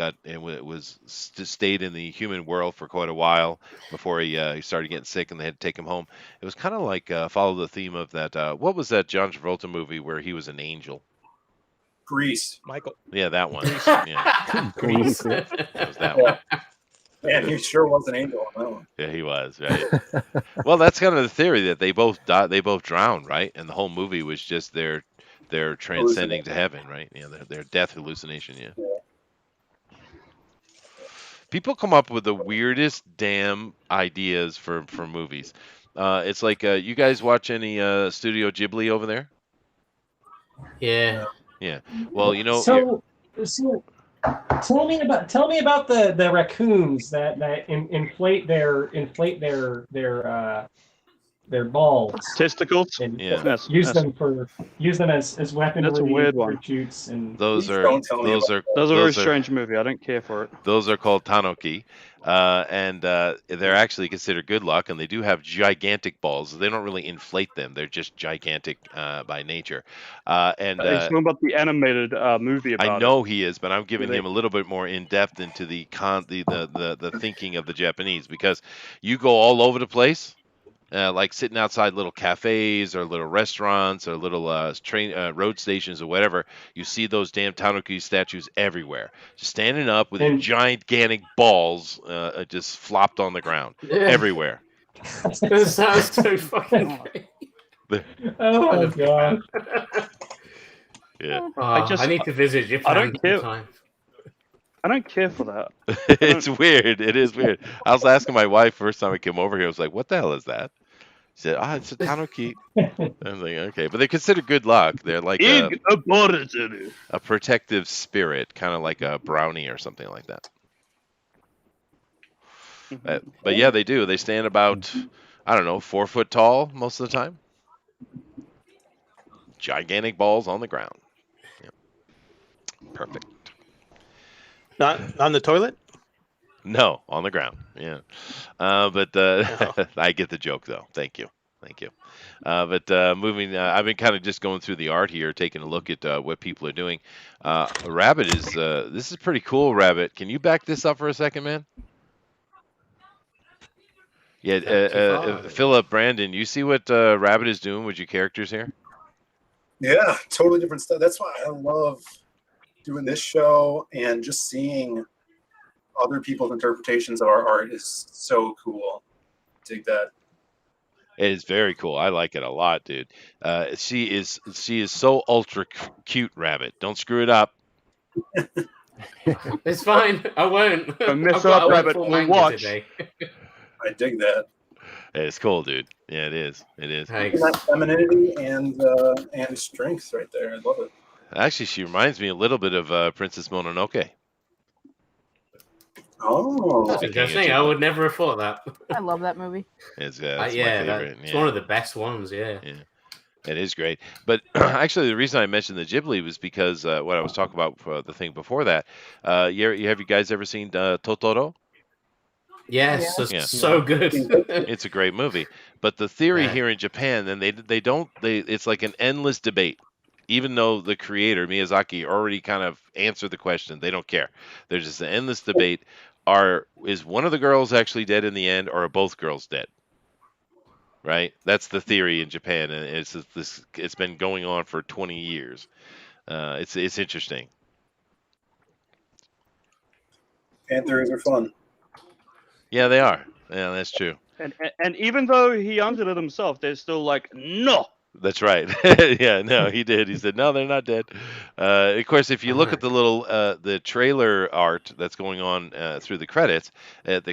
S2: stayed in the human world for quite a while before he started getting sick, and they had to take him home. It was kind of like follow the theme of that. What was that John Travolta movie where he was an angel?
S4: Grease.
S1: Michael.
S2: Yeah, that one. Yeah.
S5: Grease.
S2: That was that
S4: Yeah.
S2: one.
S4: Man, he sure was an angel on that one.
S2: Yeah, he was, right. Well, that's kind of the theory that they both drowned, right? And the whole movie was just their transcending to heaven, right? Yeah, their death hallucination, yeah. People come up with the weirdest damn ideas for movies. It's like you guys watch any Studio Ghibli over there?
S9: Yeah.
S2: Yeah. Well, you know.
S6: So tell me about the raccoons that inflate their balls,
S3: testicles,
S6: and
S2: Yeah.
S6: use them as weaponry.
S3: That's a weird one.
S6: For shoots and
S2: Those are
S3: a very strange movie. I don't care for it.
S2: Those are called tanuki, and they're actually considered good luck, and they do have gigantic balls. They don't really inflate them; they're just gigantic by nature. And
S3: He's talking about the animated movie about
S2: I know he is, but I'm giving him a little bit more in depth into the thinking of the Japanese, because you go all over the place. Like sitting outside little cafes or little restaurants or little train road stations or whatever, you see those damn tanuki statues everywhere, just standing up with gigantic balls just flopped on the ground everywhere.
S9: That sounds so fucking great.
S6: Oh my god.
S2: Yeah.
S9: I need to visit Japan.
S3: I don't care.
S9: sometime.
S3: I don't care for that.
S2: It's weird. It is weird. I was asking my wife first time I came over here. I was like, "What the hell is that?" She said, "Ah, it's a tanuki." I was like, "Okay," but they consider good luck. They're like a protective spirit, kind of like a brownie or something like that. But yeah, they do. They stand about, I don't know, 4 foot tall most of the time. Gigantic balls on the ground. Yeah. Perfect.
S1: Not on the toilet?
S2: No, on the ground. Yeah. But I get the joke, though. Thank you. But moving, I've been kind of just going through the art here, taking a look at what people are doing. Rabbit is, this is pretty cool, Rabbit. Can you back this up for a second, man? Yeah, Philip, Brandon, you see what Rabbit is doing with your characters here?
S4: Yeah, totally different stuff. That's why I love doing this show, and just seeing other people's interpretations of our art is so cool. Dig that.
S2: It is very cool. I like it a lot, dude. She is so ultra cute, Rabbit. Don't screw it up.
S9: It's fine. I won't.
S3: Don't mess up, Rabbit. We'll watch.
S9: Today.
S4: I dig that.
S2: It's cool, dude. Yeah, it is. It is.
S4: That femininity and strength right there. I love it.
S2: Actually, she reminds me a little bit of Princess Mononoke.
S4: Oh,
S9: that's interesting. I would never have thought that.
S11: I love that movie.
S2: It's my favorite.
S9: It's one of the best ones. Yeah.
S2: It is great. But actually, the reason I mentioned the Ghibli was because what I was talking about for the thing before that. Have you guys ever seen Totoro?
S9: Yes, it's so good.
S2: It's a great movie. But the theory here in Japan, then it's like an endless debate. Even though the creator, Miyazaki, already kind of answered the question, they don't care. There's just an endless debate. Is one of the girls actually dead in the end, or are both girls dead? Right? That's the theory in Japan, and it's been going on for 20 years. It's interesting.
S4: And theories are fun.
S2: Yeah, they are. Yeah, that's true.
S3: And even though he answered it himself, they're still like, no.
S2: That's right. Yeah, no, he did. He said, no, they're not dead. Of course, if you look at the little the trailer art that's going on through the credits,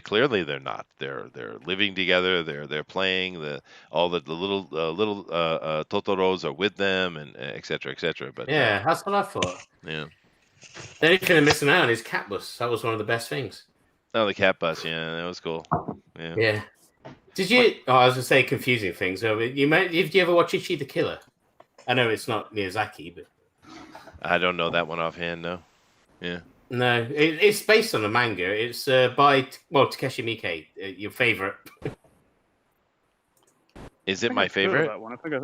S2: clearly they're not. They're living together. They're playing. All the little Totoros are with them, and et cetera, et cetera. But
S9: yeah, that's what I thought.
S2: Yeah.
S9: The only thing I'm missing out on is Cat Bus. That was one of the best things.
S2: Oh, the cat bus. Yeah, that was cool.
S9: Yeah. Did you? Oh, I was gonna say confusing things. So did you ever watch Ichi the Killer? I know it's not Miyazaki, but
S2: I don't know that one offhand. No. Yeah.
S9: No, it's based on a manga. It's by Takeshi Miike, your favorite.
S2: Is it my favorite?
S3: That one. I think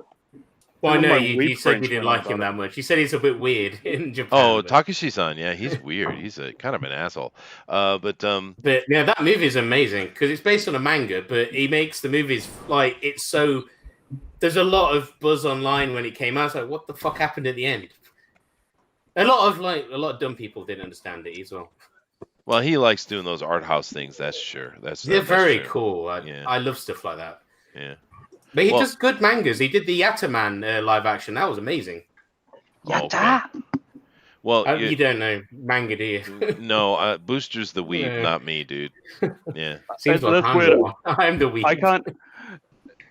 S9: Well, I know you said you didn't like him that much. You said he's a bit weird in Japan.
S2: Oh, Takeshi-san, yeah, he's weird. He's a kind of an asshole. But
S9: yeah, that movie is amazing because it's based on a manga, but he makes the movies like it's so. There's a lot of buzz online when it came out. It's like, what the fuck happened at the end? A lot of dumb people didn't understand it as well.
S2: Well, he likes doing those art house things. That's sure.
S9: They're
S2: that's
S9: very
S2: true.
S9: cool.
S2: Yeah.
S9: I love stuff like that.
S2: Yeah.
S9: But he does good mangas. He did the Yataman live action. That was amazing.
S2: Yatta. Okay. Well,
S9: you don't know manga, do you?
S2: No, Booster's the weeb,
S9: Yeah.
S2: not me, dude. Yeah.
S9: Seems like I'm the weeb.
S3: I can't.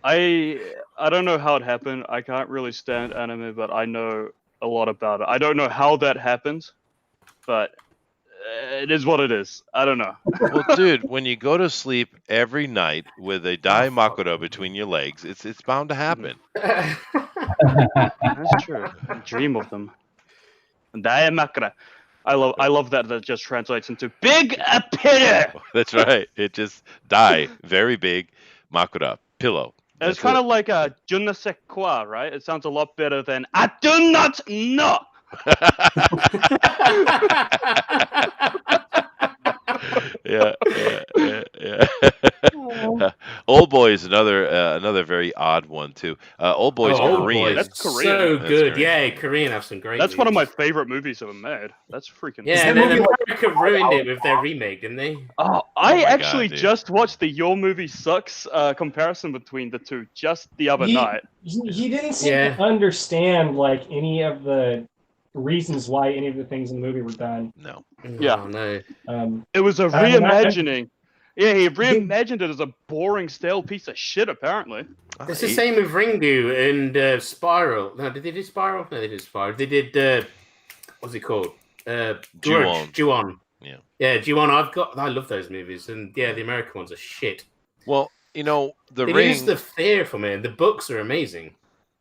S3: I don't know how it happened. I can't really stand anime, but I know a lot about it. I don't know how that happened, but it is what it is. I don't know.
S2: Well, dude, when you go to sleep every night with a Dai Makura between your legs, it's bound to happen.
S3: That's true. I dream of them. Dai Makura. I love that just translates into big pillow.
S2: That's right. It just Dai, very big, Makura, pillow.
S3: And it's kind of like a je ne sais quoi, right? It sounds a lot better than I do not know.
S2: Yeah. Old Boy is another very odd one too. Old Boy's Korean.
S3: That's Korean.
S9: So
S2: That's
S9: good.
S2: Korean.
S9: Yeah, Korean have some great.
S3: That's one of
S9: movies.
S3: my favorite movies ever made. That's freaking.
S9: Yeah, and then America ruined it with their remake, didn't they?
S3: Oh, I
S2: my
S3: actually
S2: God, dude.
S3: just watched the Your Movie Sucks comparison between the two just the other night.
S6: He didn't seem to understand like any of the reasons why any of the things in the movie were done.
S2: No.
S3: Yeah.
S9: Oh, no.
S3: It was a reimagining. Yeah, he reimagined it as a boring, stale piece of shit, apparently.
S9: It's the same with Ringu and Spiral. No, did they do Spiral? No, they did Spiral. They did, what's it called? Ju-on.
S2: Yeah.
S9: Yeah, Ju-on. I love those movies. And yeah, the American ones are shit.
S2: Well, you know, the
S9: They
S2: Ring.
S9: use the fear from it. The books are amazing.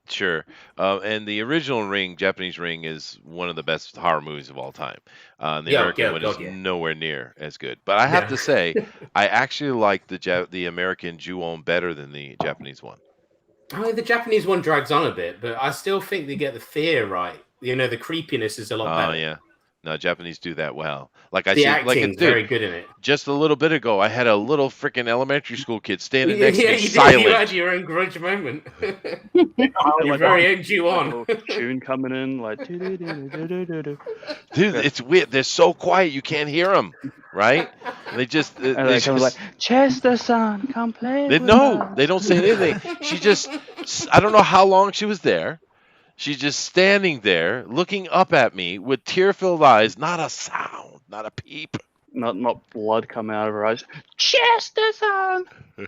S2: Sure. And the original Ring, Japanese Ring, is one of the best horror movies of all time. The American one is nowhere near as good. But I have to say, I actually like the American Ju-on better than the Japanese one.
S9: I mean, the Japanese one drags on a bit, but I still think they get the fear right. You know, the creepiness is a lot better.
S2: Oh, yeah. No, Japanese do that well. Like I
S9: The
S2: see,
S9: acting's very good in it.
S2: Just a little bit ago, I had a little freaking elementary school kid standing next to me,
S9: you
S2: silent.
S9: Did. You had your own grudge moment. You're very own Ju-on.
S3: Tune coming in like.
S2: Dude, it's weird. They're so quiet, you can't hear them, right? They just.
S10: And they come like, Chester-san, come play.
S2: They don't say anything. She just. I don't know how long she was there. She's just standing there, looking up at me with tear-filled eyes. Not a sound, not a peep.
S3: Not blood coming out of her eyes. Chester-san!
S2: So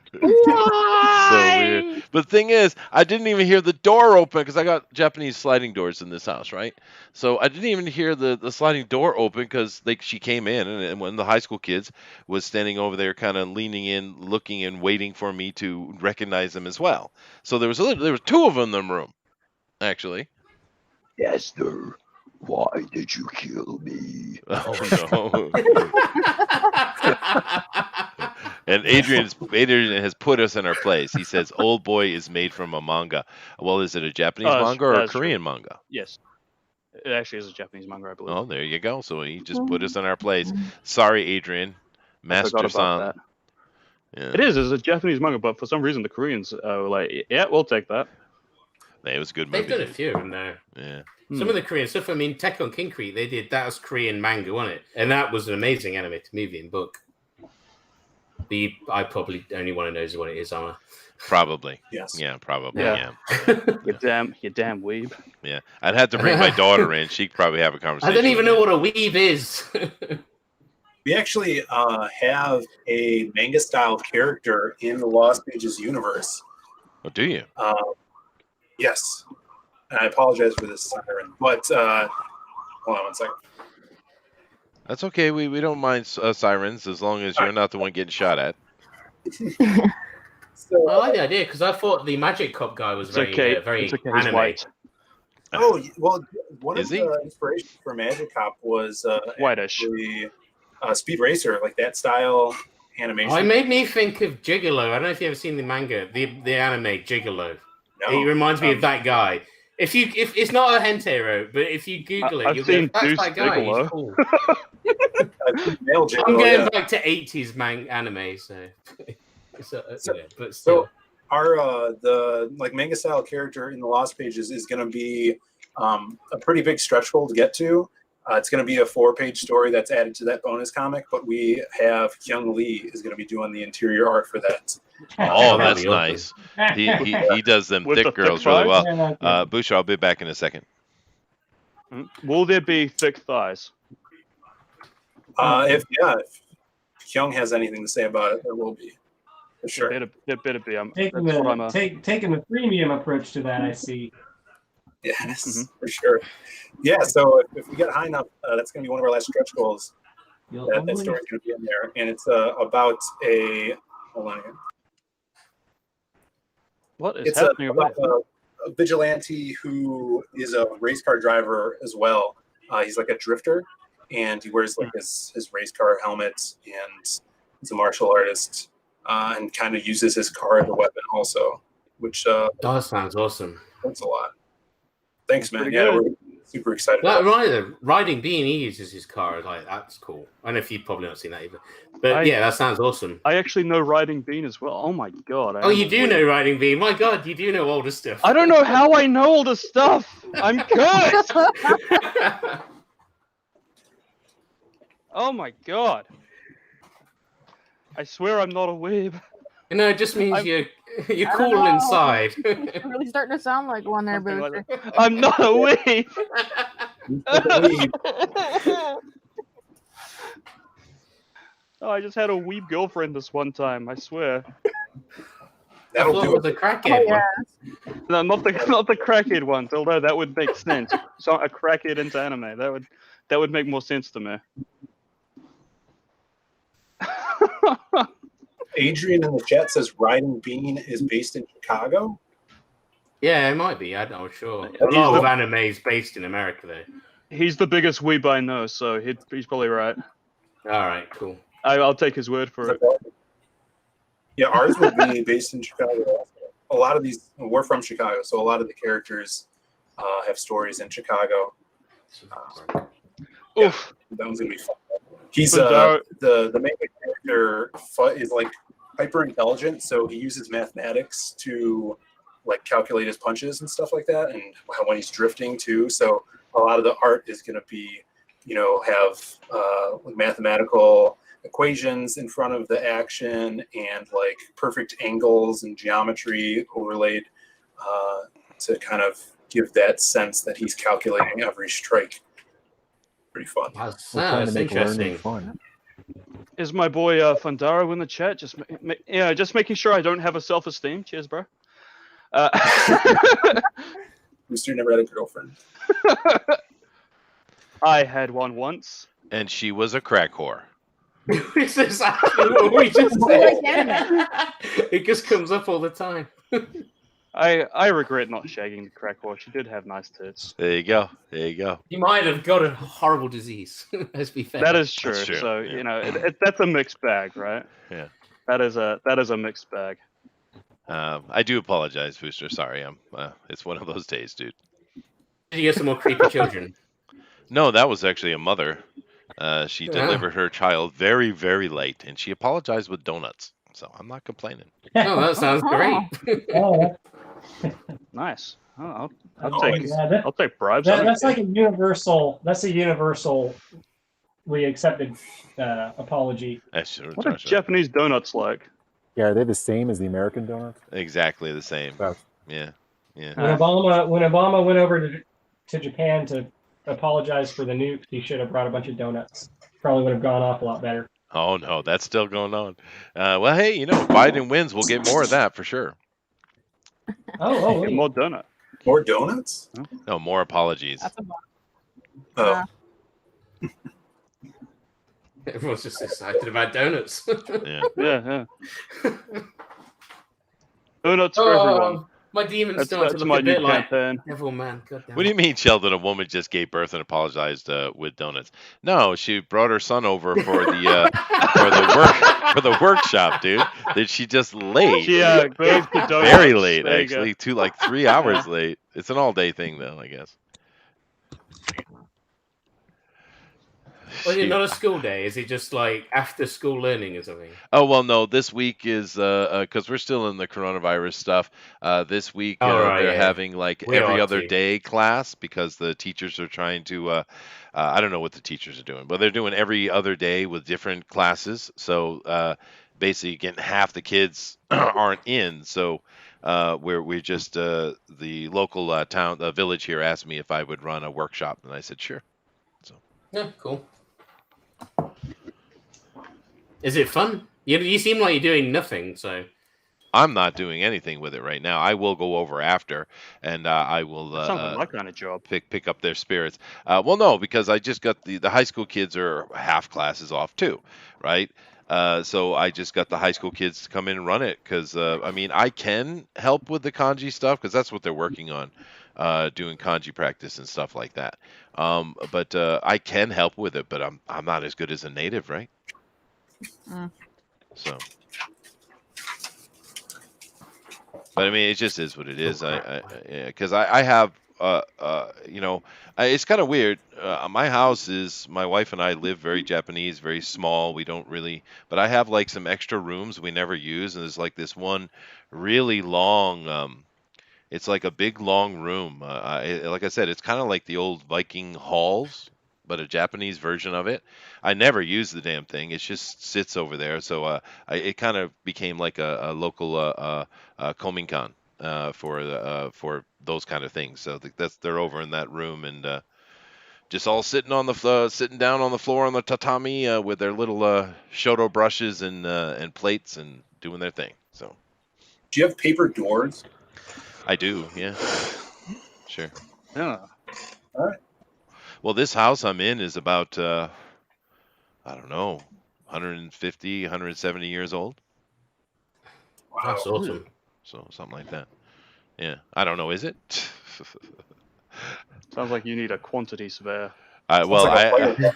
S2: weird. But the thing is, I didn't even hear the door open because I got Japanese sliding doors in this house, right? So I didn't even hear the sliding door open because she came in, and one of the high school kids was standing over there, kind of leaning in, looking and waiting for me to recognize them as well. So there was two of them in the room, actually.
S13: Yes, sir. Why did you kill me?
S2: Oh no. And Adrian has put us in our place. He says Old Boy is made from a manga. Well, is it a Japanese manga or a Korean manga?
S3: Yes. It actually is a Japanese manga, I believe.
S2: Oh, there you go. So he just put us in our place. Sorry, Adrian. Master-san.
S3: Yeah. It is a Japanese manga, but for some reason the Koreans were like, yeah, we'll take that.
S2: It was a good movie.
S9: They've done a few of them there.
S2: Yeah.
S9: Some of the Korean stuff, I mean, Tekken Kinkri, they did that as Korean manga, wasn't it? And that was an amazing animated movie and book. I probably only one who knows what it is, Anna.
S2: Probably.
S4: Yes.
S2: Yeah, probably.
S3: Yeah. You damn weeb.
S2: Yeah. I'd have to bring my daughter in. She'd probably have a conversation.
S9: I don't even know what a weeb is.
S4: We actually have a manga-style character in the Lost Pages universe.
S2: Oh, do you?
S4: Yes. And I apologize for this siren, but hold on one second.
S2: That's okay. We don't mind sirens as long as you're not the one getting shot at.
S4: So,
S9: I like the idea because I thought the Magic Cop guy was very anime.
S4: Oh, well, one
S2: Is
S4: of the inspirations for Magic Cop was
S3: whitish.
S4: Speed Racer, like that style animation.
S9: Oh, it made me think of Gigolo. I don't know if you've ever seen the manga, the anime Gigolo.
S4: No.
S9: It reminds me of that guy. If it's not a hentero, but if you Google it,
S3: I've
S9: you'll
S3: seen
S9: go, that's
S3: Deuce
S9: that guy.
S3: Bigelow.
S9: He's cool.
S4: Male Gigolo,
S9: I'm going
S4: yeah.
S9: back to 80s anime, so. But still.
S4: So our the manga style character in the Lost Pages is going to be a pretty big stretch goal to get to, It's going to be a 4-page story that's added to that bonus comic, but we have Hyung Lee is going to be doing the interior art for that.
S2: Oh, that's nice. He does them thick girls really well. Busha, I'll be back in a second.
S3: Will there be thick thighs?
S4: If Hyung has anything to say about it, there will be. For sure.
S3: There better be.
S6: Taking the premium approach to that, I see.
S4: Yes, for sure. Yeah, so if we get high enough, that's going to be one of our last stretch goals. That story's going to be in there. And it's about a... Hold on here.
S3: What is happening
S4: about a vigilante who is a race car driver as well. He's like a drifter, and he wears like his race car helmet, and he's a martial artist, and kind of uses his car as a weapon also, which
S9: that sounds awesome.
S4: That's a lot. Thanks, man.
S9: Pretty
S4: Yeah,
S9: good.
S4: we're super excited.
S9: Riding Bean, he uses his car. Like, that's cool. I don't know if you've probably not seen that either. But yeah, that sounds awesome.
S3: I actually know Riding Bean as well. Oh my god.
S9: Oh, you do know Riding Bean? My god, you do know all this stuff.
S3: I don't know how I know all this stuff. I'm good. Oh my god. I swear I'm not a weeb.
S9: You know, it just means you're cool inside.
S11: You're really starting to sound like one there, Booster.
S3: I'm not a weeb. Oh, I just had a weeb girlfriend this one time. I swear.
S4: That'll do it.
S9: The crackhead one.
S3: No, not the crackhead ones. Although that would make sense. So a crackhead into anime. That would make more sense to me.
S4: Adrian in the chat says Riding Bean is based in Chicago.
S9: Yeah, it might be. I'm not sure. A lot of anime is based in America, though.
S3: He's the biggest weeb I know, so he's probably right.
S9: All right, cool.
S3: I'll take his word for it.
S4: Yeah, ours would be based in Chicago. A lot of these, we're from Chicago, so a lot of the characters have stories in Chicago.
S3: Oof.
S4: That one's gonna be fun. He's the main character is like hyper intelligent, so he uses mathematics to like calculate his punches and stuff like that, and when he's drifting too. So a lot of the art is gonna be, have mathematical equations in front of the action and like perfect angles and geometry overlaid to kind of give that sense that he's calculating every strike. Pretty fun.
S9: That's interesting.
S5: Fun.
S3: Is my boy Fundaro in the chat? Just making sure I don't have a self-esteem. Cheers, bro.
S4: Mr. never had a girlfriend.
S3: I had one once.
S2: And she was a crack whore.
S9: It's exactly what we just said. It just comes up all the time.
S3: I regret not shagging the crack whore. She did have nice tits.
S2: There you go. There you go.
S9: You might have got a horrible disease. Let's be fair.
S3: That is true.
S2: That's true.
S3: So
S2: Yeah.
S3: that's a mixed bag, right?
S2: Yeah.
S3: That is a mixed bag.
S2: I do apologize, Booster. Sorry, it's one of those days, dude.
S9: Did you get some more creepy children?
S2: No, that was actually a mother. She delivered her child very, very late, and she apologized with donuts. So I'm not complaining.
S9: Oh, that sounds great.
S3: Nice. I'll take bribes.
S6: That's like a universal. That's a universally accepted apology.
S3: What are Japanese donuts like?
S5: Yeah, are they the same as the American donuts?
S2: Exactly the same.
S5: Well,
S2: Yeah.
S6: When Obama went over to Japan to apologize for the nuke, he should have brought a bunch of donuts. Probably would have gone off a lot better.
S2: Oh no, that's still going on. Well, hey, if Biden wins, we'll get more of that for sure.
S3: Get more donut.
S4: More donuts?
S2: No, more apologies.
S4: Oh.
S9: Everyone's just excited about donuts.
S2: Yeah.
S3: Donuts for everyone.
S9: My demons
S3: That's
S9: start to
S3: my
S9: look a
S3: new
S9: bit like
S3: campaign.
S9: Devil Man. God damn
S2: What do you mean, Sheldon? A woman just gave birth and apologized with donuts? No, she brought her son over for the for the workshop, dude. That she just late.
S3: She birthed the donuts.
S2: Very late,
S3: There you go.
S2: actually, to like 3 hours late. It's an all-day thing, though, I guess.
S9: Was it
S2: Shoot.
S9: not a school day? Is it just like after school learning or something?
S2: Oh well, no. This week is because we're still in the coronavirus stuff. This week
S9: Oh, right,
S2: they're
S9: yeah.
S2: having like
S9: We
S2: every
S9: are
S2: other
S9: too.
S2: day class because the teachers are trying to. I don't know what the teachers are doing, but they're doing every other day with different classes. So basically, getting half the kids aren't in. So we just the local town, the village here asked me if I would run a workshop, and I said sure. So
S9: Yeah, cool. Is it fun? You seem like you're doing nothing, so.
S2: I'm not doing anything with it right now. I will go over after, and I will
S3: That sounds like my kind of job.
S2: pick up their spirits. Well, no, because I just got the high school kids are half classes off too, right? So I just got the high school kids to come in and run it because I mean I can help with the kanji stuff because that's what they're working on, doing kanji practice and stuff like that. But I can help with it, but I'm not as good as a native, right? So. But I mean, it just is what it is. Because I have, you know, it's kind of weird. My house is, my wife and I live very Japanese, very small. We don't really, but I have like some extra rooms we never use, and there's like this one really long. It's like a big long room. Like I said, it's kind of like the old Viking halls, but a Japanese version of it. I never use the damn thing. It just sits over there. So it kind of became like a local kominkan for those kind of things. So they're over in that room and just all sitting on the sitting down on the floor on the tatami with their little shoto brushes and plates and doing their thing. So.
S4: Do you have paper doors?
S2: I do, yeah. Sure.
S3: Yeah.
S4: All right.
S2: Well, this house I'm in is about, I don't know, 150, 170 years old.
S4: Wow.
S9: That's awesome.
S2: So something like that. Yeah. I don't know, is it?
S3: Sounds like you need a quantity surveyor.
S2: Well, I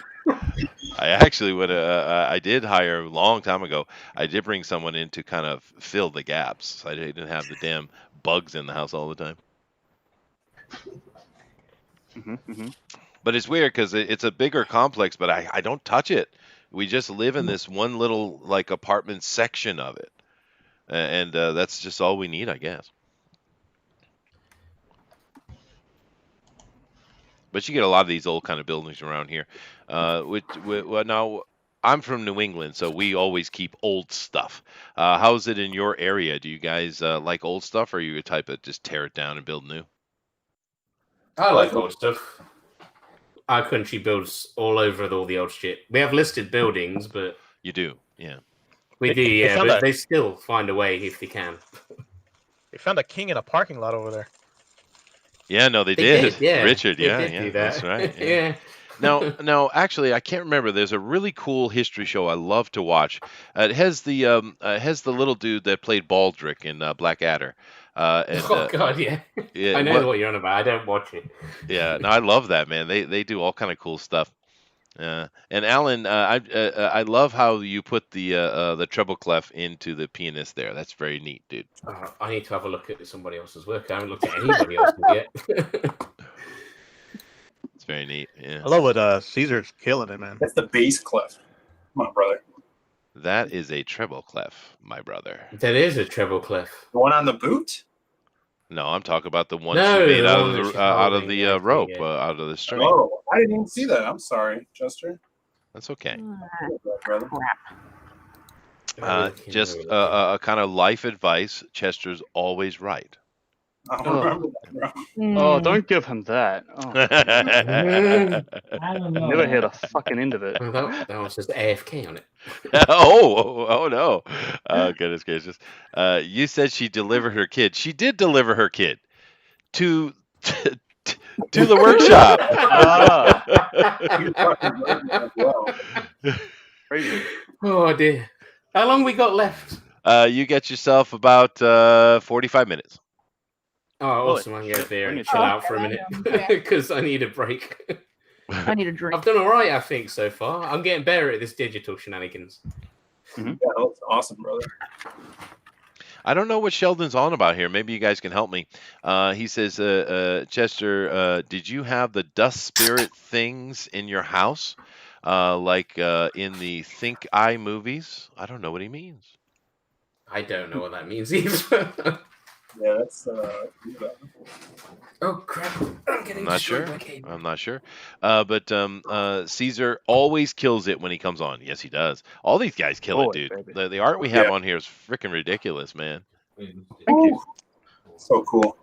S2: actually would. I did hire a long time ago. I did bring someone in to kind of fill the gaps. I didn't have the damn bugs in the house all the time. But it's weird because it's a bigger complex, but I don't touch it. We just live in this one little like apartment section of it, and that's just all we need, I guess. But you get a lot of these old kind of buildings around here. Well, now I'm from New England, so we always keep old stuff. How's it in your area? Do you guys like old stuff, or are you a type of just tear it down and build new?
S9: I like old stuff. Our country builds all over with all the old shit. We have listed buildings, but
S2: you do, yeah.
S9: We do, yeah. But they still find a way if they can.
S1: They found a king in a parking lot over there.
S2: Yeah, no, they did.
S9: Yeah.
S2: Richard,
S9: They
S2: yeah,
S9: did
S2: yeah,
S9: do
S2: that's
S9: that.
S2: right.
S9: Yeah.
S2: No, actually, I can't remember. There's a really cool history show I love to watch. It has the little dude that played Baldric in Blackadder.
S9: Oh God, yeah. I know what you're on about. I don't watch it.
S2: Yeah, no, I love that, man. They do all kind of cool stuff. And Alan, I love how you put the treble clef into the pianist there. That's very neat, dude.
S9: I need to have a look at somebody else's work. I haven't looked at anybody else's yet.
S2: It's very neat. Yeah.
S1: I love what Caesar's killing it, man.
S4: That's the bass clef. Come on, brother.
S2: That is a treble clef, my brother.
S9: That is a treble clef.
S4: The one on the boot?
S2: No, I'm talking about the one
S9: No,
S2: she made
S9: the
S2: out
S9: one
S2: of
S9: that
S2: the out of
S9: she's
S2: the
S9: holding,
S2: rope,
S9: yeah.
S2: out of the string.
S4: Oh, I didn't even see that. I'm sorry, Chester.
S2: That's okay.
S4: Brother.
S2: Just a kind of life advice. Chester's always right.
S4: I don't remember that, bro.
S3: Oh, don't give him that. Oh.
S6: I don't know.
S3: Never heard a fucking end of it.
S9: That was just AFK on it.
S2: oh no! Oh goodness gracious! You said she delivered her kid. She did deliver her kid to the workshop.
S3: Crazy.
S9: Oh dear. How long we got left?
S2: You get yourself about 45 minutes.
S9: Oh, awesome. I'm going to beer and chill out for a minute because I need a break.
S11: I need a drink.
S9: I've done all right, I think, so far. I'm getting better at this digital shenanigans.
S4: Yeah, that was awesome, brother.
S2: I don't know what Sheldon's on about here. Maybe you guys can help me. He says, Chester, did you have the dust spirit things in your house? like in the Think Eye movies. I don't know what he means.
S9: I don't know what that means either.
S4: Yeah, that's.
S9: Oh crap! I'm getting
S2: I'm not
S9: destroyed
S2: sure.
S9: by cable.
S2: I'm not sure. But Caesar always kills it when he comes on. Yes, he does. All these guys kill it,
S3: Always,
S2: dude.
S3: baby.
S2: The art we have on here is freaking ridiculous, man.
S4: Thank you. So cool.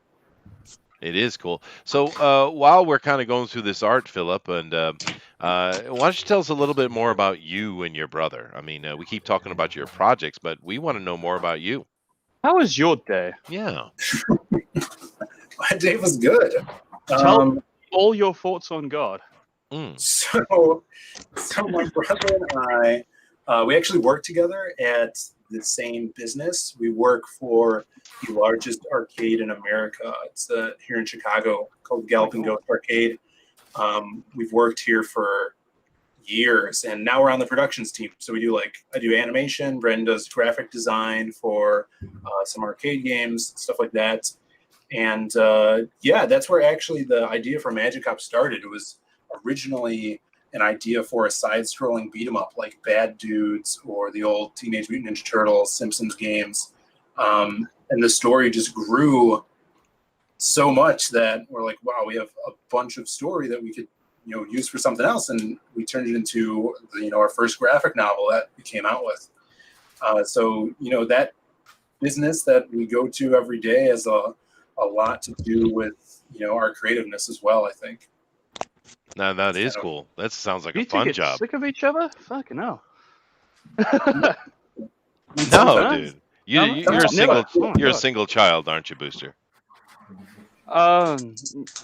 S2: It is cool. So while we're kind of going through this art, Philip, and why don't you tell us a little bit more about you and your brother? I mean, we keep talking about your projects, but we want to know more about you.
S3: How was your day?
S2: Yeah.
S4: My day was good.
S3: Tell all your thoughts on God.
S4: So my brother and I, we actually work together at the same business. We work for the largest arcade in America. It's here in Chicago called Galloping Ghost Arcade. We've worked here for years, and now we're on the productions team. So I do animation. Brendan does graphic design for some arcade games, stuff like that. And that's where actually the idea for Magic Hop started. It was originally an idea for a side-scrolling beat-em-up like Bad Dudes or the old Teenage Mutant Ninja Turtles, Simpsons games. And the story just grew so much that we're like, wow, we have a bunch of story that we could use for something else. And we turned it into our first graphic novel that we came out with. So that business that we go to every day has a lot to do with our creativeness as well, I think.
S2: Now that is cool. That sounds like
S3: You
S2: a
S3: two
S2: fun
S3: get
S2: job.
S3: sick of each other? Fucking hell.
S2: No, dude. You're a single.
S3: Oh,
S2: You're a
S3: God.
S2: single child, aren't you, Booster?
S3: I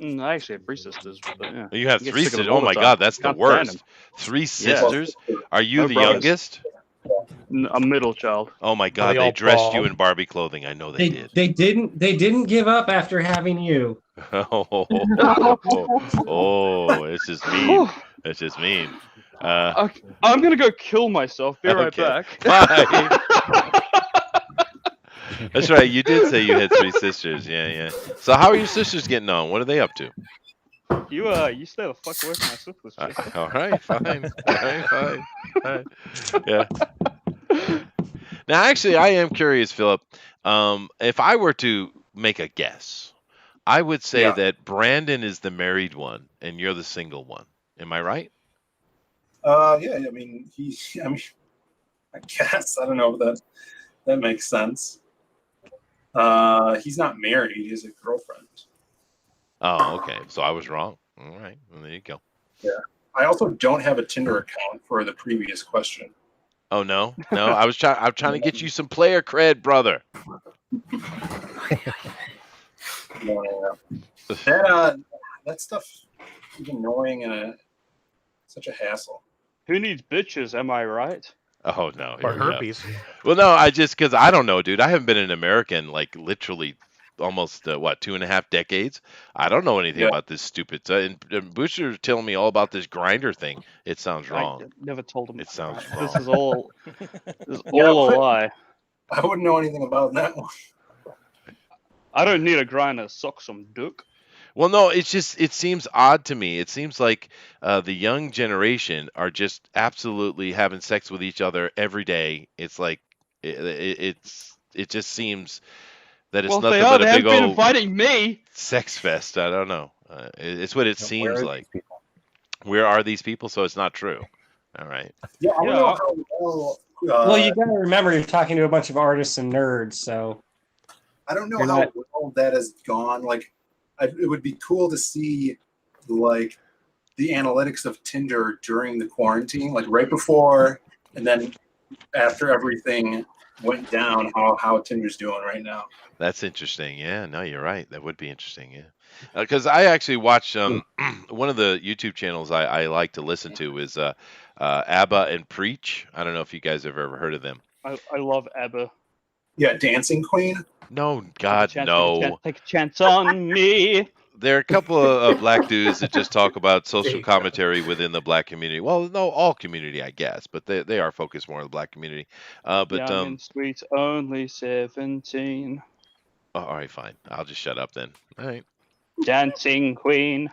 S3: actually have 3 sisters. But yeah.
S2: You have
S3: I get
S2: 3
S3: sick of
S2: sisters.
S3: them all
S2: Oh
S3: the
S2: my
S3: time.
S2: God, that's the
S3: Can't stand
S2: worst.
S3: them.
S2: 3 sisters? Are you
S3: No
S2: the
S3: brothers.
S2: youngest?
S3: A middle child.
S2: Oh my God,
S6: They
S2: they
S6: all
S2: dressed you
S6: bald.
S2: in Barbie clothing. I know they did.
S6: They didn't give up after having you.
S2: Oh, it's just mean. It's just mean.
S3: I'm gonna go kill myself. Be right back.
S2: Bye. That's right. You did say you had 3 sisters. Yeah. So how are your sisters getting on? What are they up to?
S3: You stay the fuck away from my sisters. Jason.
S2: All right, fine. Fine. Yeah. Now, actually, I am curious, Philip. If I were to make a guess, I would say that Brandon is the married one and you're the single one. Am I right?
S4: Yeah. I mean, I guess I don't know if that makes sense. He's not married. He has a girlfriend.
S2: Oh, okay. So I was wrong. All right. Well, there you go.
S4: Yeah. I also don't have a Tinder account for the previous question.
S2: Oh no. I'm trying to get you some player cred, brother.
S4: That stuff is annoying and such a hassle.
S3: Who needs bitches? Am I right?
S2: Oh no.
S1: Or
S2: here we go.
S1: herpes.
S2: Well, no, because I don't know, dude. I haven't been an American like literally almost 2.5 decades. I don't know anything about this stupid. And Booster's telling me all about this grinder thing. It sounds wrong.
S3: I never told him.
S2: It sounds
S3: This
S2: wrong.
S3: is all. This is all a lie.
S4: I wouldn't know anything about that one.
S3: I don't need a grinder. Suck some dick.
S2: Well, no, it seems odd to me. It seems like the young generation are just absolutely having sex with each other every day. It's like it just seems that it's nothing but a big old
S3: inviting me.
S2: sex fest. I don't know. It's what it seems like. Where are these people? So it's not true. All right.
S4: Yeah, I don't know how well.
S6: Well, you got to remember you're talking to a bunch of artists and nerds, so
S4: I don't know how well that has gone. Like, it would be cool to see, like, the analytics of Tinder during the quarantine, like right before and then after everything went down, how Tinder's doing right now.
S2: That's interesting. Yeah, no, you're right. That would be interesting. Yeah, because I actually watch one of the YouTube channels I like to listen to is ABBA and Preach. I don't know if you guys have ever heard of them.
S3: I love ABBA.
S4: Yeah, Dancing Queen.
S2: No, God, no.
S3: Take a chance on me.
S2: There are a couple of black dudes that just talk about social commentary within the black community. Well, no, all community, I guess, but they are focused more on the black community.
S3: Young and sweet, only 17.
S2: Oh, all right, fine. I'll just shut up then. All right.
S3: Dancing Queen,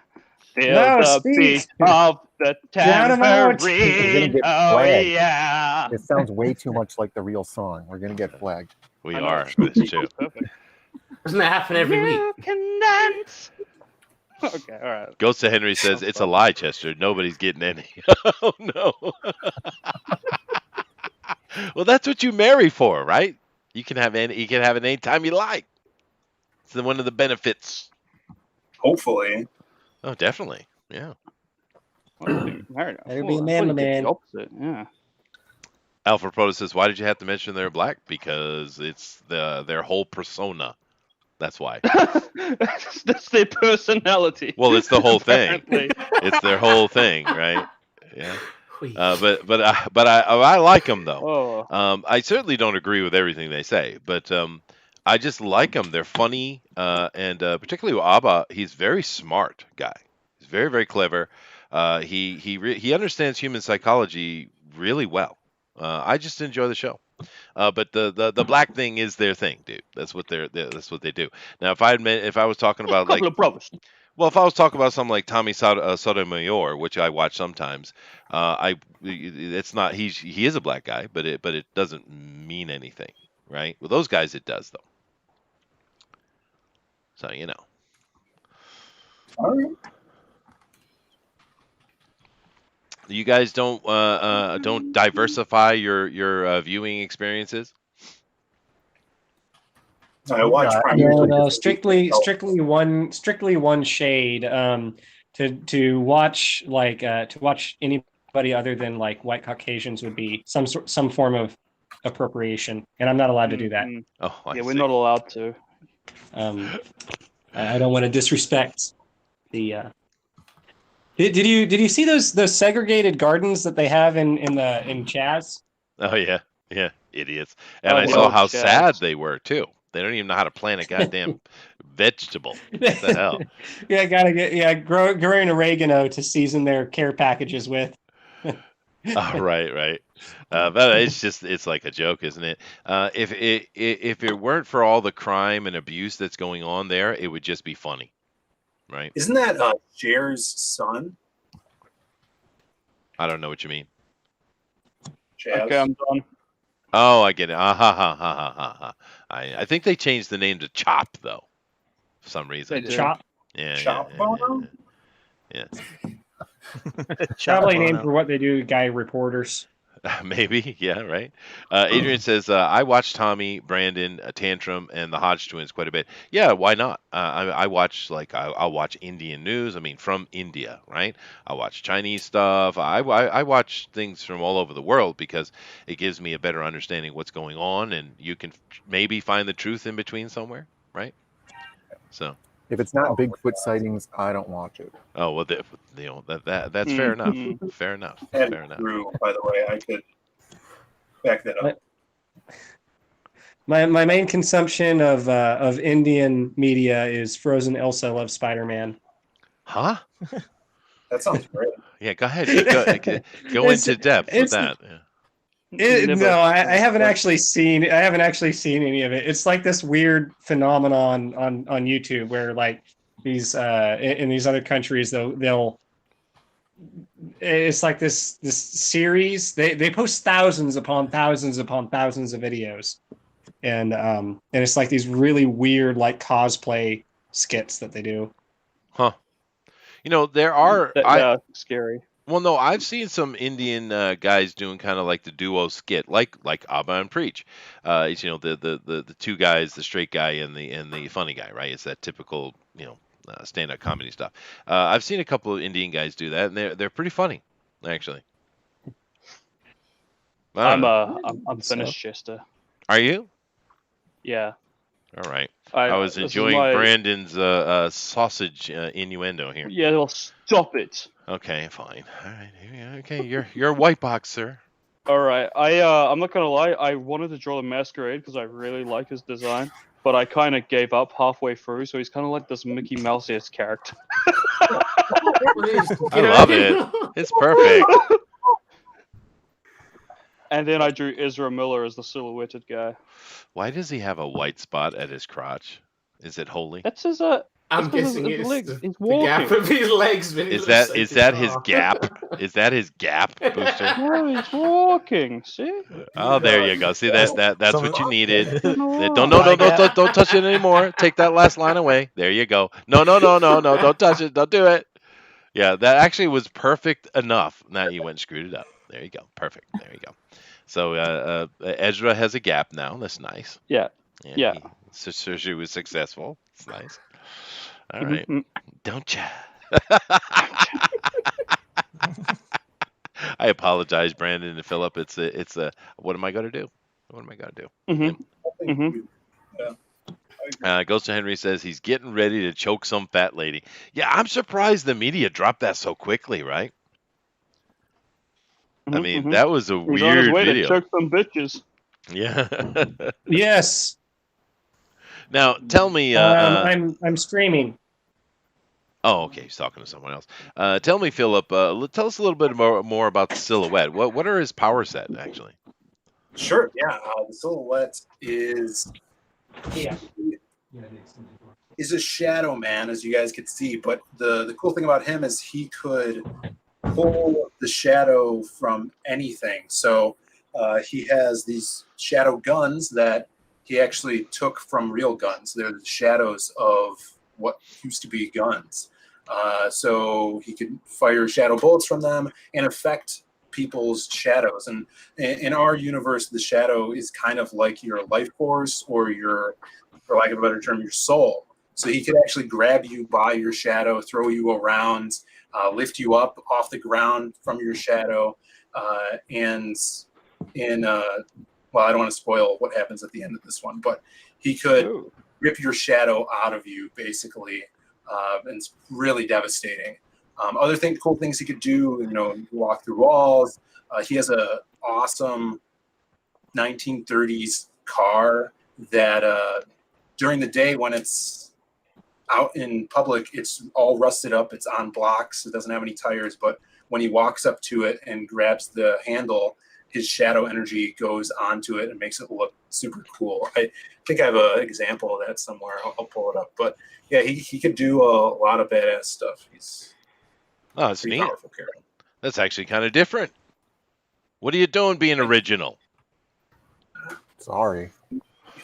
S3: feel
S6: No,
S3: the
S6: speak.
S3: beat of The
S6: Shout 'em out.
S5: We're gonna
S3: tambourine.
S5: get
S3: Oh
S5: flagged.
S3: yeah.
S5: It sounds way too much like the real song. We're gonna get flagged.
S2: We
S3: I know.
S2: are. That's true.
S3: Perfect.
S9: Doesn't that happen every week?
S3: You can dance. Okay, all right.
S2: Ghost of Henry says it's a lie, Chester. Nobody's getting any. Oh no. Well, that's what you marry for, right? You can have any. You can have it anytime you like. It's one of the benefits.
S4: Hopefully.
S2: Oh, definitely. Yeah.
S6: Better be a man, man.
S3: Opposite. Yeah.
S2: Alpha Proto says, "Why did you have to mention they're black? Because it's their whole persona. That's why.
S3: That's their personality.
S2: Well, it's the whole thing.
S3: Apparently.
S2: It's their whole thing, right? Yeah. But I like them though.
S3: Oh.
S2: I certainly don't agree with everything they say, but I just like them. They're funny, and particularly with Abba, he's very smart guy. He's very, very clever. He understands human psychology really well. I just enjoy the show. But the black thing is their thing, dude. That's what that's what they do. Now, if I was talking about like, well, if I was talking about something like Tommy Sotomayor, which I watch sometimes, it's not he is a black guy, but it doesn't mean anything, right? With those guys, it does though. So you know.
S4: All right.
S2: You guys don't diversify your viewing experiences.
S4: I watch
S6: No, strictly one shade. To watch anybody other than like white Caucasians would be some form of appropriation, and I'm not allowed to do that.
S2: Oh,
S3: yeah, we're not allowed to.
S6: I don't want to disrespect the. Did you see those segregated gardens that they have in Chaz?
S2: Oh yeah, idiots. And I saw how sad they were too. They don't even know how to plant a goddamn vegetable. What the hell?
S6: Growing oregano to season their care packages with.
S2: Oh, right. But it's like a joke, isn't it? If it weren't for all the crime and abuse that's going on there, it would just be funny, right?
S4: Isn't that Cher's son?
S2: I don't know what you mean.
S4: Chaz.
S3: Okay, I'm done.
S2: Oh, I get it. I think they changed the name to Chop though, for some reason.
S6: Chop.
S2: Yeah.
S4: Chop.
S2: Yeah.
S6: Probably named for what they do, guy reporters.
S2: Maybe, yeah, right. Adrian says, I watch Tommy, Brandon, Tantrum, and the Hodge twins quite a bit. Yeah, why not? I watch, I'll watch Indian news, from India, right? I watch Chinese stuff. I watch things from all over the world because it gives me a better understanding of what's going on, and you can maybe find the truth in between somewhere, right? So.
S5: If it's not Bigfoot sightings, I don't watch it.
S2: Oh well, that's fair enough. Fair enough. Fair enough.
S4: True, by the way, I could back that up.
S6: My main consumption of Indian media is Frozen Elsa Loves Spider-Man.
S2: Huh?
S4: That sounds great.
S2: Yeah, go ahead. Go into depth with that. Yeah.
S6: I haven't actually seen any of it. It's like this weird phenomenon on YouTube where like these in these other countries they'll it's like this series. They post thousands upon thousands upon thousands of videos, and it's like these really weird like cosplay skits that they do.
S2: Huh? There are
S3: scary.
S2: Well, no, I've seen some Indian guys doing kind of like the duo skit, like Abba and Preach. It's the two guys, the straight guy and the funny guy, right? It's that typical stand-up comedy stuff. I've seen a couple of Indian guys do that, and they're pretty funny, actually.
S3: I'm finished, Chester.
S2: Are you?
S3: Yeah.
S2: All right. I was enjoying Brandon's sausage innuendo here.
S3: Yeah, well, stop it.
S2: Okay, fine. All right. Okay, you're a white box, sir.
S3: All right. I'm not gonna lie. I wanted to draw the Masquerade because I really like his design, but I kind of gave up halfway through. So he's kind of like this Mickey Mouse-esque character.
S2: I love it. It's perfect.
S3: And then I drew Ezra Miller as the silhouetted guy.
S2: Why does he have a white spot at his crotch? Is it holy?
S3: That's his
S9: I'm
S3: It's 'cause
S9: guessing
S3: his
S9: it's
S3: legs. He's
S9: the gap
S3: walking.
S9: of his legs. But he
S2: Is
S9: looks
S2: that
S9: so
S2: is that his
S9: bizarre.
S2: gap? Is that his gap, Booster?
S3: No, he's walking. See?
S2: Oh, there you go. See that's
S14: Some-
S2: what you needed.
S3: Doesn't
S2: Don't
S3: walk.
S2: don't touch it anymore. Take that last line away. There you go. No, don't touch it. Don't do it. Yeah, that actually was perfect enough. Now you went and screwed it up. There you go. Perfect. There you go. So Ezra has a gap now. That's nice.
S3: Yeah. Yeah.
S2: So she was successful. It's nice. All
S3: Mhm,
S2: right.
S3: mhm.
S2: Don't ya? I apologize, Brandon and Philip. It's a. What am I going to do? What am I going to do?
S3: Mhm. Mhm.
S2: Goes to Henry says he's getting ready to choke some fat lady. Yeah, I'm surprised the media dropped that so quickly, right? I mean, that was a
S3: He's on his
S2: weird
S3: way
S2: video.
S3: to choke some bitches.
S2: Yeah.
S6: Yes.
S2: Now, tell me.
S6: I'm streaming.
S2: Oh, okay. He's talking to someone else. Tell me, Philip. Tell us a little bit more about the silhouette. What are his power set actually?
S4: Sure. Yeah. The silhouette is a shadow man, as you guys could see. But the cool thing about him is he could pull the shadow from anything. So he has these shadow guns that he actually took from real guns. They're the shadows of what used to be guns. So he could fire shadow bullets from them and affect people's shadows. And in our universe, the shadow is kind of like your life force or your, for lack of a better term, your soul. So he could actually grab you by your shadow, throw you around, lift you up off the ground from your shadow. Well, I don't want to spoil what happens at the end of this one, but he could rip your shadow out of you, basically. And it's really devastating. Other cool things he could do, walk through walls. He has a awesome 1930s car that during the day when it's out in public, it's all rusted up. It's on blocks. It doesn't have any tires. But when he walks up to it and grabs the handle, his shadow energy goes onto it and makes it look super cool. I think I have an example of that somewhere. I'll pull it up. But yeah, he could do a lot of badass stuff. He's
S2: that's
S4: pretty
S2: neat.
S4: powerful character.
S2: That's actually kind of different. What are you doing being original?
S5: Sorry.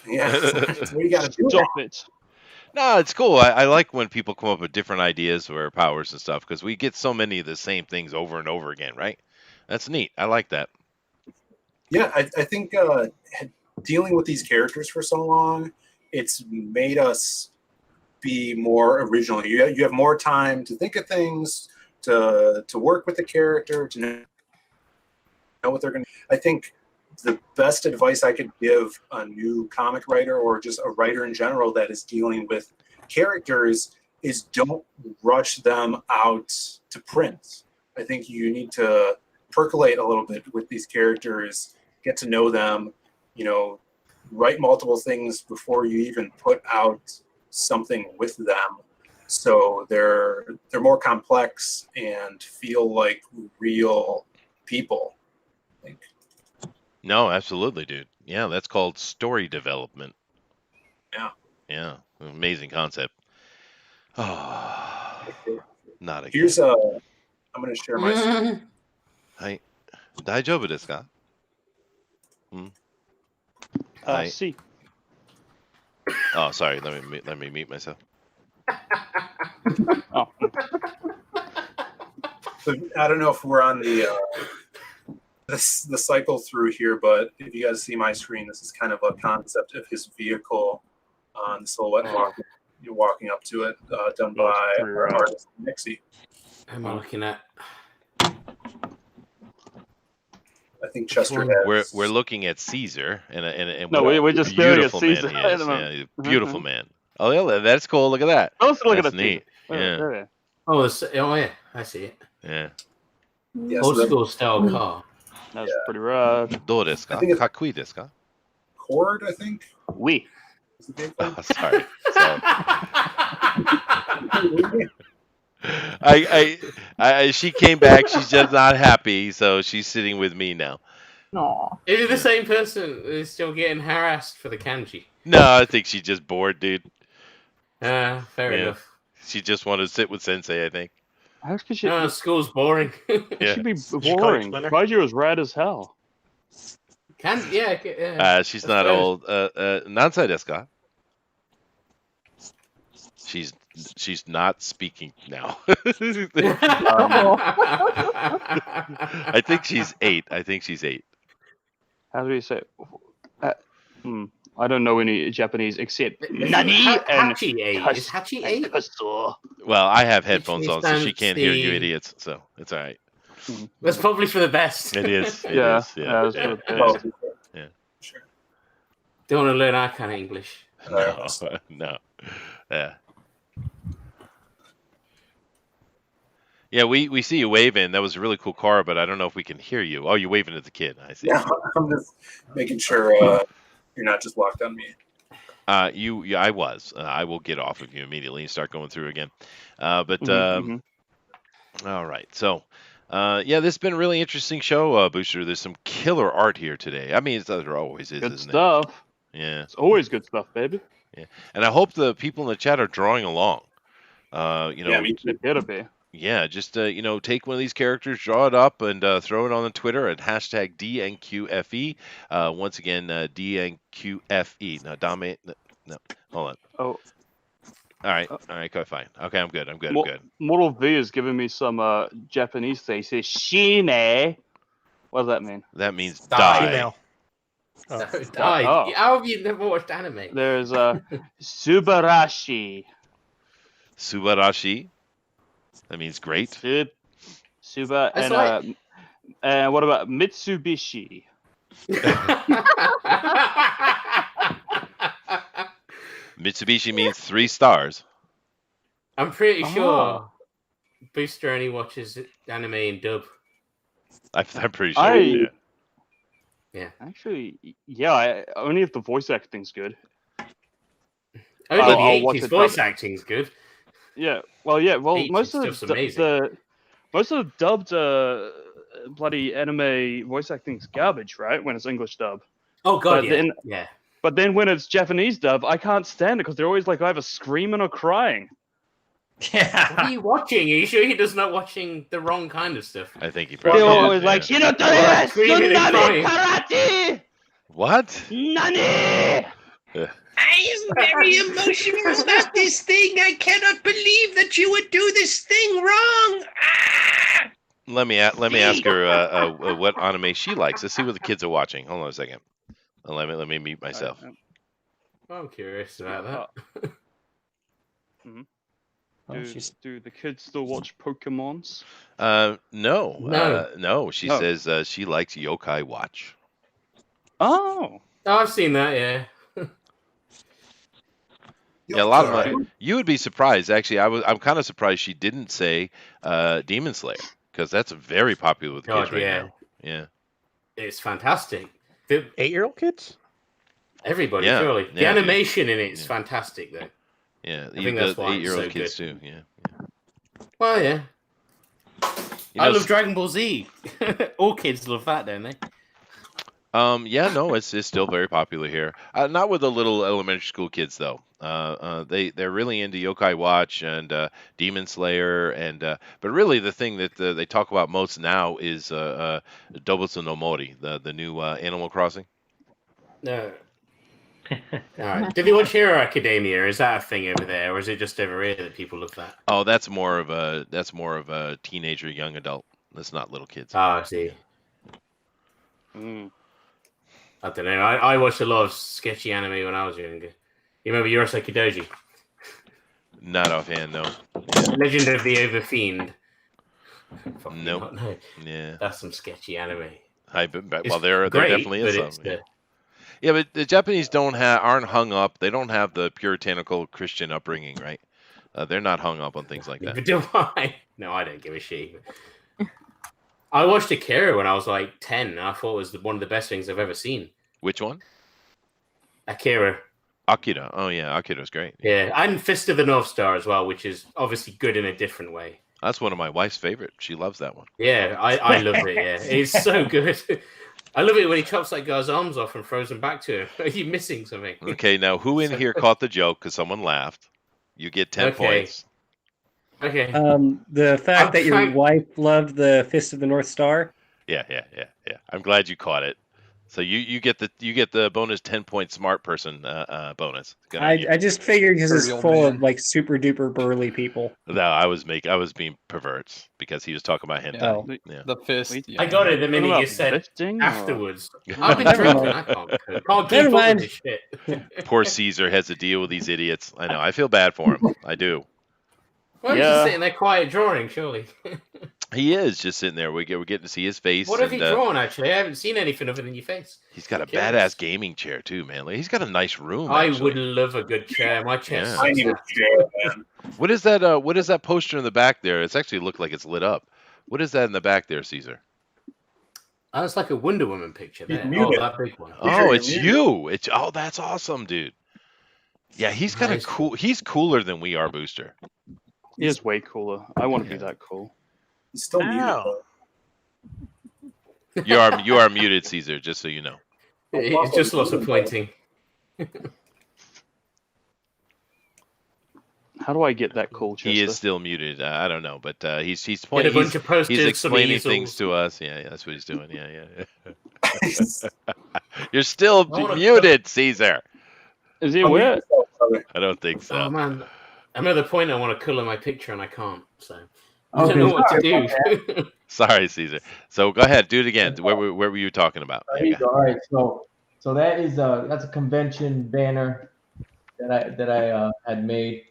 S4: Yeah, that's what you got to do.
S3: Stop it.
S2: No, it's cool. I like when people come up with different ideas or powers and stuff because we get so many of the same things over and over again, right? That's neat. I like that.
S4: Yeah, I think dealing with these characters for so long, it's made us be more original. You have more time to think of things, to work with the character, to know what they're going to. I think the best advice I could give a new comic writer or just a writer in general that is dealing with characters is don't rush them out to print. I think you need to percolate a little bit with these characters, get to know them, write multiple things before you even put out something with them. So they're more complex and feel like real people. I think.
S2: No, absolutely, dude. Yeah, that's called story development.
S4: Yeah.
S2: Yeah, amazing concept. Oh, not again.
S4: Here's I'm going to share my screen.
S2: Hi. 大丈夫ですか? Hi.
S3: See.
S2: Oh, sorry. Let me mute myself.
S3: Oh.
S4: So I don't know if we're on the cycle through here, but if you guys see my screen, this is kind of a concept of his vehicle on the silhouette walking up to it, done by our artist Nixie.
S9: Am I looking at?
S4: I think Chester has.
S2: We're looking at Caesar and
S3: No, we're just staring at Caesar.
S2: Man he is. Yeah, he's a beautiful man. Oh yeah, that's cool. Look at that.
S3: Let's look
S2: that's
S3: at
S2: neat. Yeah.
S9: Oh, yeah, I see it.
S2: Yeah.
S9: Old school style car.
S3: That's pretty rad.
S2: どうですか? かっこいいですか?
S4: Cord, I think.
S3: Oui.
S2: Oh, sorry. She came back. She's just not happy, so she's sitting with me now.
S11: No.
S9: Is it the same person who's still getting harassed for the kanji?
S2: No, I think she's just bored, dude.
S9: Fair enough.
S2: She just wanted to sit with Sensei, I think.
S3: How could she?
S9: School's boring.
S3: It
S2: Yeah.
S3: should be boring. Kaiju is rad as hell.
S2: She's not old. Nansai desu ka? She's not speaking now. I think she's 8.
S3: How do you say? I don't know any Japanese except Nani and
S9: Hachi 8. Is Hachi 8?
S2: Well, I have headphones on, so she can't hear you idiots. So it's all right.
S9: That's probably for the best.
S2: It is.
S3: Yeah.
S2: Yeah.
S3: Sure.
S9: Don't want to learn our kind of English.
S2: No. Yeah. Yeah, we see you waving. That was a really cool car, but I don't know if we can hear you. Oh, you're waving at the kid. I see.
S4: Yeah, I'm just making sure you're not just locked on me.
S2: Yeah, I was. I will get off of you immediately and start going through again. All right. So, this has been a really interesting show, Booster. There's some killer art here today. I mean, there always is,
S3: Good
S2: isn't
S3: stuff.
S2: it? Yeah.
S3: It's always good stuff, baby.
S2: Yeah. And I hope the people in the chat are drawing along.
S3: Yeah, me too. It better be.
S2: Yeah, just take one of these characters, draw it up, and throw it on the Twitter at #DNQFE. Once again, DNQFE. Now, Dame, no, hold on.
S3: Oh,
S2: all right, go fine. Okay, I'm good. I'm good.
S3: Mortal V is giving me some Japanese thing. He says "shine." What does that mean?
S2: That means die.
S9: Die. How have you never watched anime?
S3: There's Subarashi.
S2: Subarashi. That means great.
S3: Suba and what about Mitsubishi?
S2: Mitsubishi means 3 stars.
S9: I'm pretty sure Booster only watches anime in dub.
S2: I'm pretty sure.
S9: Yeah.
S3: Actually, yeah. Only if the voice acting's good.
S9: Only if his voice acting's good.
S3: Yeah. Well, yeah. Well, most of
S9: the
S3: dubbed bloody anime voice acting's garbage, right? When it's English dub.
S9: Oh god,
S3: yeah. But then when it's Japanese dub, I can't stand it because they're always like either screaming or crying.
S9: Yeah. What are you watching? Are you sure he does not watching the wrong kind of stuff?
S2: I think he
S3: probably
S2: is.
S3: always like Shinotori Tsunami Karate.
S2: What?
S3: Nani?
S14: I am very emotional about this thing. I cannot believe that you would do this thing wrong. Ah!
S2: Let me ask her what anime she likes. Let's see what the kids are watching. Hold on a second. Let me mute myself.
S9: I'm curious about that.
S3: Do the kids still watch Pokemons?
S2: No. She says she likes Yokai Watch.
S3: Oh,
S9: I've seen that. Yeah.
S2: Yeah, a lot of you would be surprised. Actually, I'm kind of surprised she didn't say Demon Slayer because that's very popular with kids right now. Yeah,
S9: it's fantastic.
S1: 8-year-old kids?
S9: Everybody, surely. The animation in it is fantastic, though.
S2: Yeah,
S9: I think that's why
S2: 8-year-old kids too. Yeah.
S9: Well, yeah. I love Dragon Ball Z. All kids love that, don't they?
S2: It's still very popular here. Not with the little elementary school kids though. They're really into Yokai Watch and Demon Slayer, and but really the thing that they talk about most now is Dobutsu no Mori, the new Animal Crossing.
S9: No. All right. Did you watch Hero Academia? Is that a thing over there, or is it just over here that people love that?
S2: Oh, that's more of a teenager, young adult. That's not little kids.
S9: Oh, I see. I don't know. I watched a lot of sketchy anime when I was younger. You remember Yoroseki Doji?
S2: Not offhand, no.
S9: Legend of the Overfiend.
S2: Nope.
S9: No.
S2: Yeah.
S9: That's some sketchy anime.
S2: There definitely is some. Yeah, but the Japanese aren't hung up. They don't have the puritanical Christian upbringing, right? They're not hung up on things like that.
S9: But do I? No, I don't give a shit. I watched Akira when I was like 10, and I thought it was one of the best things I've ever seen.
S2: Which one?
S9: Akira.
S2: Akira. Oh, yeah. Akira's great.
S9: Yeah, and Fist of the North Star as well, which is obviously good in a different way.
S2: That's one of my wife's favorite. She loves that one.
S9: Yeah, I love it, yeah. It's so good. I love it when he chops that guy's arms off and throws them back to him. Are you missing something?
S2: Okay, now who in here caught the joke because someone laughed? You get 10 points.
S9: Okay.
S15: The fact
S9: I'm
S15: that your
S9: trying-
S15: wife loved the Fist of the North Star.
S2: Yeah. I'm glad you caught it. So you get the bonus 10-point smart person bonus. Good on you.
S15: I just figured because it's
S8: Dirty old
S15: full of
S8: man.
S15: like super duper burly people.
S2: No, I was being perverts because he was talking about hentai.
S15: Oh.
S2: Yeah.
S8: The fist.
S3: Wait,
S8: Yeah.
S9: I got it the minute
S3: about
S9: you said
S3: fisting, or-
S9: afterwards. I've been
S15: Never
S9: drinking.
S15: mind.
S9: I can't keep
S15: Never
S9: up
S15: mind.
S9: with this shit.
S2: Poor Caesar has to deal with these idiots. I know. I feel bad for him. I do.
S9: Well, he's
S3: Yeah.
S9: just sitting there quiet drawing, surely.
S2: He is just sitting there. We're getting to see his face.
S9: What have
S2: and,
S9: you drawn, actually? I haven't seen anything other than your face.
S2: He's got a
S9: Curious.
S2: badass gaming chair too, man. Like, he's got a nice room.
S9: I
S2: actually.
S9: would love a good chair. My chair's
S2: Yeah.
S4: I need a chair, man.
S2: What is that? What is that poster in the back there? It's actually looked like it's lit up. What is that in the back there, Caesar?
S9: Oh, it's like a Wonder Woman picture
S4: He's
S9: there. Oh,
S4: muted.
S9: that big one.
S2: Oh, it's you. That's awesome, dude. Yeah, he's got
S9: Nice.
S2: a cool. He's cooler than we are, Booster.
S3: He is way cooler. I want to be that cool.
S4: He's still muted.
S1: Ow.
S4: Though.
S2: You are muted, Caesar. Just so you know.
S9: It's just lots of pointing.
S3: How do I get that cool, Chester?
S2: He is still muted. I don't know, but he's
S9: Get a
S2: pointing.
S9: bunch of
S2: He's
S9: posters, some
S2: explaining
S9: easels.
S2: things to us. Yeah, that's what he's doing. Yeah. You're still
S9: I wanna-
S2: muted, Caesar.
S3: Is he aware?
S2: I don't think so.
S9: Oh man, I'm at the point I want to colour my picture and I can't. So I
S7: Okay,
S9: don't know what to
S7: sorry
S9: do.
S2: Sorry, Caesar. So go ahead, do it again. Where were you talking about?
S16: There you go. All right, so that is that's a convention banner that I had made,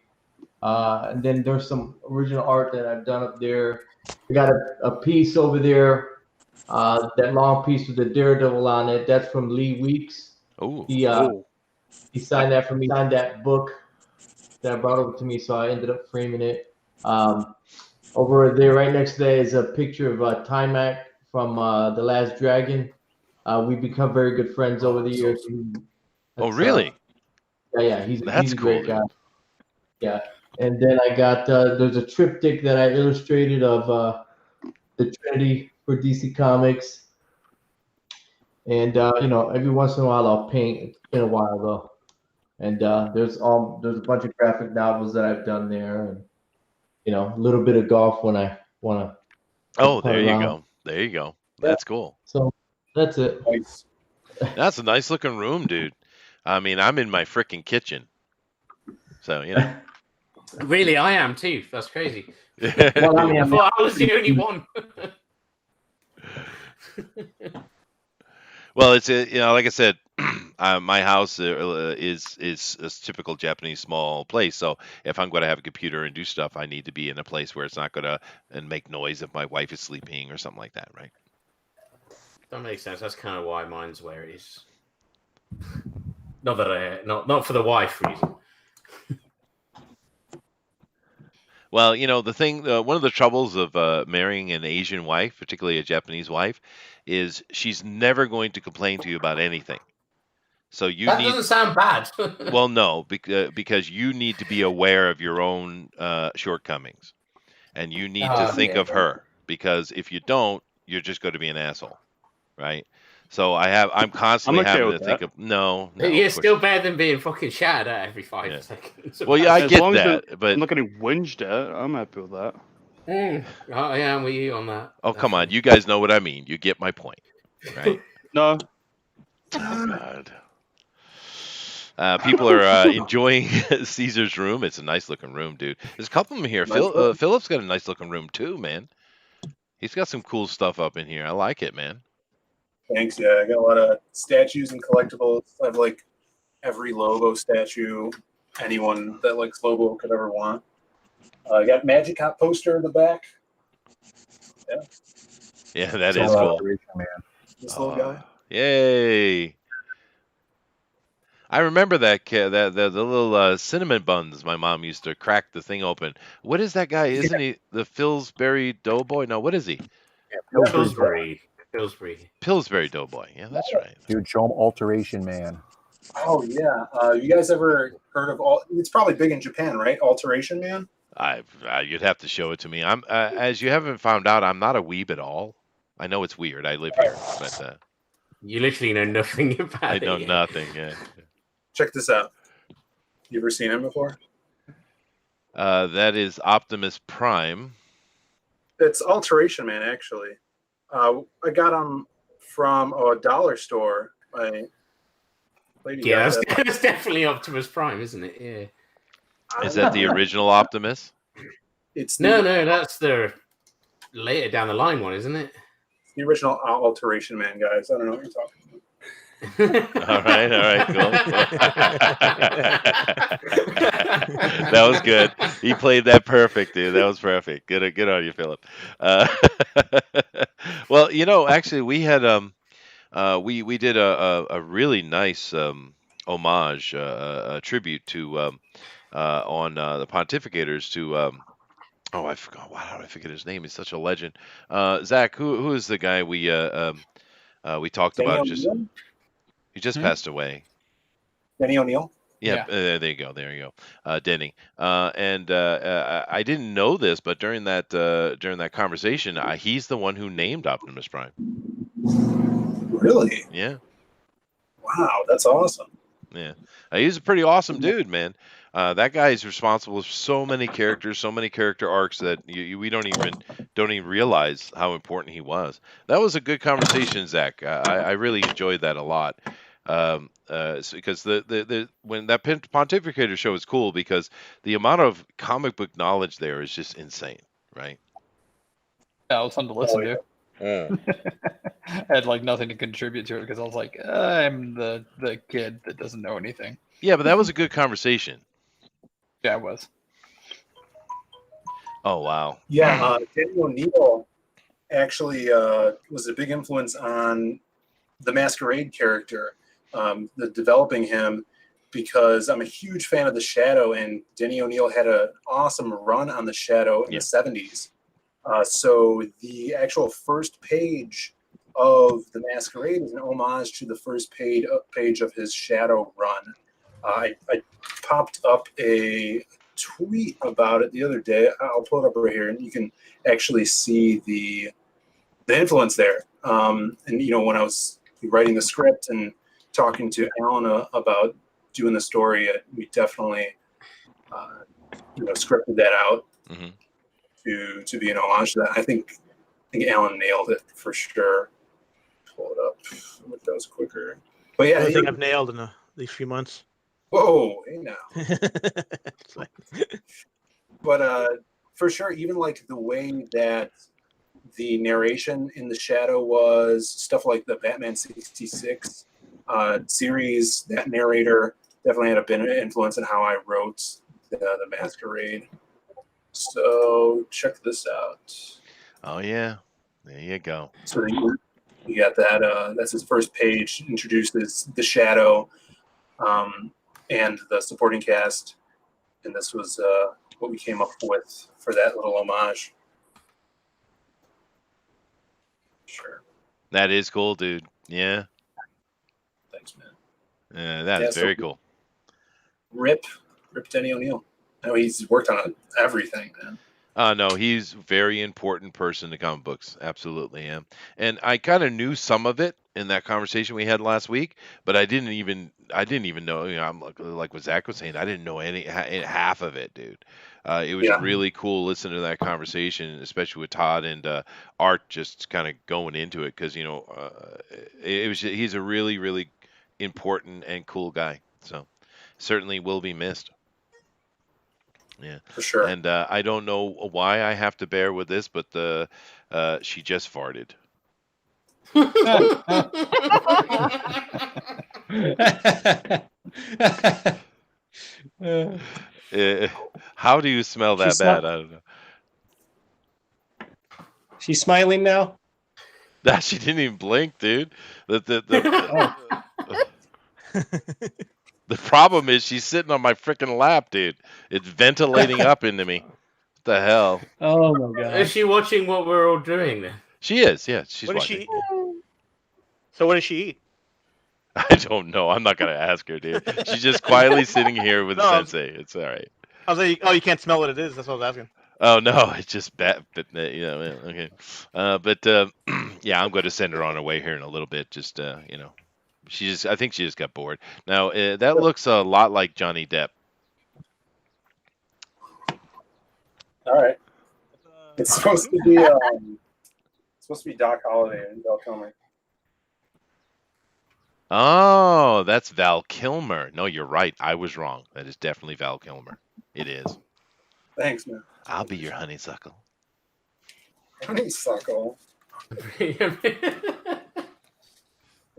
S16: and then there's some original art that I've done up there. We got a piece over there, that long piece with the Daredevil on it. That's from Lee Weeks.
S2: Oh,
S16: He signed that for me. Signed that book that I brought over to me, so I ended up framing it. Over there, right next to that, is a picture of Timac from The Last Dragon. We've become very good friends over the years.
S2: Oh, really?
S16: Yeah, he's
S2: That's
S16: a
S2: cool,
S16: great guy. Yeah, and then I got there's a triptych that I illustrated of the Trinity for DC Comics, and every once in a while I'll paint. It's been a while though, and there's a bunch of graphic novels that I've done there, and a little bit of golf when I want to.
S2: Oh, there you go. There you go. That's cool.
S16: So that's it.
S2: That's a nice looking room, dude. I mean, I'm in my freaking kitchen. So,
S9: Really, I am too. That's crazy.
S16: Well, I mean,
S9: I thought I was the only one.
S2: Well, it's like I said, my house is a typical Japanese small place. So if I'm going to have a computer and do stuff, I need to be in a place where it's not going to make noise if my wife is sleeping or something like that, right?
S9: That makes sense. That's kind of why mine's where it is. Not that not for the wife reason.
S2: Well, the thing, one of the troubles of marrying an Asian wife, particularly a Japanese wife, is she's never going to complain to you about anything. So
S9: That doesn't sound bad.
S2: Well, no, because you need to be aware of your own shortcomings, and you need to think of her, because if you don't, you're just going to be an asshole, right? So I'm constantly
S3: okay
S2: having
S3: with
S2: to think
S3: that.
S2: of no.
S9: You're
S2: of course
S9: still better than being fucking shouted at every 5 seconds.
S2: Well, yeah, I
S3: As
S2: get
S3: long as
S2: that, but
S3: I'm not getting whinged at. I'm happy with that.
S9: I am with you on that.
S2: oh, come on, you guys know what I mean. You get my point, right?
S3: No.
S2: Oh, God. People are enjoying Caesar's room. It's a nice looking room, dude. There's a couple of them here. Philip's got a nice looking room too, man. He's got some cool stuff up in here. I like it, man.
S4: Thanks. Yeah, I got a lot of statues and collectibles. I have like every Lobo statue anyone that likes Lobo could ever want. I got Magic Hot poster in the back. Yeah.
S2: Yeah, that is cool.
S4: This little guy.
S2: Yay! I remember that the little cinnamon buns my mom used to crack the thing open. What is that guy? Isn't he the Pillsbury Doughboy? No, what is he? Pillsbury Doughboy. Yeah, that's right.
S5: Dude, show him Alteration Man.
S4: Oh yeah. You guys ever heard of it's probably big in Japan, right? Alteration Man?
S2: You'd have to show it to me. I'm as you haven't found out, I'm not a weeb at all. I know it's weird. I live here, but
S9: you literally know nothing about it.
S2: I know nothing. Yeah.
S4: Check this out. You ever seen him before?
S2: That is Optimus Prime.
S4: It's Alteration Man, actually. I got them from a dollar store.
S9: Yeah, that's definitely Optimus Prime, isn't it? Yeah.
S2: Is that the original Optimus?
S4: It's
S9: No, that's the later down the line one, isn't it?
S4: It's the original Alteration Man, guys. I don't know what you're talking about.
S2: All right, cool. That was good. He played that perfect, dude. That was perfect. Good on you, Philip. Well, actually, we had we did a really nice homage, a tribute to on the pontificators to. I forgot. Wow, how did I forget his name? He's such a legend. Zach, who is the guy we talked
S4: Denny
S2: about?
S4: O'Neil?
S2: He just passed away.
S4: Denny O'Neil?
S2: Yeah, there you go. Denny. And I didn't know this, but during that conversation, he's the one who named Optimus Prime.
S4: Really?
S2: Yeah.
S4: Wow, that's awesome.
S2: Yeah, he's a pretty awesome dude, man. That guy is responsible for so many characters, so many character arcs that we don't even realize how important he was. That was a good conversation, Zach. I really enjoyed that a lot. Because the when that Pontificator show is cool because the amount of comic book knowledge there is just insane, right?
S8: Yeah, it was fun to listen to. I had like nothing to contribute to it because I was like, I'm the kid that doesn't know anything.
S2: Yeah, but that was a good conversation.
S8: Yeah, it was.
S2: Oh wow.
S4: Yeah, Denny O'Neil actually was a big influence on the Masquerade character, the developing him, because I'm a huge fan of the Shadow, and Denny O'Neil had an awesome run on the Shadow in the 70s. So the actual first page of the Masquerade is an homage to the first page of his Shadow run. I popped up a tweet about it the other day. I'll pull it up right here, and you can actually see the influence there. And when I was writing the script and talking to Alan about doing the story, we definitely scripted that out to be an homage to that. I think Alan nailed it for sure. Pull it up. I wish that was quicker. But yeah,
S1: I think I've nailed in these few months.
S4: Whoa, hey now. But for sure, even like the way that the narration in the Shadow was, stuff like the Batman 66 series, that narrator definitely had a bit of influence in how I wrote the Masquerade. So check this out.
S2: Oh yeah, there you go.
S4: So you got that. That's his first page. Introduces the Shadow and the supporting cast, and this was what we came up with for that little homage. Sure.
S2: That is cool, dude. Yeah.
S4: Thanks, man.
S2: Yeah, that is very cool.
S4: Rip Denny O'Neil. I know he's worked on everything, man.
S2: No, he's a very important person to comic books. Absolutely, yeah. And I kind of knew some of it in that conversation we had last week, but I didn't even know. I'm like what Zach was saying. I didn't know half of it, dude. It was really cool listening to that conversation, especially with Todd and Art just kind of going into it because he's a really, really important and cool guy. So certainly will be missed. Yeah,
S4: for sure.
S2: And I don't know why I have to bear with this, but she just farted. How do you smell that bad? I don't know.
S15: She's smiling now.
S2: That she didn't even blink, dude. The problem is she's sitting on my freaking lap, dude. It's ventilating up into me. What the hell?
S15: Oh my god.
S9: Is she watching what we're all doing then?
S2: She is, yeah. She's
S1: What does
S2: watching.
S1: she eat? So what does she eat?
S2: I don't know. I'm not gonna ask her, dude. She's just quietly sitting here with Sensei. It's all right.
S1: I was like, oh, you can't smell what it is. That's what I was asking.
S2: Oh no, it's just bad. But okay. Yeah, I'm going to send her on her way here in a little bit. Just I think she just got bored. Now that looks a lot like Johnny Depp.
S4: All right. It's supposed to be Doc Holliday and Val Kilmer.
S2: Oh, that's Val Kilmer. No, you're right. I was wrong. That is definitely Val Kilmer. It is.
S4: Thanks, man.
S2: I'll be your honeysuckle.
S4: Honeysuckle. Have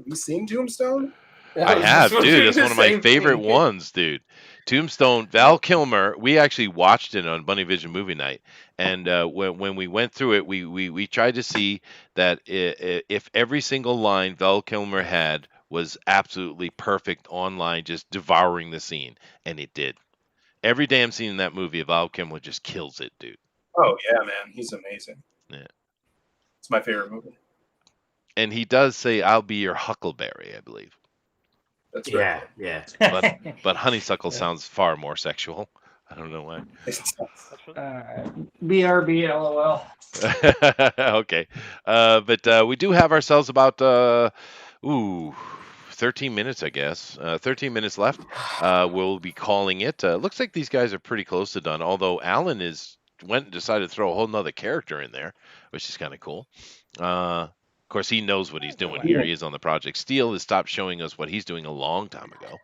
S4: you seen Tombstone?
S2: I have, dude. That's one of my favorite ones, dude. Tombstone, Val Kilmer. We actually watched it on Bunny Vision Movie Night, and when we went through it, we tried to see that if every single line Val Kilmer had was absolutely perfect online, just devouring the scene, and it did. Every damn scene in that movie, Val Kilmer just kills it, dude.
S4: Oh yeah, man, he's amazing.
S2: Yeah,
S4: it's my favorite movie.
S2: And he does say, "I'll be your huckleberry," I believe.
S4: That's
S9: right. Yeah.
S2: But honeysuckle sounds far more sexual. I don't know why.
S6: BRB, LOL.
S2: Okay. But we do have ourselves about 13 minutes, I guess. 13 minutes left. We'll be calling it. Looks like these guys are pretty close to done, although Alan went and decided to throw a whole nother character in there, which is kind of cool. Of course, he knows what he's doing here. He is on the project. Steele has stopped showing us what he's doing a long time ago.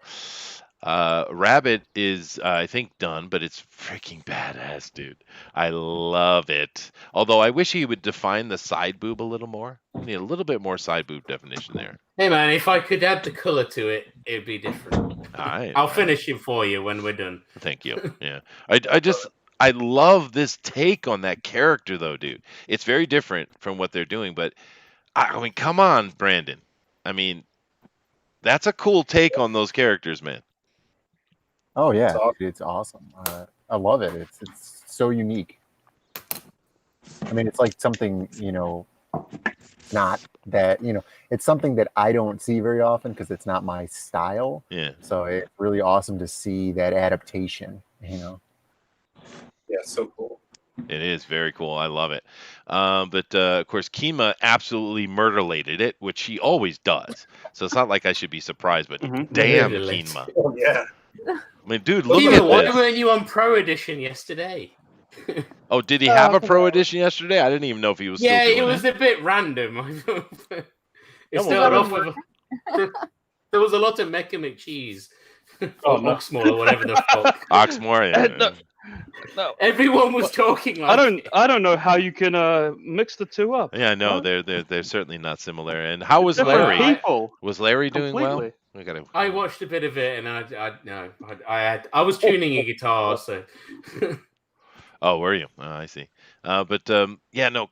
S2: Rabbit is, I think, done, but it's freaking badass, dude. I love it. Although I wish he would define the side boob a little more. We need a little bit more side boob definition there.
S9: Hey, man, if I could add the color to it, it'd be different.
S2: All right.
S9: I'll finish it for you when we're done.
S2: Thank you. Yeah. I love this take on that character, though, dude. It's very different from what they're doing, but I mean, come on, Brandon. I mean, that's a cool take on those characters, man.
S5: Oh yeah, it's awesome. I love it. It's so unique. I mean, it's like something, not that, it's something that I don't see very often because it's not my style.
S2: Yeah.
S5: So it's really awesome to see that adaptation,
S4: Yeah, so cool.
S2: It is very cool. I love it. But of course, Kima absolutely murderlated it, which he always does. So it's not like I should be surprised, but damn, Kima.
S4: Oh, yeah.
S2: I mean, dude, look
S9: Kima,
S2: at
S9: why
S2: this.
S9: weren't you on Pro Edition yesterday?
S2: Oh, did he have a Pro Edition yesterday? I didn't even know if he was still doing
S9: it was a bit random. It started off with there was a lot of Mecha McCheese. Or Oxmoor or whatever the fuck.
S2: Oxmoor, yeah.
S3: No.
S9: Everyone was talking like
S3: I don't know how you can mix the two up.
S2: Yeah, no, they're certainly not similar. And how was
S3: Different
S2: Larry?
S3: people.
S2: Was Larry doing well?
S3: Completely.
S9: I watched a bit of it and I was tuning a guitar, so
S2: Oh, were you? Oh, I see. But yeah, no,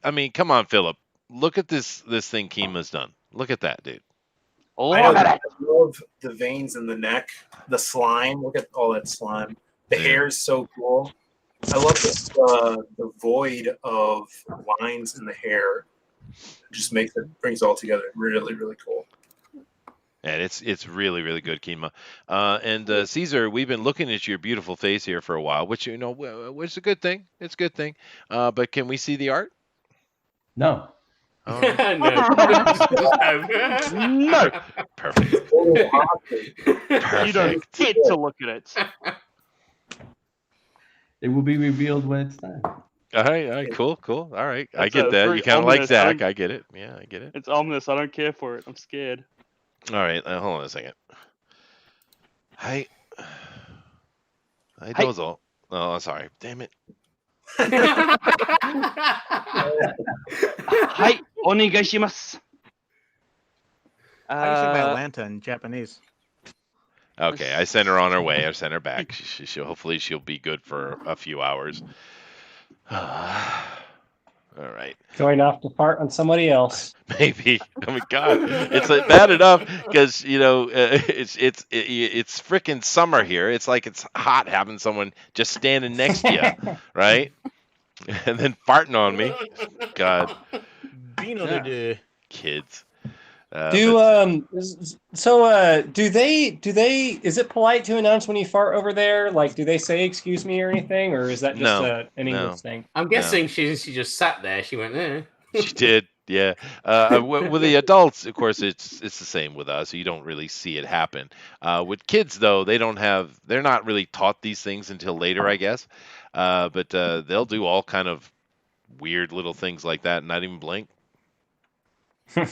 S2: I mean, come on, Philip. Look at this thing Kima's done. Look at that, dude.
S4: I love the veins in the neck, the slime. Look at all that slime. The hair is so cool. I love this, the void of lines in the hair. It just brings it all together. Really, really cool.
S2: And it's really, really good, Kima. And Caesar, we've been looking at your beautiful face here for a while, which which is a good thing. It's a good thing. But can we see the art?
S7: No.
S2: Oh.
S3: No.
S2: Perfect.
S3: You don't get to look at it.
S7: It will be revealed when it's time.
S2: All right, cool. All right, I
S3: That's
S2: get that.
S3: very
S2: You kind of like
S3: ominous.
S2: Zach. I get it. Yeah, I get it.
S3: It's ominous. I don't care for it. I'm scared.
S2: All right, hold on a second. Hi, Dozo. Oh, sorry. Damn it.
S3: Hi, onegaishimasu.
S1: How do you say my Atlanta in Japanese?
S2: Okay, I sent her on her way. I sent her back. Hopefully she'll be good for a few hours. All right.
S15: Going off to fart on somebody else.
S2: Maybe. Oh my God, it's bad enough because it's freaking summer here. It's like it's hot having someone just standing next to you, right? And then farting on me. God. Kids.
S15: Do they is it polite to announce when you fart over there? Like, do they say excuse me or anything, or is that just an English thing?
S9: I'm guessing she just sat there. She went, eh.
S2: She did. Yeah. With the adults, of course, it's the same with us. You don't really see it happen. With kids, though, they're not really taught these things until later, I guess. But they'll do all kind of weird little things like that and not even blink. You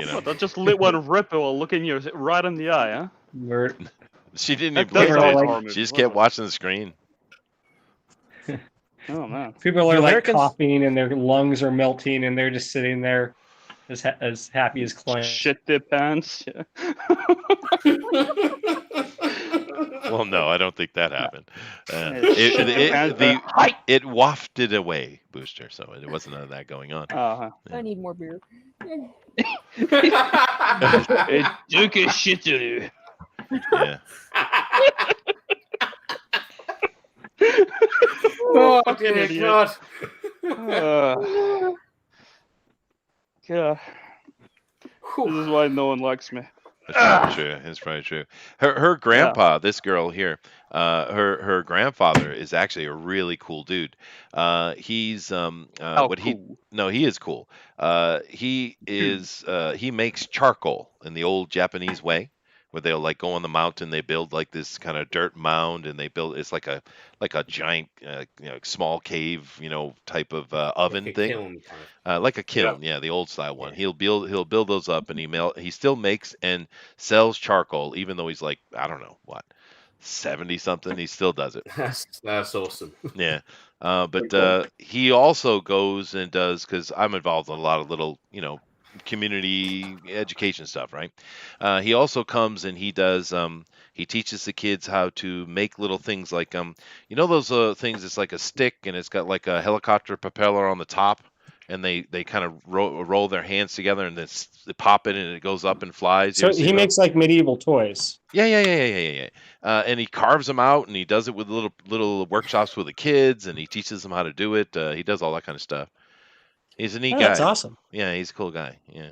S2: know.
S3: What, they'll just let one rip or looking you right in the eye, huh?
S2: She didn't
S3: That
S2: even blink.
S3: does sound
S2: Dude.
S3: horrible.
S2: She just kept watching the screen.
S3: Oh man.
S6: People are
S15: Do
S6: like
S15: Americans-
S6: coughing and their lungs are melting and they're just sitting there as happy as clams.
S3: Shit their pants. Yeah.
S2: Well, no, I don't think that happened.
S3: Shit,
S2: It wafted away, Booster, so it wasn't none of that going on.
S3: Uh-huh.
S11: I need more beer.
S3: It took a shit to you.
S2: Yeah.
S9: Oh,
S3: Fucking
S9: dear
S3: idiot.
S9: God.
S3: God. This is why no one likes me.
S2: That's probably true. It's probably true. Her grandpa, this girl here, her grandfather is actually a really cool dude. He's he is cool. He makes charcoal in the old Japanese way, where they'll like go on the mountain, they build like this kind of dirt mound, and it's like a giant small cave type of oven
S9: Like a
S2: thing.
S9: kiln kind of.
S2: Like a kiln, yeah, the old style one. He'll build those up, and he still makes and sells charcoal, even though he's like, I don't know what, 70 something. He still does it.
S9: That's awesome.
S2: Yeah. But he also goes and does, because I'm involved in a lot of little community education stuff, right? He also comes and he does he teaches the kids how to make little things like those things. It's like a stick and it's got like a helicopter propeller on the top, and they kind of roll their hands together and then they pop it and it goes up and flies. You
S15: So
S2: ever see
S15: he
S2: those?
S15: makes like medieval toys.
S2: Yeah. And he carves them out and he does it with little workshops with the kids, and he teaches them how to do it. He does all that kind of stuff. He's a neat guy.
S15: That's awesome.
S2: Yeah, he's a cool guy. Yeah.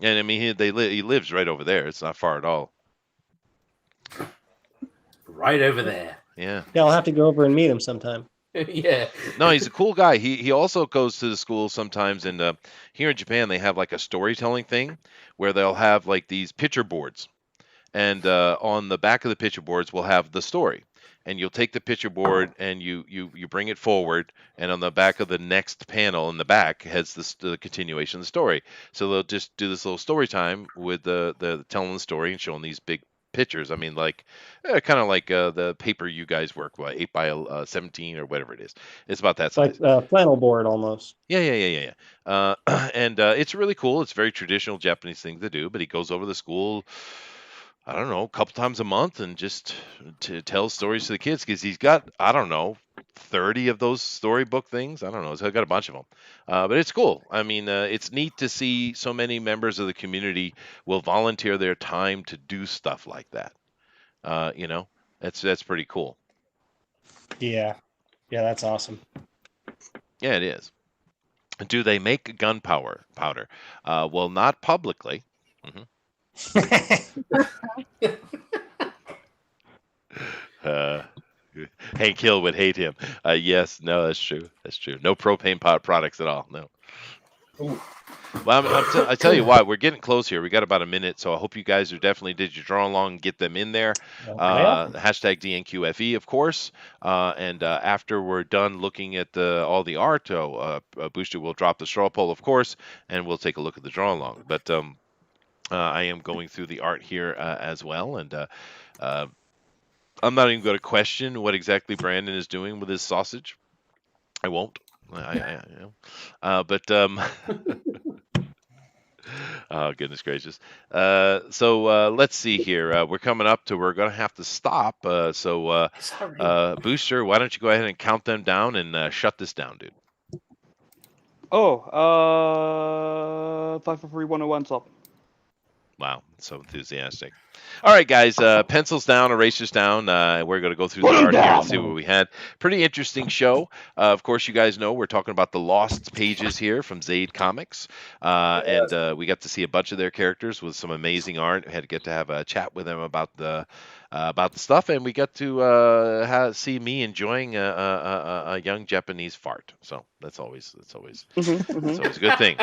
S2: And I mean, he lives right over there. It's not far at all.
S9: Right over there.
S2: Yeah.
S15: Yeah, I'll have to go over and meet him sometime.
S9: Yeah.
S2: No, he's a cool guy. He also goes to the school sometimes, and here in Japan they have like a storytelling thing where they'll have like these picture boards, and on the back of the picture boards we'll have the story. And you'll take the picture board and you bring it forward, and on the back of the next panel in the back has the continuation of the story. So they'll just do this little story time with the telling the story and showing these big pictures. I mean, like kind of like the paper you guys work with, 8 by 17 or whatever it is. It's about that size.
S15: It's like a flannel board almost.
S2: Yeah. And it's really cool. It's a very traditional Japanese thing to do. But he goes over the school, I don't know, a couple times a month, and just to tell stories to the kids, because he's got, I don't know, 30 of those storybook things. I don't know. He's got a bunch of them. But it's cool. I mean, it's neat to see so many members of the community will volunteer their time to do stuff like that. That's pretty cool.
S15: Yeah, that's awesome.
S2: Yeah, it is. Do they make gunpowder? Well, not publicly. Hank Hill would hate him. Yes, no, that's true. No propane pot products at all. No.
S4: Ooh.
S2: Well, I tell you what, we're getting close here. We got about a minute, so I hope you guys definitely did your draw along and get them in there. Hashtag DNQFE, of course. And after we're done looking at all the art, Booster will drop the straw poll, of course, and we'll take a look at the draw along. But I am going through the art here as well, and I'm not even going to question what exactly Brandon is doing with his sausage. I won't. Oh, goodness gracious. So let's see here. We're coming up to, we're going to have to stop. So Booster, why don't you go ahead and count them down and shut this down, dude?
S3: 5 4 3 1 1 stop.
S2: Wow. So enthusiastic. All right, guys, pencils down, erasers down. We're going to go through the art here and see what we had. Pretty interesting show. Of course, you guys know we're talking about the Lost pages here from Zaid Comics. And we got to see a bunch of their characters with some amazing art. We had to get to have a chat with them about the stuff, and we got to see me enjoying a young Japanese fart. So that's always that's always a good thing.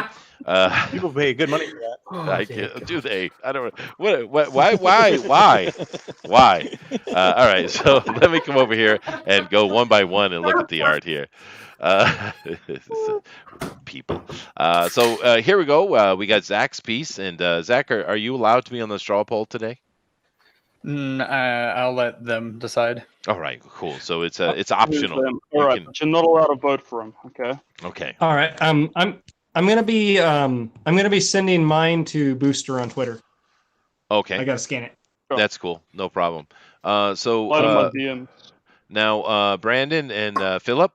S1: People pay good money for that.
S2: Do they? I don't know. What? Why? All right. So let me come over here and go one by one and look at the art here. People. So here we go. We got Zach's piece, and Zach, are you allowed to be on the straw poll today?
S8: I'll let them decide.
S2: All right, cool. So it's optional.
S3: All right, but you're not allowed to vote for him. Okay.
S2: Okay.
S6: All right. I'm gonna be sending mine to Booster on Twitter.
S2: Okay.
S6: I gotta scan it.
S2: That's cool. No problem. So
S3: Slide in my DMs.
S2: now Brandon and Philip,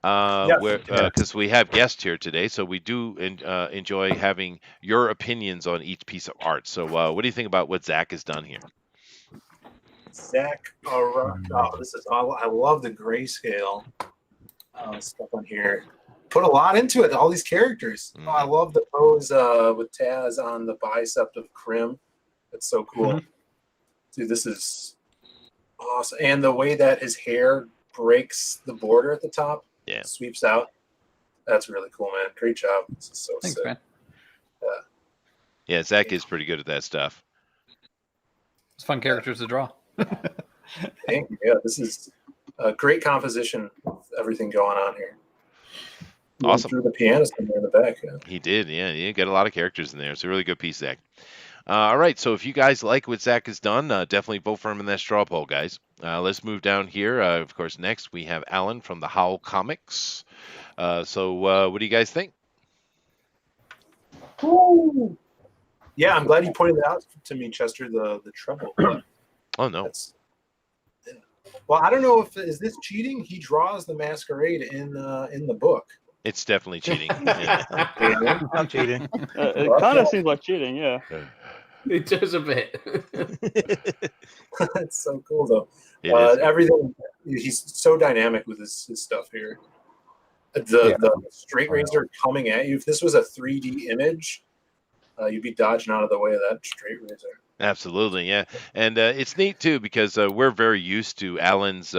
S4: Yes.
S2: because we have guests here today, so we do enjoy having your opinions on each piece of art. So what do you think about what Zach has done here?
S4: Zach, this is all. I love the grayscale stuff on here. Put a lot into it. All these characters. I love the pose with Taz on the bicep of Krim. That's so cool. Dude, this is awesome. And the way that his hair breaks the border at the top, sweeps out. That's really cool, man. Great job. This is so sick.
S8: Man.
S2: Yeah, Zach is pretty good at that stuff.
S8: It's fun characters to draw.
S4: Thank you. Yeah, this is a great composition with everything going on here.
S2: Awesome.
S4: Threw the pianist in there in the back. Yeah.
S2: He did, yeah. You got a lot of characters in there. It's a really good piece, Zach. All right, so if you guys like what Zach has done, definitely vote for him in that straw poll, guys. Let's move down here. Of course, next we have Alan from the Howl Comics. So what do you guys think?
S4: Ooh. Yeah, I'm glad you pointed that out to me, Chester, the treble.
S2: Oh, no.
S4: Well, I don't know if is this cheating. He draws the masquerade in the book.
S2: It's definitely cheating.
S1: I'm cheating.
S3: It kind of seems like cheating, yeah.
S9: It does a bit.
S4: It's so cool, though.
S2: It is.
S4: Everything, he's so dynamic with his stuff here. The straight razor coming at you. If this was a 3D image, you'd be dodging out of the way of that straight razor.
S2: Absolutely, yeah. And it's neat, too, because we're very used to Alan's...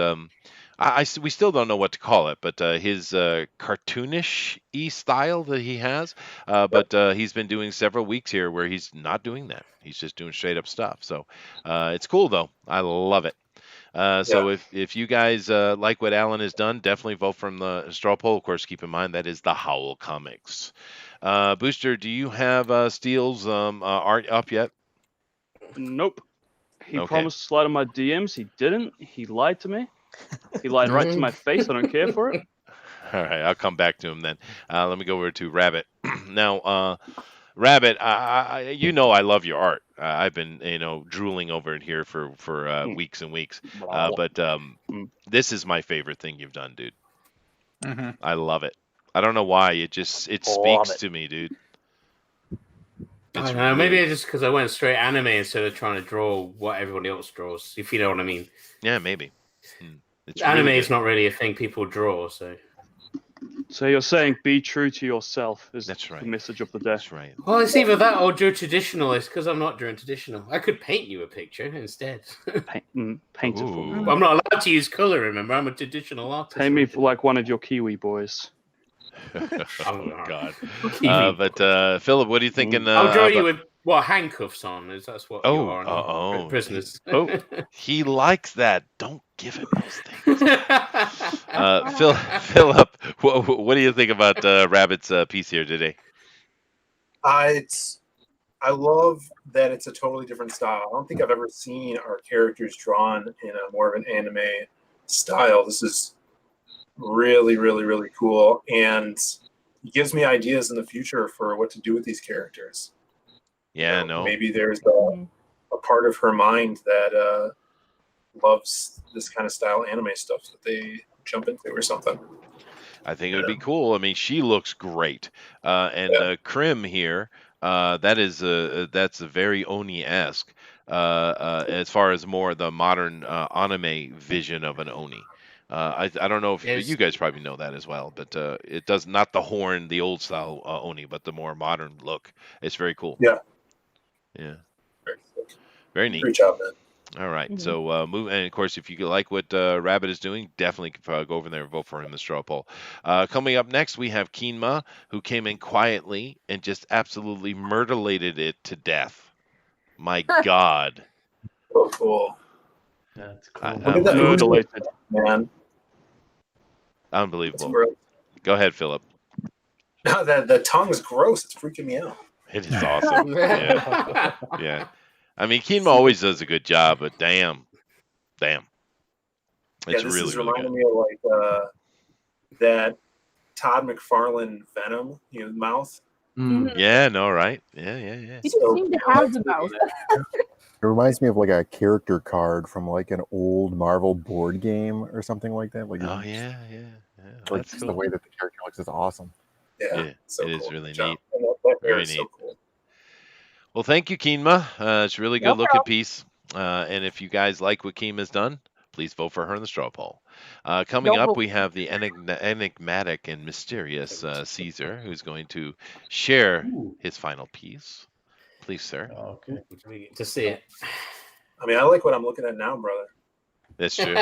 S2: we still don't know what to call it, but his cartoonish-y style that he has. But he's been doing several weeks here where he's not doing that. He's just doing straight-up stuff. So it's cool, though. I love it. So if you guys like what Alan has done, definitely vote from the straw poll. Of course, keep in mind that is the Howl Comics. Booster, do you have Steele's art up yet?
S3: Nope. He promised to slide in my DMs. He didn't. He lied to me. He lied right to my face. I don't care for it.
S2: All right, I'll come back to him then. Let me go over to Rabbit. Now, Rabbit, I love your art. I've been, drooling over it here for weeks and weeks. But this is my favorite thing you've done, dude.
S8: Mm-hmm.
S2: I love it. I don't know why. It speaks to me, dude.
S9: I don't know. Maybe it's just because I went straight anime instead of trying to draw what everybody else draws, if you know what I mean.
S2: Yeah, maybe.
S9: Anime is not really a thing people draw, so.
S3: So you're saying be true to yourself is
S2: That's right.
S3: the message of the day.
S2: That's right.
S9: Well, it's either that or draw traditional. It's because I'm not drawing traditional. I could paint you a picture instead.
S3: Paint it for me.
S9: I'm not allowed to use color, remember? I'm a traditional artist.
S3: Paint me like one of your Kiwi boys.
S2: Oh, God. But Philip, what are you thinking?
S9: I'll draw you with handcuffs on. That's what you are. Prisoners.
S2: He likes that. Don't give him those things. Philip, what do you think about Rabbit's piece here today?
S4: I love that it's a totally different style. I don't think I've ever seen our characters drawn in a more of an anime style. This is really, really, really cool, and it gives me ideas in the future for what to do with these characters.
S2: Yeah, no.
S4: Maybe there's a part of her mind that loves this kind of style anime stuff that they jump into or something.
S2: I think it would be cool. I mean, she looks great. And Krim here, that's a very Oni-esque as far as more the modern anime vision of an Oni. I don't know if you guys probably know that as well, but it does not the horn, the old style Oni, but the more modern look. It's very cool.
S4: Yeah.
S2: Yeah. Very neat.
S4: Great job, man.
S2: All right, so move, and of course, if you like what Rabbit is doing, definitely go over there and vote for him in the straw poll. Coming up next, we have Keenma, who came in quietly and just absolutely murderlated it to death. My God.
S4: Oh, cool.
S16: That's cool.
S4: Look at that
S3: Murderlated,
S4: man.
S2: Unbelievable.
S4: Gross.
S2: Go ahead, Philip.
S4: No, the tongue's gross. It's freaking me out.
S2: It is awesome. Yeah. Yeah. I mean, Keenma always does a good job, but damn. It's
S4: This
S2: really,
S4: is
S2: really
S4: reminding
S2: good.
S4: me of like that Todd McFarlane Venom, mouth.
S2: Yeah, no, right? Yeah.
S11: He doesn't seem to have the mouth.
S5: It reminds me of like a character card from like an old Marvel board game or something like that. Like,
S2: Oh, yeah.
S5: Like
S2: That's
S5: just the
S2: cool.
S5: way that the character looks is awesome.
S2: Yeah,
S4: so
S2: it is
S4: cool.
S2: really
S4: Good job.
S2: neat.
S4: And that hair
S2: Very
S4: is
S2: neat.
S4: so cool.
S2: Well, thank you, Keenma. It's a really
S11: No
S2: good looking
S11: problem.
S2: piece. And if you guys like what Keenma's done, please vote for her in the straw poll. Coming
S11: Don't
S2: up,
S11: vote
S2: we have the enigmatic and mysterious Caesar, who's going to share his final piece. Please, sir.
S16: Okay.
S9: We get to see it.
S4: I mean, I like what I'm looking at now, brother.
S2: That's true.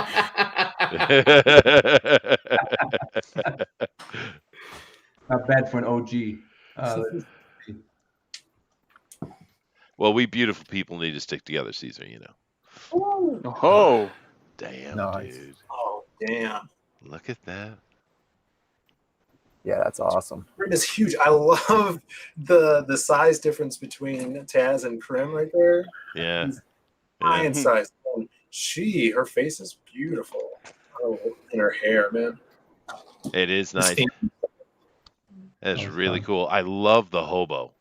S7: Not bad for an OG.
S2: Well, we beautiful people need to stick together, Caesar,
S3: Oh,
S2: Damn,
S5: Nice.
S2: dude.
S4: Oh, damn.
S2: Look at that.
S5: Yeah, that's awesome.
S4: Krim is huge. I love the size difference between Taz and Krim right there.
S2: Yeah.
S4: Giant size. And her face is beautiful. Oh, and her hair, man.
S2: It is nice. That's really cool. I love the hobo.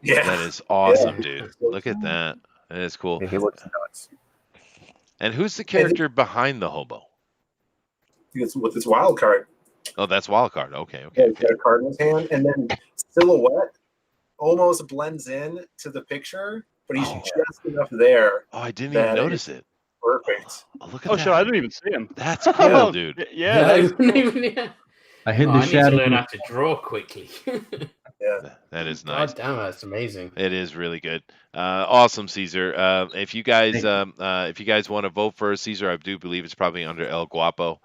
S4: Yeah.
S2: That is awesome,
S4: Yeah.
S2: dude. Look at that. That is cool.
S5: Yeah, he looks nuts.
S2: And who's the character behind the hobo?
S4: It's with his wild card.
S2: Oh, that's Wildcard. Okay.
S4: He's got a card in his hand, and then silhouette almost blends in to the picture, but he's just enough there.
S2: Oh, I didn't even notice it.
S4: Perfect.
S2: Oh, look at
S3: oh,
S2: that.
S3: shit! I didn't even see him.
S2: That's cool, dude.
S3: Yeah, that's cool.
S7: I hid
S9: Oh,
S7: the
S9: I need to
S7: shadow.
S9: learn how to draw quickly.
S4: Yeah.
S2: That is nice.
S9: God damn, that's amazing.
S2: It is really good. Awesome, Caesar. If you guys want to vote for Caesar, I do believe it's probably under El Guapo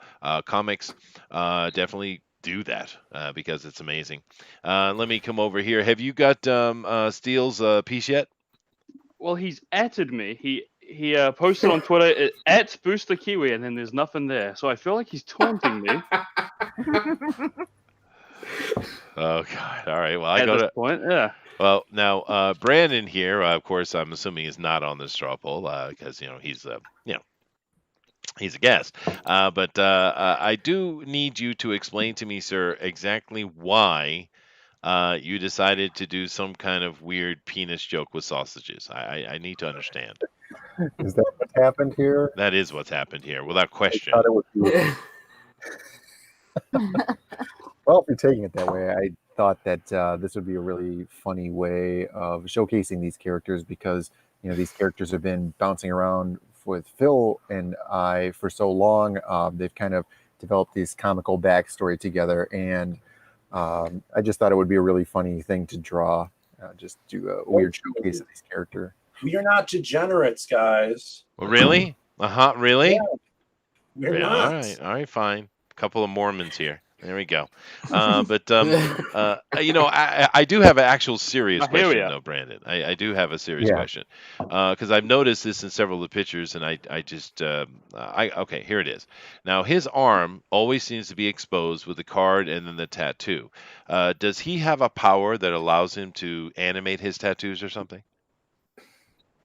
S2: Comics. Definitely do that because it's amazing. Let me come over here. Have you got Steele's piece yet?
S3: Well, he's atted me. He posted on Twitter at Booster Kiwi, and then there's nothing there. So I feel like he's taunting me.
S2: Oh God! All right. Well, I
S3: At
S2: got
S3: this
S2: to.
S3: point, yeah.
S2: Well, now Brandon here, of course, I'm assuming is not on the straw poll because he's he's a guest. But I do need you to explain to me, sir, exactly why you decided to do some kind of weird penis joke with sausages. I need to understand.
S5: Is that what happened here?
S2: That is what's happened here, without question.
S5: I thought it would be... Well, if you're taking it that way, I thought that this would be a really funny way of showcasing these characters because these characters have been bouncing around with Phil and I for so long. They've kind of developed this comical backstory together, and I just thought it would be a really funny thing to draw. Just do a weird showcase of these characters.
S4: We are not degenerates, guys.
S2: Well, really? Really?
S4: Yeah, we're
S2: Yeah,
S4: not.
S2: all right, fine. A couple of Mormons here. There we go. But I do have an actual serious
S3: I hear
S2: question,
S3: ya.
S2: though, Brandon. I do have a serious
S5: Yeah.
S2: question because I've noticed this in several of the pictures, and I just okay, here it is. Now his arm always seems to be exposed with the card and then the tattoo. Does he have a power that allows him to animate his tattoos or something?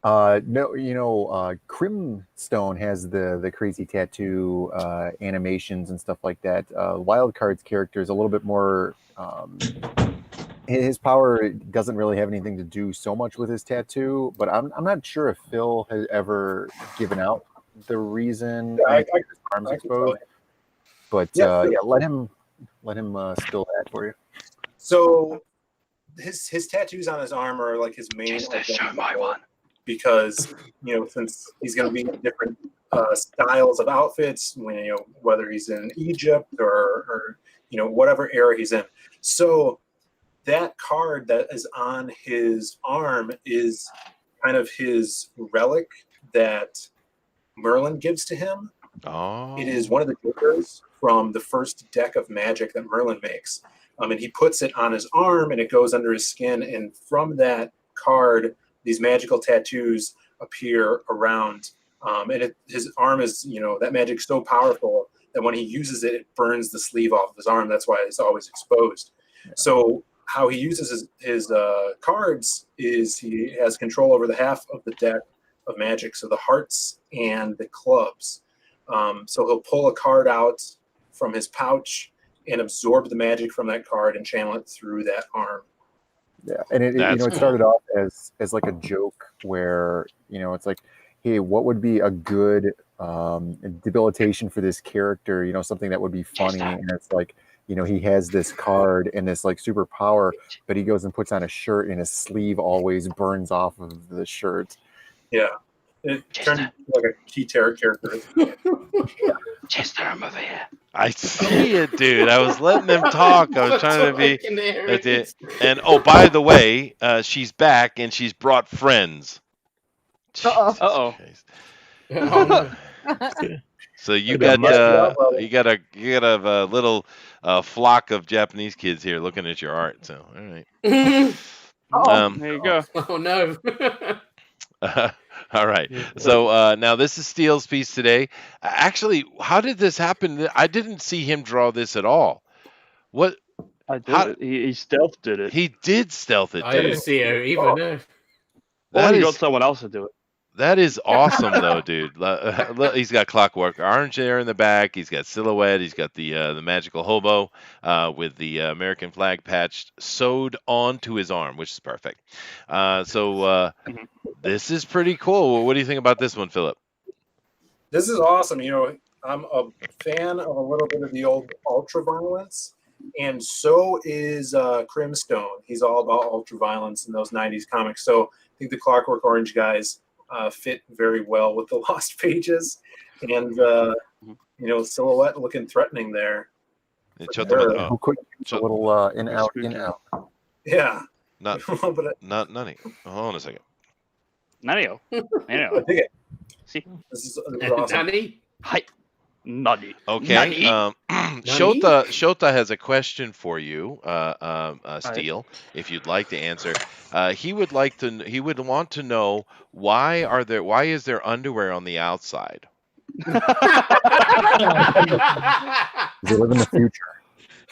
S5: No, Crimstone has the crazy tattoo animations and stuff like that. Wildcard's character is a little bit more. His power doesn't really have anything to do so much with his tattoo, but I'm not sure if Phil has ever given out the reason his arms exposed. But
S4: Yeah,
S5: let him spill that for you.
S4: So his tattoos on his arm are like his main.
S13: Just to show my one.
S4: Because since he's going to be in different styles of outfits, whether he's in Egypt or whatever era he's in. So that card that is on his arm is kind of his relic that Merlin gives to him.
S2: Oh.
S4: It is one of the jokers from the first deck of Magic that Merlin makes. And he puts it on his arm and it goes under his skin. And from that card, these magical tattoos appear around. And his arm is, that magic's so powerful that when he uses it, it burns the sleeve off of his arm. That's why it's always exposed. Yeah. So how he uses his cards is he has control over the half of the deck of Magic, so the hearts and the clubs. So he'll pull a card out from his pouch and absorb the magic from that card and channel it through that arm.
S5: Yeah, and it started off as like a joke where it's like, hey, what would be a good debilitation for this character? Something that would be funny, and it's like, he has this card and this like superpower, but he goes and puts on a shirt and his sleeve always burns off of the shirt.
S4: Yeah, it turned into like a key terror character.
S13: Chester, I'm over here.
S2: I see it, dude. I was letting them talk. I was trying to be. And oh, by the way, she's back and she's brought friends.
S3: Uh-oh.
S2: So you got a little flock of Japanese kids here looking at your art. So all right.
S3: There you go.
S9: Oh no.
S2: All right. So now this is Steele's piece today. Actually, how did this happen? I didn't see him draw this at all. What?
S3: I did it. He stealthed it.
S2: He did stealth it.
S9: I didn't see it either. No.
S3: Well, he got someone else to do it.
S2: That is awesome, though, dude. He's got Clockwork Orange there in the back. He's got Silhouette. He's got the magical hobo with the American flag patch sewed onto his arm, which is perfect. This is pretty cool. What do you think about this one, Philip?
S4: This is awesome. I'm a fan of a little bit of the old ultraviolence, and so is Crimstone. He's all about ultraviolence in those 90s comics. So I think the Clockwork Orange guys fit very well with the Lost Pages, and Silhouette looking threatening there.
S5: A little in out.
S4: Yeah.
S2: Not Nani. Hold on a second.
S3: Nanio.
S4: I dig it.
S3: See,
S4: this is awesome.
S9: Nani.
S3: Hi. Nani.
S2: Okay. Shota has a question for you, Steele, if you'd like to answer. He would want to know why is there underwear on the outside?
S5: They live in the future.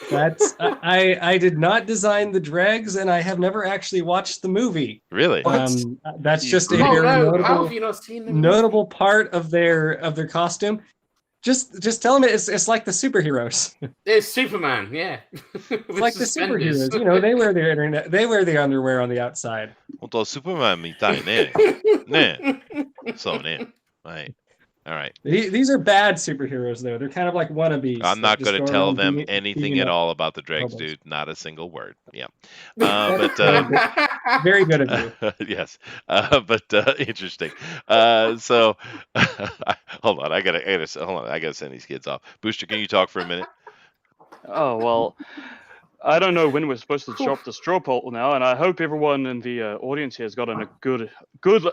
S15: That's I did not design the dregs, and I have never actually watched the movie.
S2: Really?
S15: That's just a very notable part of their costume. Just tell them it's like the superheroes.
S9: It's Superman, yeah.
S15: It's like the superheroes. They wear their underwear on the outside.
S2: 本当スーパーマンみたいね。ね。そうね。はい。All right.
S15: These are bad superheroes, though. They're kind of like wannabes.
S2: I'm not going to tell them anything at all about the dregs, dude. Not a single word. Yeah. But
S15: very good of you.
S2: Yes. But interesting. So hold on. I gotta send these kids off. Booster, can you talk for a minute?
S3: Oh well. I don't know when we're supposed to drop the straw poll now, and I hope everyone in the audience here has gotten a good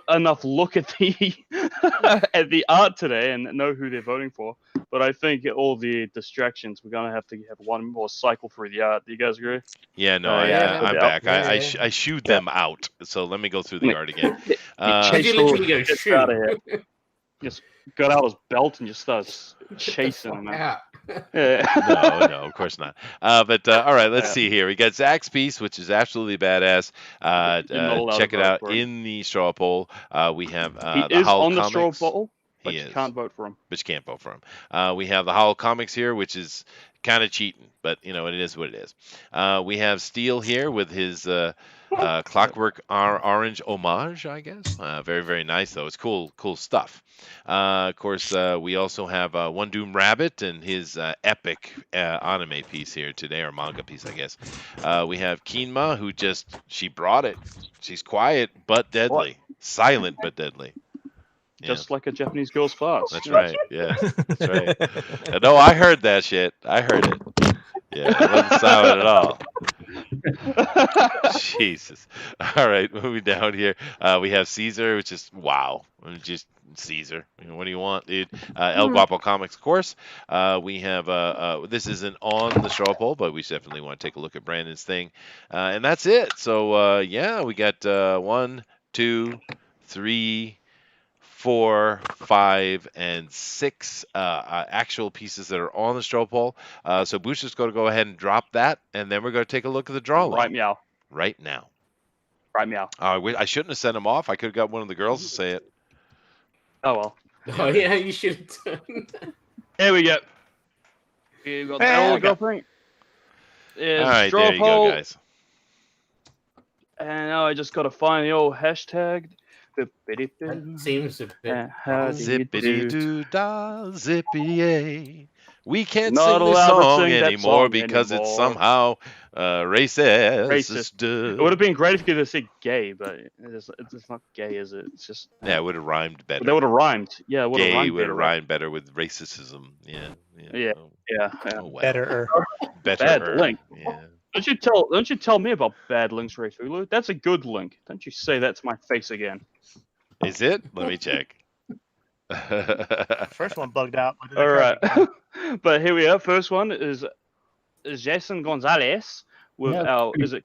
S3: enough look at the at the art today and know who they're voting for. But I think all the distractions, we're gonna have to have one more cycle through the art. Do you guys agree?
S2: Yeah, no, I'm back. I shooed them out, so let me go through the art again.
S3: Get out of here. Just got out his belt and just starts chasing him.
S9: Yeah.
S2: No, of course not. But all right, let's see here. We got Zach's piece, which is absolutely badass. Check it out in the straw poll. We have
S3: he
S2: the
S3: is
S2: Howl
S3: on the
S2: Comics.
S3: straw poll, but
S2: He
S3: you
S2: is.
S3: can't vote for him.
S2: But you can't vote for him. We have the Howl Comics here, which is kind of cheating, but you know, it is what it is. We have Steel here with his Clockwork Orange homage, I guess. Very, very nice, though. It's cool stuff. Of course, we also have One Doom Rabbit and his epic anime piece here today, or manga piece, I guess. We have Kinma, who she brought it. She's quiet but deadly. Silent but deadly.
S3: Just like a Japanese girl's farts.
S2: That's right. Yeah, that's right. No, I heard that shit. I heard it. Yeah, it wasn't silent at all. Jesus. All right, moving down here. We have Caesar, which is wow. Just Caesar. You know, what do you want, dude? El Guapo Comics, of course. We have this isn't on the show poll, but we definitely want to take a look at Brandon's thing, and that's it. So yeah, we got 1, 2, 3, 4, 5, and 6 actual pieces that are on the straw poll. So Booster's going to go ahead and drop that, and then we're going to take a look at the draw
S3: Right meow.
S2: right now.
S3: Right meow.
S2: I shouldn't have sent him off. I could have got one of the girls to say it.
S3: Oh well.
S9: Oh yeah, you should.
S3: Here we go. You got the old girlfriend.
S2: All right, there you go, guys.
S3: And now I just got to find the old hashtag.
S9: That seems a bit.
S2: Zippity doo dah, zippity. We can't
S3: Not
S2: sing this
S3: allowed to
S2: song
S3: sing that
S2: anymore
S3: song
S2: because it's
S3: anymore.
S2: somehow racist.
S3: It would have been great if you could have said gay, but it's not gay, is it? It's just.
S2: Yeah, it would have rhymed better.
S3: That would have rhymed. Yeah, it would have
S2: Gay
S3: rhymed
S2: would
S3: better.
S2: have rhymed better with racism. Yeah.
S3: Yeah. Yeah.
S2: Oh, well.
S15: Better.
S3: Bad link.
S2: Yeah.
S3: Don't you tell me about bad links, Ray Fulu. That's a good link. Don't you say that to my face again.
S2: Is it? Let me check.
S1: First one bugged out.
S3: All right. But here we are. First one is Jason Gonzalez with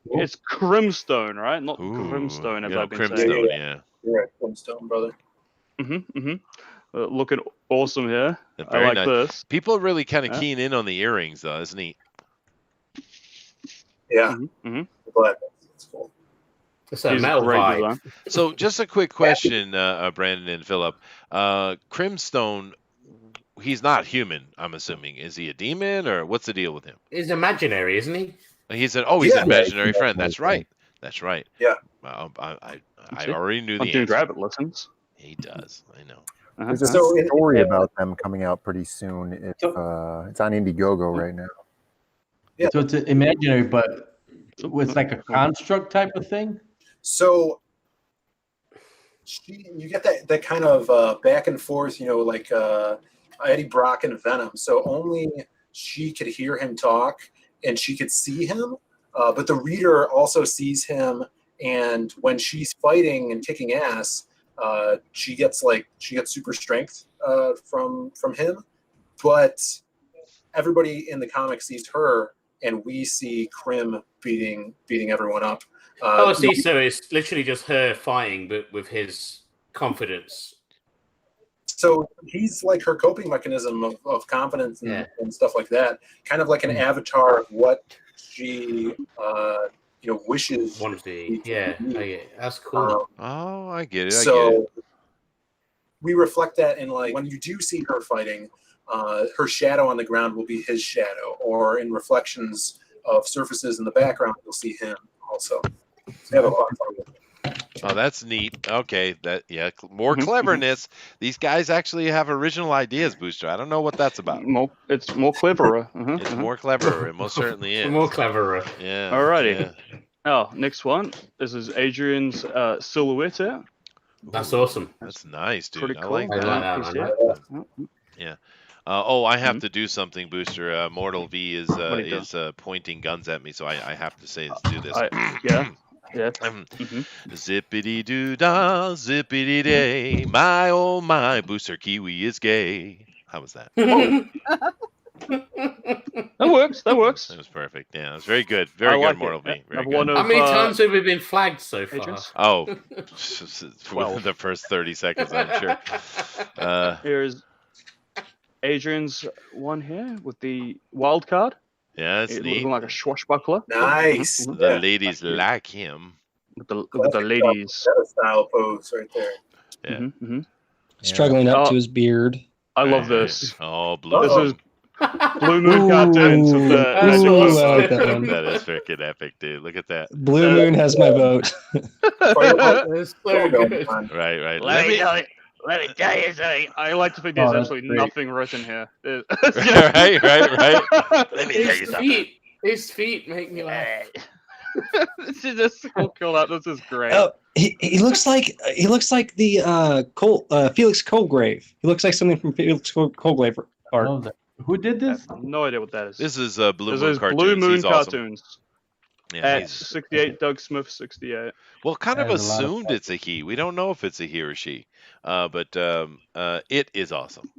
S3: it's Crimstone, right? Not Crimstone, as I've been saying.
S2: Crimstone, yeah.
S4: You're right, Crimstone, brother.
S3: Looking awesome here. I
S2: Very
S3: like
S2: nice.
S3: this.
S2: People are really kind of keen in on the earrings, though, isn't he?
S4: Yeah. But it's cool.
S9: It's a metal vibe.
S2: So, just a quick question, Brandon and Philip. Crimstone, he's not human, I'm assuming. Is he a demon, or what's the deal with him?
S9: He's imaginary, isn't he?
S2: He's an imaginary friend. That's right. That's right.
S4: Yeah.
S2: I already knew the
S3: Dude
S2: answer.
S3: Rabbit listens.
S2: He does. I know.
S5: There's a story about them coming out pretty soon. It's on Indiegogo right now.
S4: Yeah.
S16: So it's imaginary, but it's like a construct type of thing.
S4: So you get that kind of back and forth, like Eddie Brock and Venom. So only she could hear him talk and she could see him, but the reader also sees him. And when she's fighting and kicking ass, she gets super strength from him. But everybody in the comic sees her, and we see Crim beating everyone up.
S9: So it's literally just her fighting, but with his confidence.
S4: So he's like her coping mechanism of confidence and stuff like that. Kind of like an avatar of what she, wishes.
S9: Wanted to. Yeah, that's cool.
S2: I get it.
S4: So we reflect that in when you do see her fighting, her shadow on the ground will be his shadow, or in reflections of surfaces in the background, you'll see him also. So have a lot of fun with it.
S2: Oh, that's neat. Okay, more cleverness. These guys actually have original ideas, Booster. I don't know what that's about.
S3: It's more cleverer.
S2: It's more cleverer. It most certainly is.
S9: More cleverer.
S2: Yeah.
S3: Alrighty.
S2: Yeah.
S3: Oh, next one. This is Adrian's silhouette here.
S9: That's awesome.
S2: That's nice, dude.
S3: Pretty
S2: I
S3: cool.
S2: like
S9: I
S2: that.
S9: like that.
S2: Yeah. I have to do something, Booster. Mortal V is pointing guns at me, so I have to say let's do this.
S3: Yeah.
S2: Zippity doo dah, zippity day. My oh my, Booster Kiwi is gay. How was that?
S3: That works. That works.
S2: That was perfect. Yeah, it was very good. Very good, Mortal V. Very good.
S9: How many times have we been flagged so far?
S3: Agents?
S2: Oh, within the first 30 seconds, I'm sure.
S3: Here's Adrian's one here with the wild card.
S2: Yeah, it's neat.
S3: Looking like a swashbuckler.
S4: Nice.
S2: The ladies like him.
S3: With the ladies.
S4: Style pose right there.
S2: Yeah.
S15: Struggling up to his beard.
S3: I love this.
S2: Oh, blue.
S3: This is Blue Moon cartoons with the magic
S15: Ooh,
S3: books.
S15: I like that one.
S2: That is freaking epic, dude. Look at that.
S15: Blue Moon has my vote.
S9: That's so good.
S2: Right, right.
S10: Let me tell you something.
S3: I like to think
S7: Oh,
S3: there's
S7: that's
S3: absolutely
S7: great.
S3: nothing written here.
S2: right, right.
S10: Let me tell you something.
S9: His feet make me laugh.
S3: This is just so cool. This is great.
S15: Oh, he looks like the Felix Colgrave. He looks like something from Felix Colgrave art.
S7: Oh, who did
S3: I
S7: this?
S3: have no idea what that is.
S2: This is Blue
S3: This
S2: Moon
S3: is
S2: cartoons.
S3: Blue Moon
S2: He's awesome.
S3: cartoons.
S2: Yeah,
S3: At
S2: he's
S3: 68, Doug Smith 68.
S2: well, kind of
S7: That is a lot of
S2: assumed it's a he. We don't know if it's a he or she, but it is awesome.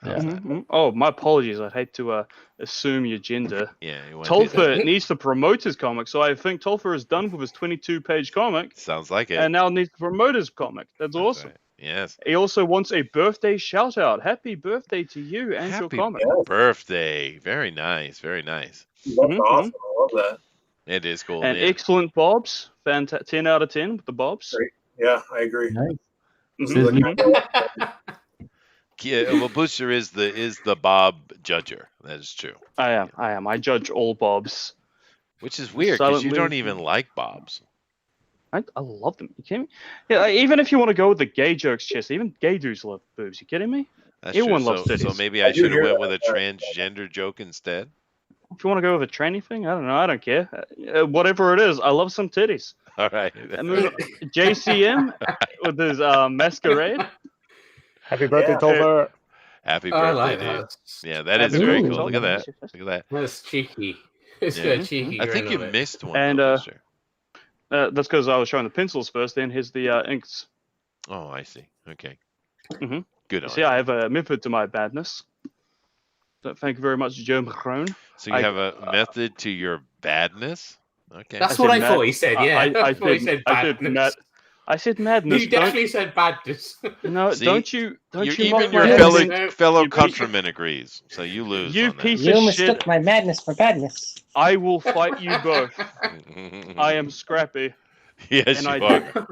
S2: How's that?
S3: Oh, my apologies. I'd hate to assume your gender.
S2: Yeah, you want to do
S3: Tolfer
S2: that.
S3: needs to promote his comic, so I think Tolfer is done with his 22-page comic
S2: Sounds like it.
S3: and now needs to promote his comic. That's awesome.
S2: Right. Yes.
S3: He also wants a birthday shout out. Happy birthday to you and
S2: Happy
S3: your comic.
S2: birthday. Very nice. Very nice.
S4: That's awesome. I love that.
S2: It is cool.
S3: And
S2: yeah.
S3: excellent Bobs. 10 out of 10 with the Bobs.
S4: Great. Yeah, I agree.
S7: Nice.
S3: Mhm.
S2: Yeah, well, Booster is the Bob judger. That is true.
S3: I am. I judge all Bobs.
S2: Which is weird because you
S3: Silently.
S2: don't even like Bobs.
S3: I love them. You kidding me? Yeah, even if you want to go with the gay jokes, Chess, even gay dudes love boobs. You kidding me?
S2: That's
S3: Everyone
S2: true.
S3: loves
S2: So
S3: titties.
S2: maybe
S4: I
S2: I
S4: do
S2: should have
S4: hear
S2: went with a
S4: that.
S2: transgender joke instead.
S3: If you want to go with a tranny thing, I don't know. I don't care. Whatever it is, I love some titties.
S2: All right.
S3: And then JCM with his masquerade.
S17: Happy birthday,
S4: Yeah.
S17: Tolver.
S2: Happy
S9: I
S2: birthday,
S9: like
S2: dude.
S9: that.
S2: Yeah, that is
S3: Happy
S2: very
S3: birthday,
S2: cool. Look at
S3: Tolver.
S2: that. Look at that.
S9: That's cheeky. It's
S2: Yeah.
S9: got a cheeky.
S2: I think
S9: grin
S2: you
S9: on it.
S2: missed one.
S3: And,
S2: though, Booster.
S3: That's because I was showing the pencils first. Then here's the inks.
S2: Oh, I see. Okay.
S3: Mhm.
S2: Good
S3: You
S2: on
S3: see,
S2: you.
S3: I have a method to my badness. So thank you very much, Joe Macron.
S2: So you have a method to your badness? Okay.
S9: That's
S3: I
S9: what
S3: said
S9: I thought
S3: mad-
S9: he said. Yeah,
S3: I
S9: thought he said
S3: I said
S9: badness.
S3: I said madness.
S9: He definitely said badness.
S3: No,
S2: See?
S3: don't you
S2: Even
S3: mock
S2: your
S3: my
S2: fellow,
S3: innocence,
S2: fellow
S3: you piece-
S2: countryman agrees. So you lose
S3: You
S2: on that.
S3: piece
S15: You
S3: of
S15: mistook
S3: shit.
S15: my madness for badness.
S3: I will fight you both. I am scrappy.
S2: Yes,
S3: and
S2: you
S3: I
S2: are.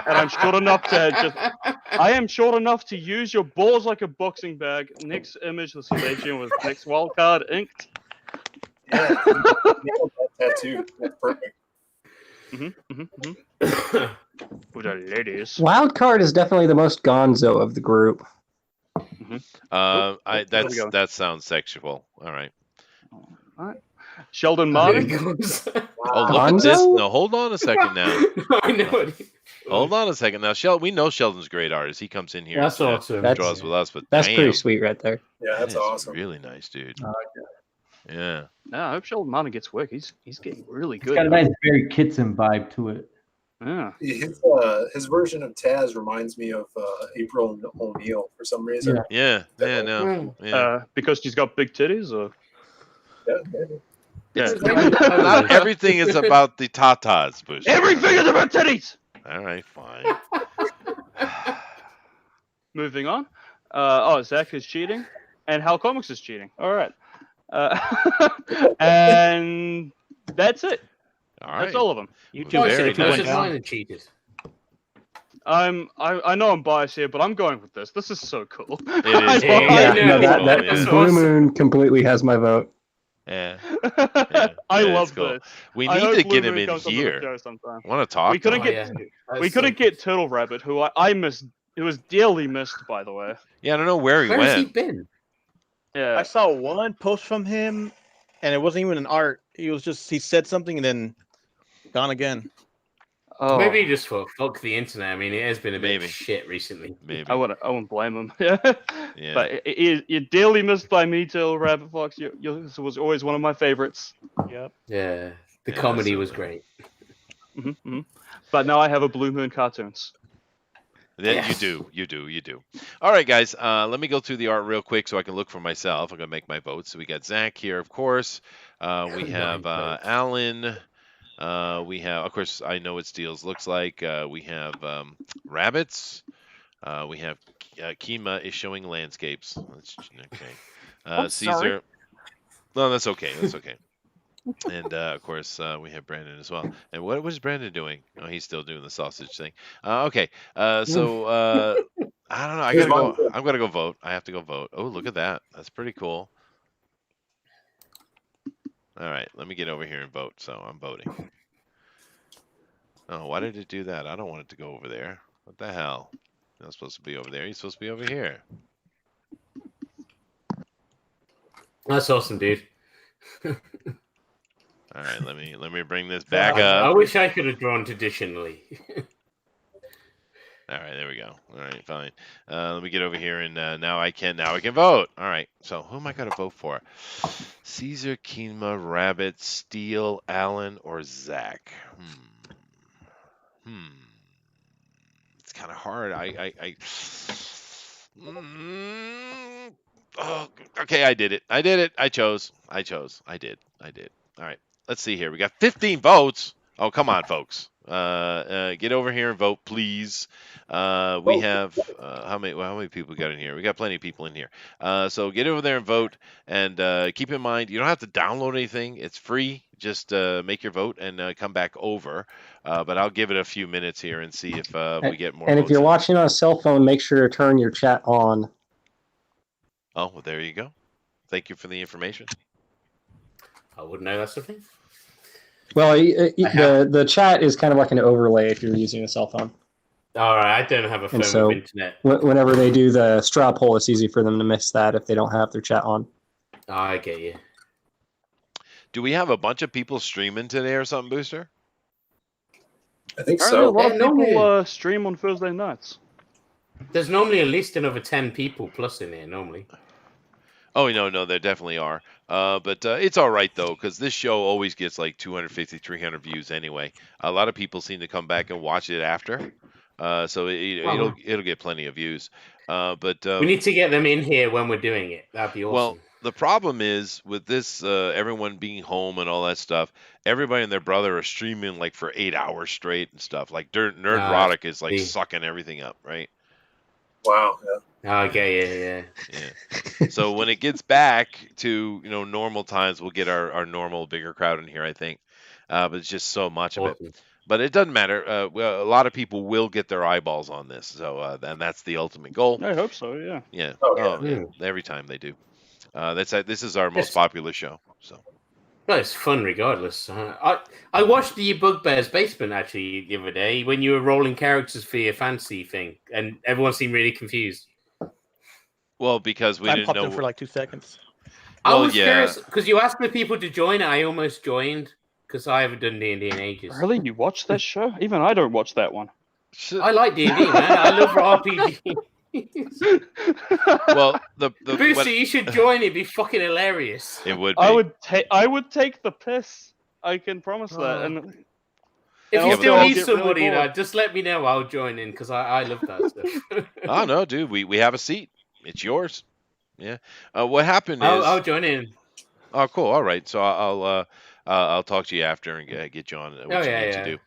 S3: and I'm short enough to I am short enough to use your balls like a boxing bag. Next image, the legend was next wildcard inked.
S4: Yeah, nailed that tattoo. That's perfect.
S3: With the ladies.
S15: Wildcard is definitely the most gonzo of the group.
S2: That sounds sexual. All right.
S3: Sheldon
S9: There he
S3: Martin.
S9: goes.
S2: Oh, look at this. No, hold on a second now.
S9: I know it.
S2: Hold on a second now. We know Sheldon's a great artist. He comes in here.
S9: That's
S2: and,
S9: awesome.
S2: draws with us, but
S15: That's
S2: damn,
S15: pretty sweet right there.
S4: Yeah, that's
S2: that is
S4: awesome.
S2: Really nice, dude.
S7: Oh,
S2: Yeah.
S3: No, I hope Sheldon Martin gets work. He's getting really
S7: It's
S3: good.
S7: got a nice Barry Kitson vibe to it.
S3: Yeah.
S4: His version of Taz reminds me of April O'Neil for some reason.
S2: Yeah. No. Yeah.
S3: Because she's got big titties, or
S4: Yeah, maybe.
S3: yeah.
S2: Not everything is about the tatas, Bush.
S3: Everything is about titties.
S2: All right, fine.
S3: Moving on. Zach is cheating, and Hal Comics is cheating. All right. And that's it.
S2: All right.
S3: That's all of them.
S10: You
S2: Well,
S10: two
S2: very
S10: should have
S2: nice.
S10: went down.
S9: and cheated.
S3: I know I'm biased here, but I'm going with this. This is so cool.
S2: It is.
S3: I
S2: cool.
S3: love
S2: Yeah,
S3: it.
S15: No, that
S2: Yeah.
S15: Blue Moon completely has my vote.
S2: Yeah.
S3: I
S2: Yeah,
S3: love
S2: it's cool.
S3: this.
S2: We
S3: I
S2: need
S3: hope
S2: to
S3: Blue
S2: get him
S3: Moon
S2: in
S3: comes on the
S2: here.
S3: show sometime.
S2: I want to talk.
S3: We couldn't
S2: to
S3: get
S2: him.
S3: we couldn't get Turtle Rabbit, who I missed. It was dearly missed, by the way.
S2: Yeah, I don't know where he
S9: Where has he
S2: went.
S9: been?
S3: Yeah.
S1: I saw one post from him, and it wasn't even an art. He said something and then gone again.
S3: Oh,
S9: Maybe he just fuck the internet. I mean, it has been a bit
S2: Maybe.
S9: of shit recently.
S2: Maybe.
S3: I wouldn't blame him. Yeah.
S2: Yeah.
S3: But you're dearly missed by me, Turtle Rabbit Fox. This was always one of my favorites.
S1: Yep.
S9: Yeah, the
S2: Yeah,
S9: comedy
S2: so-
S9: was great.
S3: But now I have a Blue Moon cartoons.
S2: Then you do. All right, guys. Let me go through the art real quick so I can look for myself. I'm gonna make my votes. So we got Zach here, of course. We have Alan. We have, of course, I know what Steels looks like. We have rabbits. We have Kima is showing landscapes. That's okay.
S11: I'm
S2: Caesar.
S11: sorry.
S2: No, that's okay. That's okay. And of course, we have Brandon as well. And what is Brandon doing? Oh, he's still doing the sausage thing. Okay. So I don't know. I
S4: Here's
S2: gotta
S4: mine,
S2: go.
S4: too.
S2: I'm gonna go vote. I have to go vote. Oh, look at that. That's pretty cool. All right, let me get over here and vote. So I'm voting. Oh, why did it do that? I don't want it to go over there. What the hell? You're not supposed to be over there. You're supposed to be over here.
S9: That's awesome, dude.
S2: All right, let me bring this back
S9: I
S2: up.
S9: wish I could have drawn traditionally.
S2: All right, there we go. All right, fine. Let me get over here, and now I can vote. All right, so who am I going to vote for? Caesar, Keenma, Rabbit, Steele, Allen, or Zach? It's kind of hard. Oh, okay, I did it. I chose. I did. All right, let's see here. We got 15 votes. Oh, come on, folks. Get over here and vote, please. We have how many people got in here? We got plenty of people in here. So get over there and vote. And keep in mind, you don't have to download anything. It's free. Just make your vote and come back over. But I'll give it a few minutes here and see if we get more.
S15: And
S2: votes
S15: if you're
S2: in.
S15: watching on a cell phone, make sure to turn your chat on.
S2: Oh, well, there you go. Thank you for the information.
S9: I wouldn't know that's the thing.
S15: Well, the chat is kind of like an overlay if you're using a cell phone.
S9: All right, I don't have a phone
S15: And so
S9: with internet.
S15: whenever they do the straw poll, it's easy for them to miss that if they don't have their chat on.
S9: Oh, I get you.
S2: Do we have a bunch of people streaming today or something, Booster?
S4: I think
S3: Apparently,
S4: so.
S3: a lot of
S9: Yeah,
S3: people
S9: normally-
S3: stream on Thursday nights.
S9: There's normally at least another 10 people plus in here, normally.
S2: Oh, no, there definitely are. But it's all right, though, because this show always gets like 250, 300 views anyway. A lot of people seem to come back and watch it after. So it'll get plenty of views. But
S9: We need to get them in here when we're doing it. That'd be awesome.
S2: well, the problem is with this, everyone being home and all that stuff, everybody and their brother are streaming like for 8 hours straight and stuff. Like Nerdrotic is like sucking everything up, right?
S4: Wow. Yeah.
S9: Okay,
S2: Yeah. So when it gets back to normal times, we'll get our normal bigger crowd in here, I think. But it's just so much of
S9: Awesome.
S2: it. But it doesn't matter. Well, a lot of people will get their eyeballs on this, so and that's the ultimate goal.
S3: I hope so. Yeah.
S2: Yeah.
S4: Oh, yeah.
S2: Every time they do. This is our most popular show. So.
S9: Well, it's fun regardless. I watched the Bugbear's Basement actually the other day when you were rolling characters for your fantasy thing, and everyone seemed really confused.
S2: Well, because we
S1: I
S2: didn't
S1: popped
S2: know.
S1: in for like 2 seconds.
S9: I
S2: Well,
S9: was
S2: yeah.
S9: curious because you asked the people to join. I almost joined because I haven't done D&D in ages.
S3: Really, you watch that show? Even I don't watch that one.
S9: I like D&D, man. I love RPG.
S2: Well,
S9: Booster, you should join. It'd be fucking hilarious.
S2: It would be.
S3: I would take the piss. I can promise that. And
S9: If you
S3: also
S9: still
S3: I'll
S9: need
S3: get really
S9: somebody,
S3: bored.
S9: just let me know. I'll join in because I love that stuff.
S2: Oh no, dude, we have a seat. It's yours. Yeah. What happened is.
S9: I'll join in.
S2: Oh, cool. All right. So I'll talk to you after and get you on what you need to do.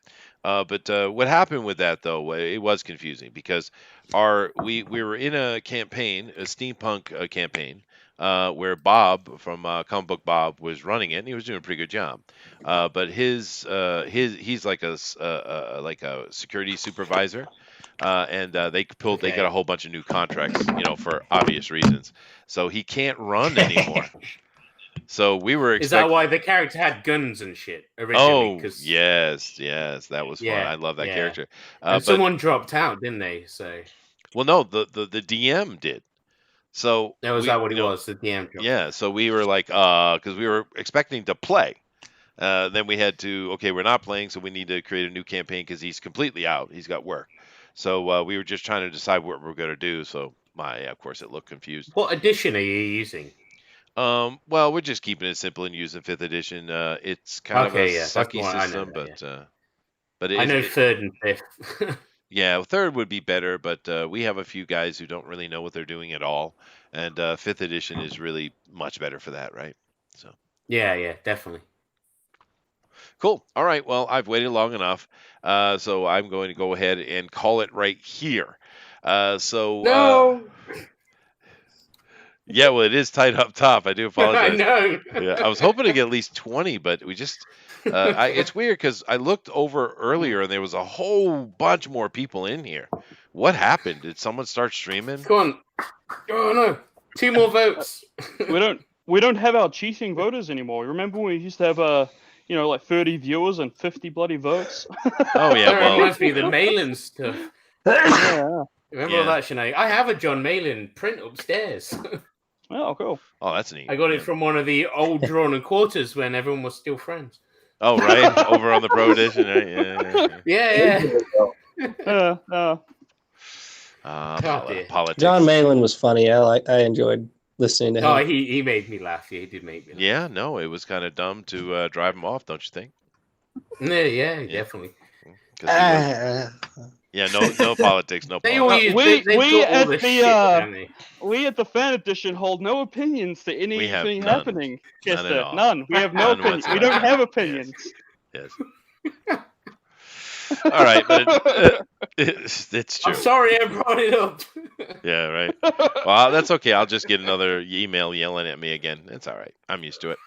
S2: But what happened with that though? It was confusing because we were in a campaign, a steampunk campaign, where Bob from Comic Book Bob was running it, and he was doing a pretty good job. But he's like a security supervisor, and they got a whole bunch of new contracts, for obvious reasons. So he can't run anymore. So we were
S9: Is that why the character had guns and shit originally?
S2: Oh,
S9: 'Cause-
S2: yes, that was fun. I love that character.
S9: And
S2: But
S9: someone dropped out, didn't they? So
S2: well, no, the DM did. So
S9: was that what it was? The DM dropped.
S2: Yeah, so we were like, because we were expecting to play. Then we had to, okay, we're not playing, so we need to create a new campaign because he's completely out. He's got work. So we were just trying to decide what we're going to do. So of course, it looked confused.
S9: What edition are you using?
S2: Well, we're just keeping it simple and using 5th edition. It's kind of a sucky system, but
S9: I know 3rd and 5th.
S2: Yeah, 3rd would be better, but we have a few guys who don't really know what they're doing at all, and 5th edition is really much better for that, right? So
S9: yeah, definitely.
S2: cool. All right, well, I've waited long enough, so I'm going to go ahead and call it right here.
S9: No.
S2: Yeah, well, it is tight up top. I do apologize.
S9: I know.
S2: Yeah, I was hoping to get at least 20, but we just it's weird because I looked over earlier and there was a whole bunch more people in here. What happened? Did someone start streaming?
S9: Come on. Oh no. 2 more votes.
S3: We don't have our cheating voters anymore. Remember when we used to have like 30 viewers and 50 bloody votes?
S2: Oh yeah,
S9: That
S2: well,
S9: reminds me of the Malin stuff.
S3: Yeah.
S9: Remember
S2: Yeah.
S9: that, Sinead? I have a John Malin print upstairs.
S3: Oh, cool.
S2: Oh, that's neat.
S9: I got it from one of the old drawn and quarters when everyone was still friends.
S2: Oh, right, over on the Pro Edition, right? Yeah.
S9: Yeah.
S2: Politics.
S15: John Malin was funny. I enjoyed listening to him.
S9: Oh, he made me laugh. Yeah, he did make me laugh.
S2: Yeah, no, it was kind of dumb to drive him off, don't you think?
S9: Yeah, definitely.
S2: 'Cause he was- yeah, no politics, no
S9: They
S2: politics.
S3: We at the fan edition hold no opinions to anything
S2: none.
S3: happening.
S2: None at
S3: Chester.
S2: all.
S3: None. We have no
S2: None
S3: opinions. We
S2: whatsoever.
S3: don't have opinions.
S2: Yes. All right, but it's true.
S9: I'm sorry I brought it up.
S2: Yeah, right. Well, that's okay. I'll just get another email yelling at me again. It's all right. I'm used to it.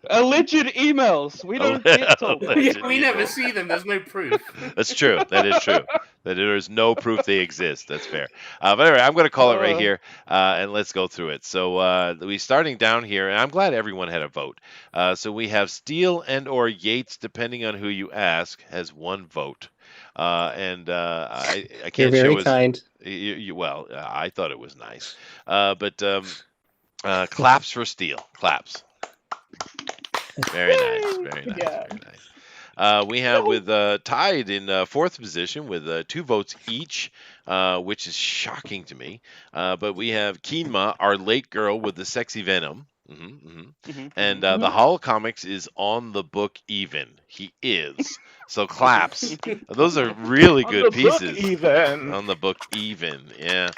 S3: Alleged emails. We don't get told.
S9: We never see them. There's no proof.
S2: That's true. That is true. That there is no proof they exist. That's fair. But anyway, I'm going to call it right here, and let's go through it. So we starting down here, and I'm glad everyone had a vote. So we have Steele and or Yates, depending on who you ask, has 1 vote. I can't
S15: You're very
S2: show his,
S15: kind.
S2: Well, I thought it was nice. But claps for Steele. Claps. Very nice. Very nice.
S3: Yeah.
S2: Very nice. We have with tied in 4th position with 2 votes each, which is shocking to me. But we have Keenma, our late girl with the sexy venom. And the Hull Comics is on the book even. He is. So claps. Those are really
S1: On
S2: good
S1: the book
S2: pieces.
S1: even.
S2: On the book even. Yeah.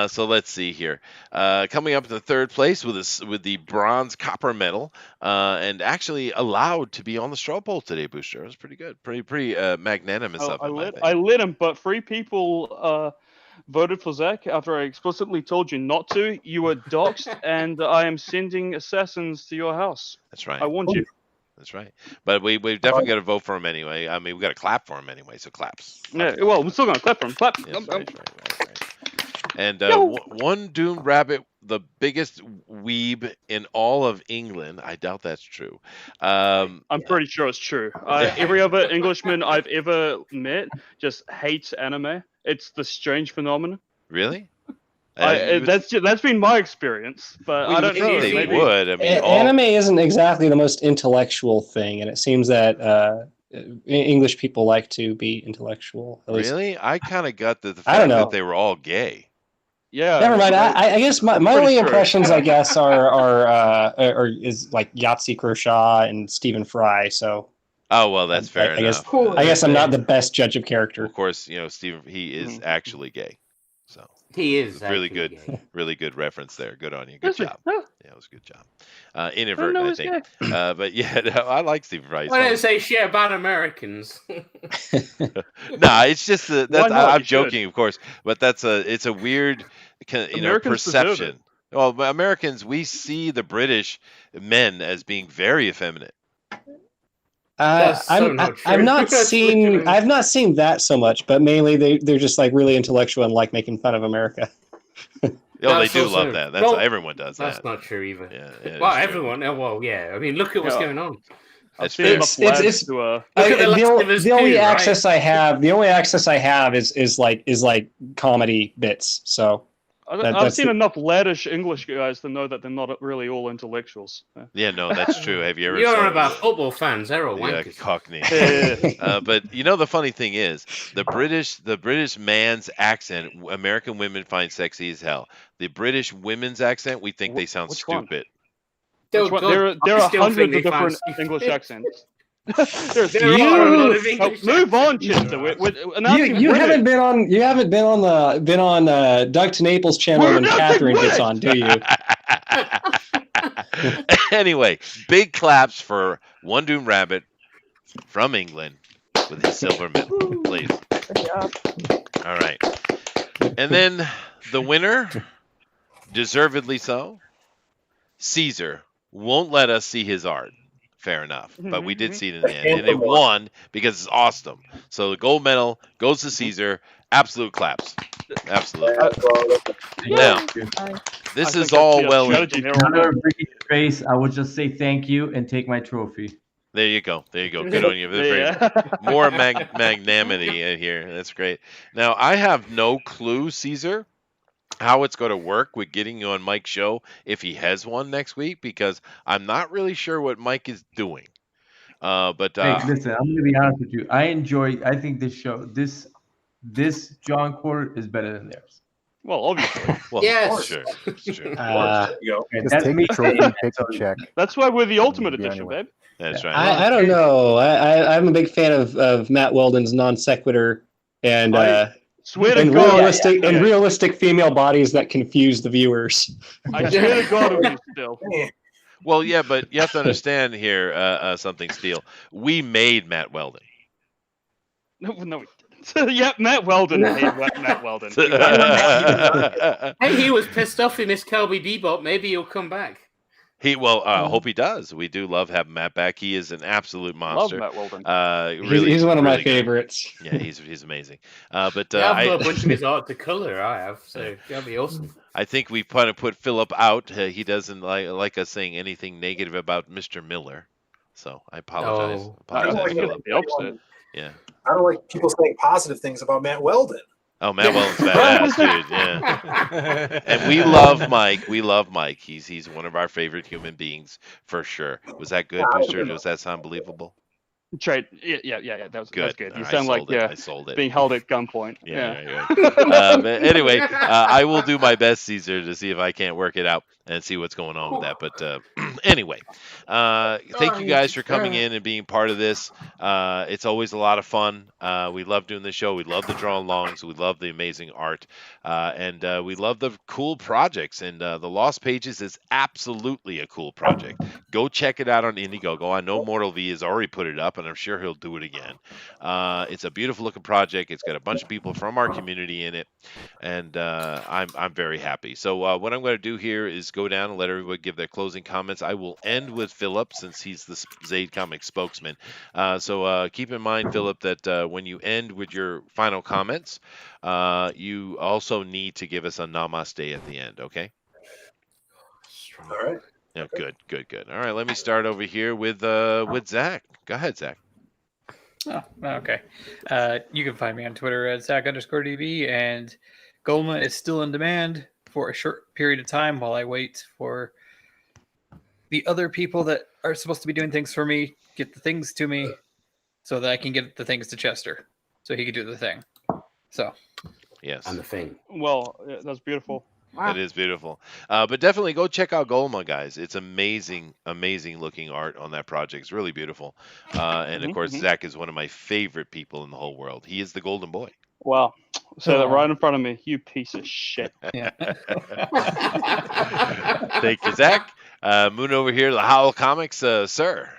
S2: So let's see here. Coming up in the 3rd place with the bronze copper medal, and actually allowed to be on the straw poll today, Booster. It was pretty good. Pretty magnanimous of him.
S3: I lit him, but 3 people voted for Zach after I explicitly told you not to. You were doxxed, and I am sending assassins to your house.
S2: That's right.
S3: I warned you.
S2: That's right. But we've definitely got to vote for him anyway. I mean, we got to clap for him anyway. So claps.
S3: Yeah. Well, we're still gonna clap for him. Clap.
S2: Yes, right. And one doomed rabbit, the biggest weeb in all of England. I doubt that's true.
S3: I'm pretty sure it's true. Every other Englishman I've ever met just hates anime. It's the strange phenomenon.
S2: Really?
S3: That's been my experience, but I don't know.
S2: They would. I mean,
S15: Anime isn't exactly the most intellectual thing, and it seems that English people like to be intellectual. At least.
S2: Really? I kind of got the
S15: I
S2: fact
S15: don't know.
S2: that they were all gay.
S3: Yeah.
S15: Never mind. I guess my only impressions, I guess, are is like Yahtzee Kershaw and Stephen Fry. So.
S2: Oh well, that's fair enough.
S15: I guess I'm not the best judge of character.
S2: Of course, Steve. He is actually gay. So
S9: he is
S2: really good.
S9: gay.
S2: Really good reference there. Good on you. Good job. Yeah, it was a good job. Inadvertent, I think. But yeah, no, I like Stephen Fry.
S9: Why don't say shit about Americans?
S2: Nah, it's just I'm joking, of course, but it's a weird, perception. Well, Americans, we see the British men as being very effeminate.
S15: I've not seen that so much, but mainly they're just like really intellectual and like making fun of America.
S2: Oh, they do love that. Everyone does that.
S9: That's not true either.
S2: Yeah,
S9: well, everyone. Well, yeah. I mean, look at what's going on.
S2: That's fair.
S15: The only access I have is like comedy bits. So
S3: I've seen enough laddish English guys to know that they're not really all intellectuals.
S2: Yeah, no, that's true. Have you ever?
S9: You're on about football fans. They're all wankers.
S2: Yeah, Cockney. But the funny thing is, the British man's accent, American women find sexy as hell. The British women's accent, we think they sound stupid.
S3: There are hundreds of different English accents. Move on, Chester.
S15: You haven't been on Doug to Naples channel when Catherine gets on, do you?
S2: Anyway, big claps for One Doomed Rabbit from England with his silver medal, please. All right, and then the winner, deservedly so, Caesar won't let us see his art. fair enough. But we did see it in the end, and it won because it's awesome. So the gold medal goes to Caesar. Absolute claps. Absolutely. Now, this is all well.
S7: In honor of Ricky's race, I would just say thank you and take my trophy.
S2: There you go. There you go. Good on you. More magnanimity here. That's great. Now, I have no clue, Caesar, how it's going to work with getting you on Mike's show if he has one next week, because I'm not really sure what Mike is doing. But
S7: hey, listen, I'm going to be honest with you. I think this show, this John Quarter is better than theirs.
S3: Well, obviously.
S2: Well,
S9: yes.
S2: Sure.
S5: Just take the trophy, take the check.
S3: That's why we're the ultimate edition, babe.
S2: That's right.
S17: I don't know. I'm a big fan of Matt Weldon's non sequitur and realistic female bodies that confuse the viewers.
S3: I swear to God, it still.
S2: Well, yeah, but you have to understand here something, Steele. We made Matt Weldon.
S3: No, we didn't. Yeah, Matt Weldon made Matt Weldon.
S9: Hey, he was pissed off he missed Kelby Bebop. Maybe he'll come back.
S2: Hope he does. We do love having Matt back. He is an absolute monster.
S3: Love Matt Weldon.
S17: He's one of my favorites.
S2: Yeah, he's amazing.
S9: I've got a bunch of his art to color. I have, so that'll be awesome.
S2: I think we kind of put Philip out. He doesn't like us saying anything negative about Mr. Miller, so I apologize. Philip.
S3: The opposite.
S2: Yeah.
S4: I don't like people saying positive things about Matt Weldon.
S2: Oh, Matt Weldon's badass, dude. Yeah. And we love Mike. We love Mike. He's one of our favorite human beings for sure. Was that good, Booster? Does that sound believable?
S3: Trade. Yeah. That was good. You
S2: Right,
S3: sound like
S2: I sold it.
S3: being held at gunpoint.
S2: Yeah. But anyway, I will do my best, Caesar, to see if I can't work it out and see what's going on with that. But anyway, thank you guys for coming in and being part of this. It's always a lot of fun. We love doing the show. We love the draw-alongs. We love the amazing art. And we love the cool projects. And the Lost Pages is absolutely a cool project. Go check it out on Indiegogo. I know Mortal V has already put it up, and I'm sure he'll do it again. It's a beautiful looking project. It's got a bunch of people from our community in it, and I'm very happy. So what I'm going to do here is go down and let everybody give their closing comments. I will end with Philip since he's the Zaid Comics spokesman. So keep in mind, Philip, that when you end with your final comments, you also need to give us a namaste at the end. Okay?
S4: All right.
S2: Yeah, good. All right, let me start over here with Zach. Go ahead, Zach.
S8: Oh, okay. You can find me on Twitter at Zach_DB, and Golma is still in demand for a short period of time while I wait for the other people that are supposed to be doing things for me get the things to me so that I can get the things to Chester so he can do the thing. So,
S2: yes.
S9: And the thing.
S3: Well, that's beautiful.
S11: Wow.
S2: It is beautiful. But definitely go check out Golma, guys. It's amazing looking art on that project. It's really beautiful. And of course, Zach is one of my favorite people in the whole world. He is the golden boy.
S3: Wow. Say that right in front of me, you piece of shit.
S8: Yeah.
S2: Thank you, Zach. Moving over here to the Howl Comics, sir.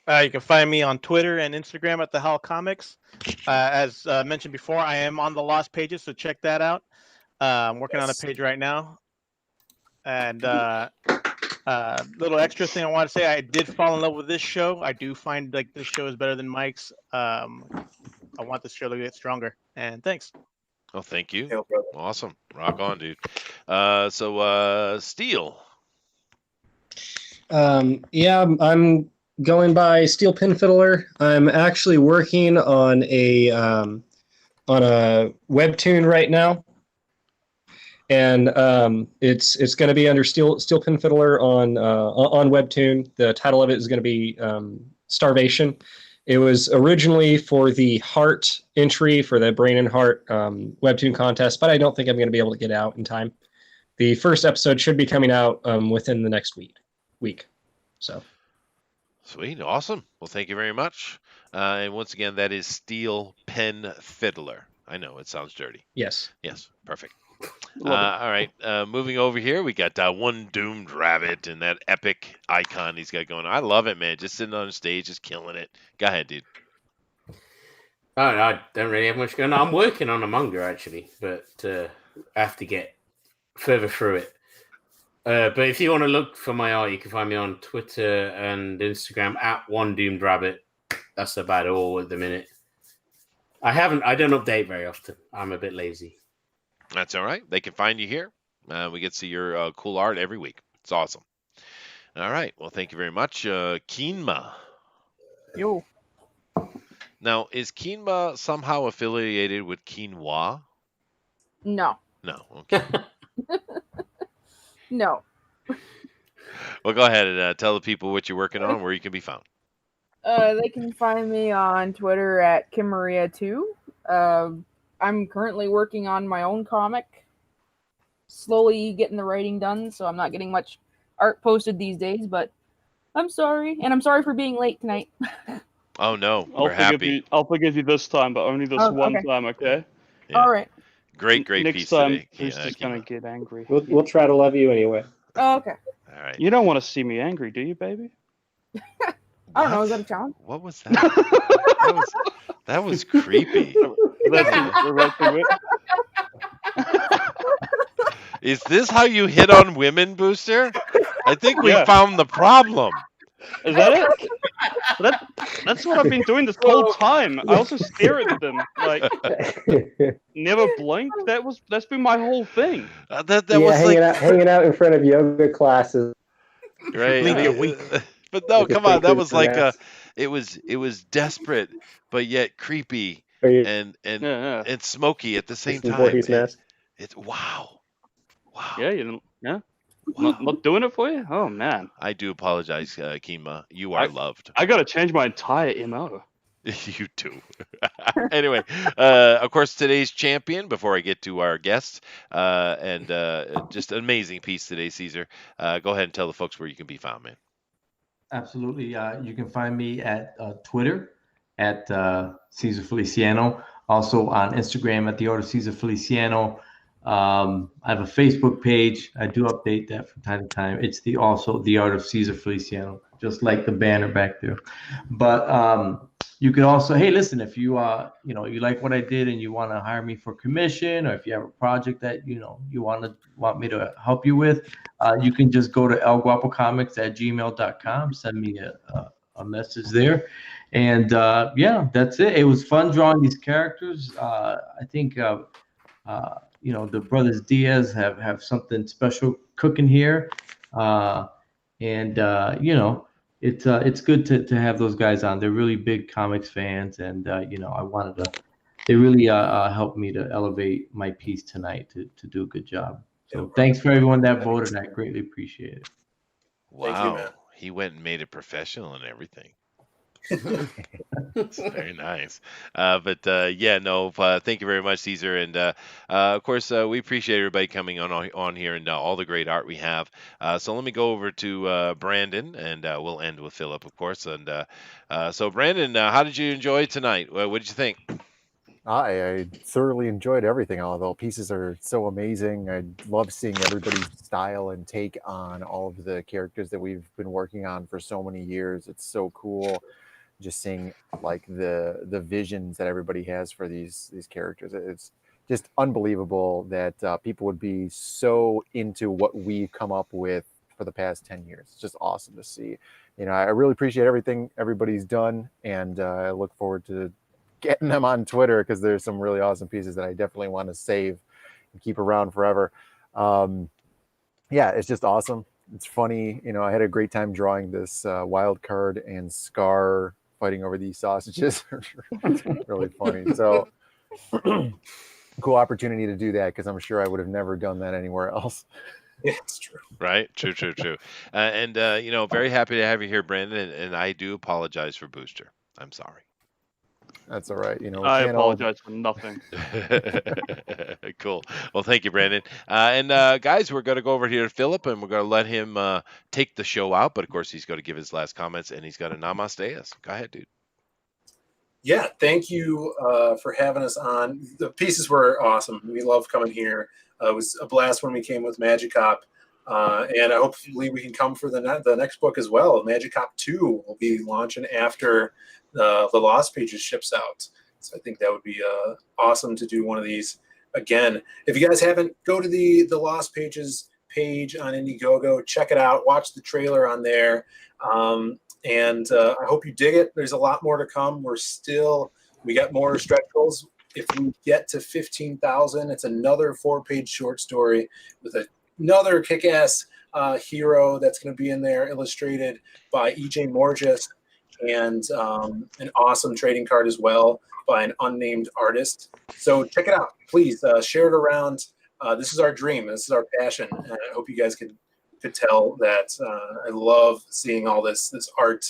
S1: You can find me on Twitter and Instagram at the Howl Comics. As mentioned before, I am on the Lost Pages, so check that out. I'm working on a page right now. And little extra thing I want to say, I did fall in love with this show. I do find like this show is better than Mike's. I want this show to get stronger. And thanks.
S2: Oh, thank you. Awesome. Rock on, dude. So Steele.
S17: Yeah, I'm going by Steel Pin Fiddler. I'm actually working on a webtoon right now. And it's going to be under Steel Pin Fiddler on Webtoon. The title of it is going to be Starvation. It was originally for the Heart entry for the Brain and Heart Webtoon contest, but I don't think I'm going to be able to get out in time. The first episode should be coming out within the next week. So. Sweet,
S2: awesome. Well, thank you very much. And once again, that is Steel Pen Fiddler. I know it sounds dirty.
S17: Yes.
S2: Yes, perfect. All right, moving over here, we got One Doomed Rabbit and that epic icon he's got going on. I love it, man. Just sitting on the stage, just killing it. Go ahead, dude.
S9: Oh, I don't really have much going on. I'm working on a manga, actually, but I have to get further through it. But if you want to look for my art, you can find me on Twitter and Instagram at @OneDoomedRabbit. That's about all at the minute. I don't update very often. I'm a bit lazy.
S2: That's all right. They can find you here. We get to see your cool art every week. It's awesome. All right. Well, thank you very much, Keenma.
S11: Yo.
S2: Now, is Keenma somehow affiliated with quinoa?
S11: No.
S2: No. Okay.
S11: No.
S2: Well, go ahead and tell the people what you're working on, where you can be found.
S11: They can find me on Twitter at KimMaria2. I'm currently working on my own comic. Slowly getting the writing done, so I'm not getting much art posted these days, but I'm sorry. And I'm sorry for being late tonight.
S2: Oh, no.
S3: I'll
S2: We're happy.
S3: I'll forgive you this time, but only this one
S11: okay.
S3: time, okay?
S2: Yeah.
S11: All right.
S2: Great
S3: Next
S2: piece
S3: time,
S2: today.
S3: who's just going to get angry?
S17: We'll try to love you anyway.
S11: Oh, okay.
S2: All right.
S3: You don't want to see me angry, do you, baby?
S11: I don't know. Is that a challenge?
S2: What was that? that was creepy. Is this how you hit on women, Booster? I think we found the problem.
S3: Is that it? That's what I've been doing this whole time. I also stare at them, like never blink. That's been my whole thing.
S2: That was
S5: hanging out in front of yoga classes.
S2: Right.
S5: Maybe a week.
S2: But no,
S5: Like a
S2: come on.
S5: fake
S2: That was like
S5: grass.
S2: it was desperate, but yet creepy and smoky at the same time.
S5: Voorhees mask.
S2: It's wow.
S3: Yeah, you don't. Yeah. Not doing it for you? Oh man.
S2: I do apologize, Kima. You are loved.
S3: I gotta change my entire MO.
S2: You do. Anyway, of course, today's champion, before I get to our guests, and just an amazing piece today, Caesar. Go ahead and tell the folks where you can be found, man.
S7: Absolutely. You can find me at Twitter at Cesar Feliciano. Also on Instagram at The Art of Cesar Feliciano. I have a Facebook page. I do update that from time to time. It's also The Art of Cesar Feliciano, just like the banner back there. But you could also, hey, listen, if you you like what I did and you want to hire me for commission, or if you have a project that you want me to help you with, you can just go to elguapocomics@gmail.com. Send me a message there, and yeah, that's it. It was fun drawing these characters. I think. The brothers Diaz have something special cooking here, and it's good to have those guys on. They're really big comics fans, and I wanted to. They really helped me to elevate my piece tonight to do a good job. So thanks for everyone that voted. I greatly appreciate it.
S2: Wow, he went and made it professional and everything. It's very nice. Thank you very much, Caesar. And of course, we appreciate everybody coming on here and all the great art we have. So let me go over to Brandon, and we'll end with Philip, of course. And so, Brandon, how did you enjoy tonight? What did you think?
S5: I thoroughly enjoyed everything. All the pieces are so amazing. I love seeing everybody's style and take on all of the characters that we've been working on for so many years. It's so cool. Just seeing like the visions that everybody has for these characters. It's just unbelievable that people would be so into what we've come up with for the past 10 years. It's just awesome to see. I really appreciate everything everybody's done, and I look forward to getting them on Twitter, because there's some really awesome pieces that I definitely want to save and keep around forever. It's just awesome. It's funny. I had a great time drawing this wild card and Scar fighting over these sausages. Really funny. So cool opportunity to do that, because I'm sure I would have never done that anywhere else.
S4: Yeah, it's true.
S2: Right. True. Very happy to have you here, Brandon. And I do apologize for Booster. I'm sorry.
S5: That's all right.
S3: I apologize for nothing.
S2: Cool. Well, thank you, Brandon. Guys, we're going to go over here to Philip, and we're going to let him take the show out. But of course, he's going to give his last comments, and he's got a namaste us. Go ahead, dude.
S4: Yeah, thank you for having us on. The pieces were awesome. We love coming here. It was a blast when we came with Magic Cop. And hopefully we can come for the next book as well. Magic Cop 2 will be launching after the Lost Pages ships out. So I think that would be awesome to do one of these again. If you guys haven't, go to the Lost Pages page on Indiegogo. Check it out. Watch the trailer on there. And I hope you dig it. There's a lot more to come. We got more stretch goals. If we get to 15,000, it's another 4-page short story with another kick-ass hero that's going to be in there, illustrated by E.J. Morges, and an awesome trading card as well by an unnamed artist. So check it out. Please share it around. This is our dream. This is our passion. And I hope you guys could tell that I love seeing all this art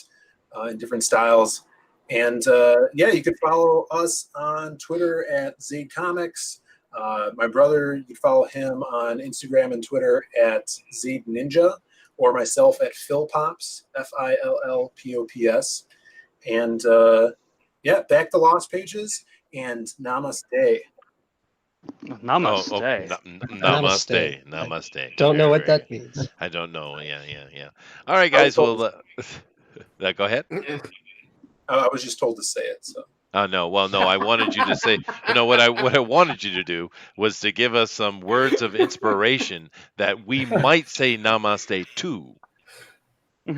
S4: in different styles. And you can follow us on Twitter at Zaid Comics. My brother, you can follow him on Instagram and Twitter at Zaid Ninja, or myself at Philpops, Fillpops. And back to Lost Pages and namaste.
S3: Namaste.
S2: Namaste. Namaste.
S15: Don't know what that means.
S2: I don't know. Yeah. All right, guys. Well, go ahead.
S4: I was just told to say it. So.
S2: Oh no! Well, no. I wanted you to say. What I wanted you to do was to give us some words of inspiration that we might say namaste to.
S4: All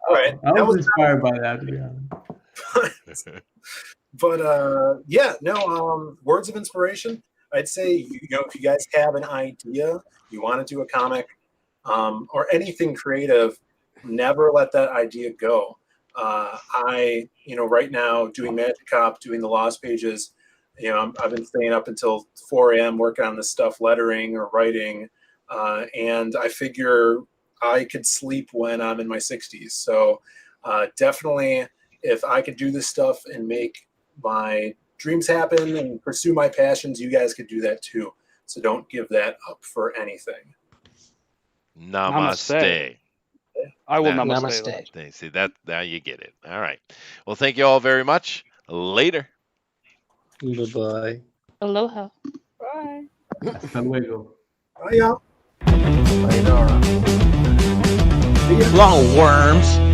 S4: right.
S7: I was inspired by that.
S4: But words of inspiration. I'd say if you guys have an idea, you want to do a comic, or anything creative, never let that idea go. Right now doing Magic Cop, doing the Lost Pages, I've been staying up until 4 a.m. working on this stuff, lettering or writing, and I figure I could sleep when I'm in my 60s. So definitely, if I could do this stuff and make my dreams happen and pursue my passions, you guys could do that too. So don't give that up for anything.
S2: Namaste.
S3: I will namaste.
S2: See that? Now you get it. All right. Well, thank you all very much. Later.
S15: Bye-bye.
S11: Aloha. Bye.
S7: Hasta luego.
S4: Bye, y'all.
S14: Long worms.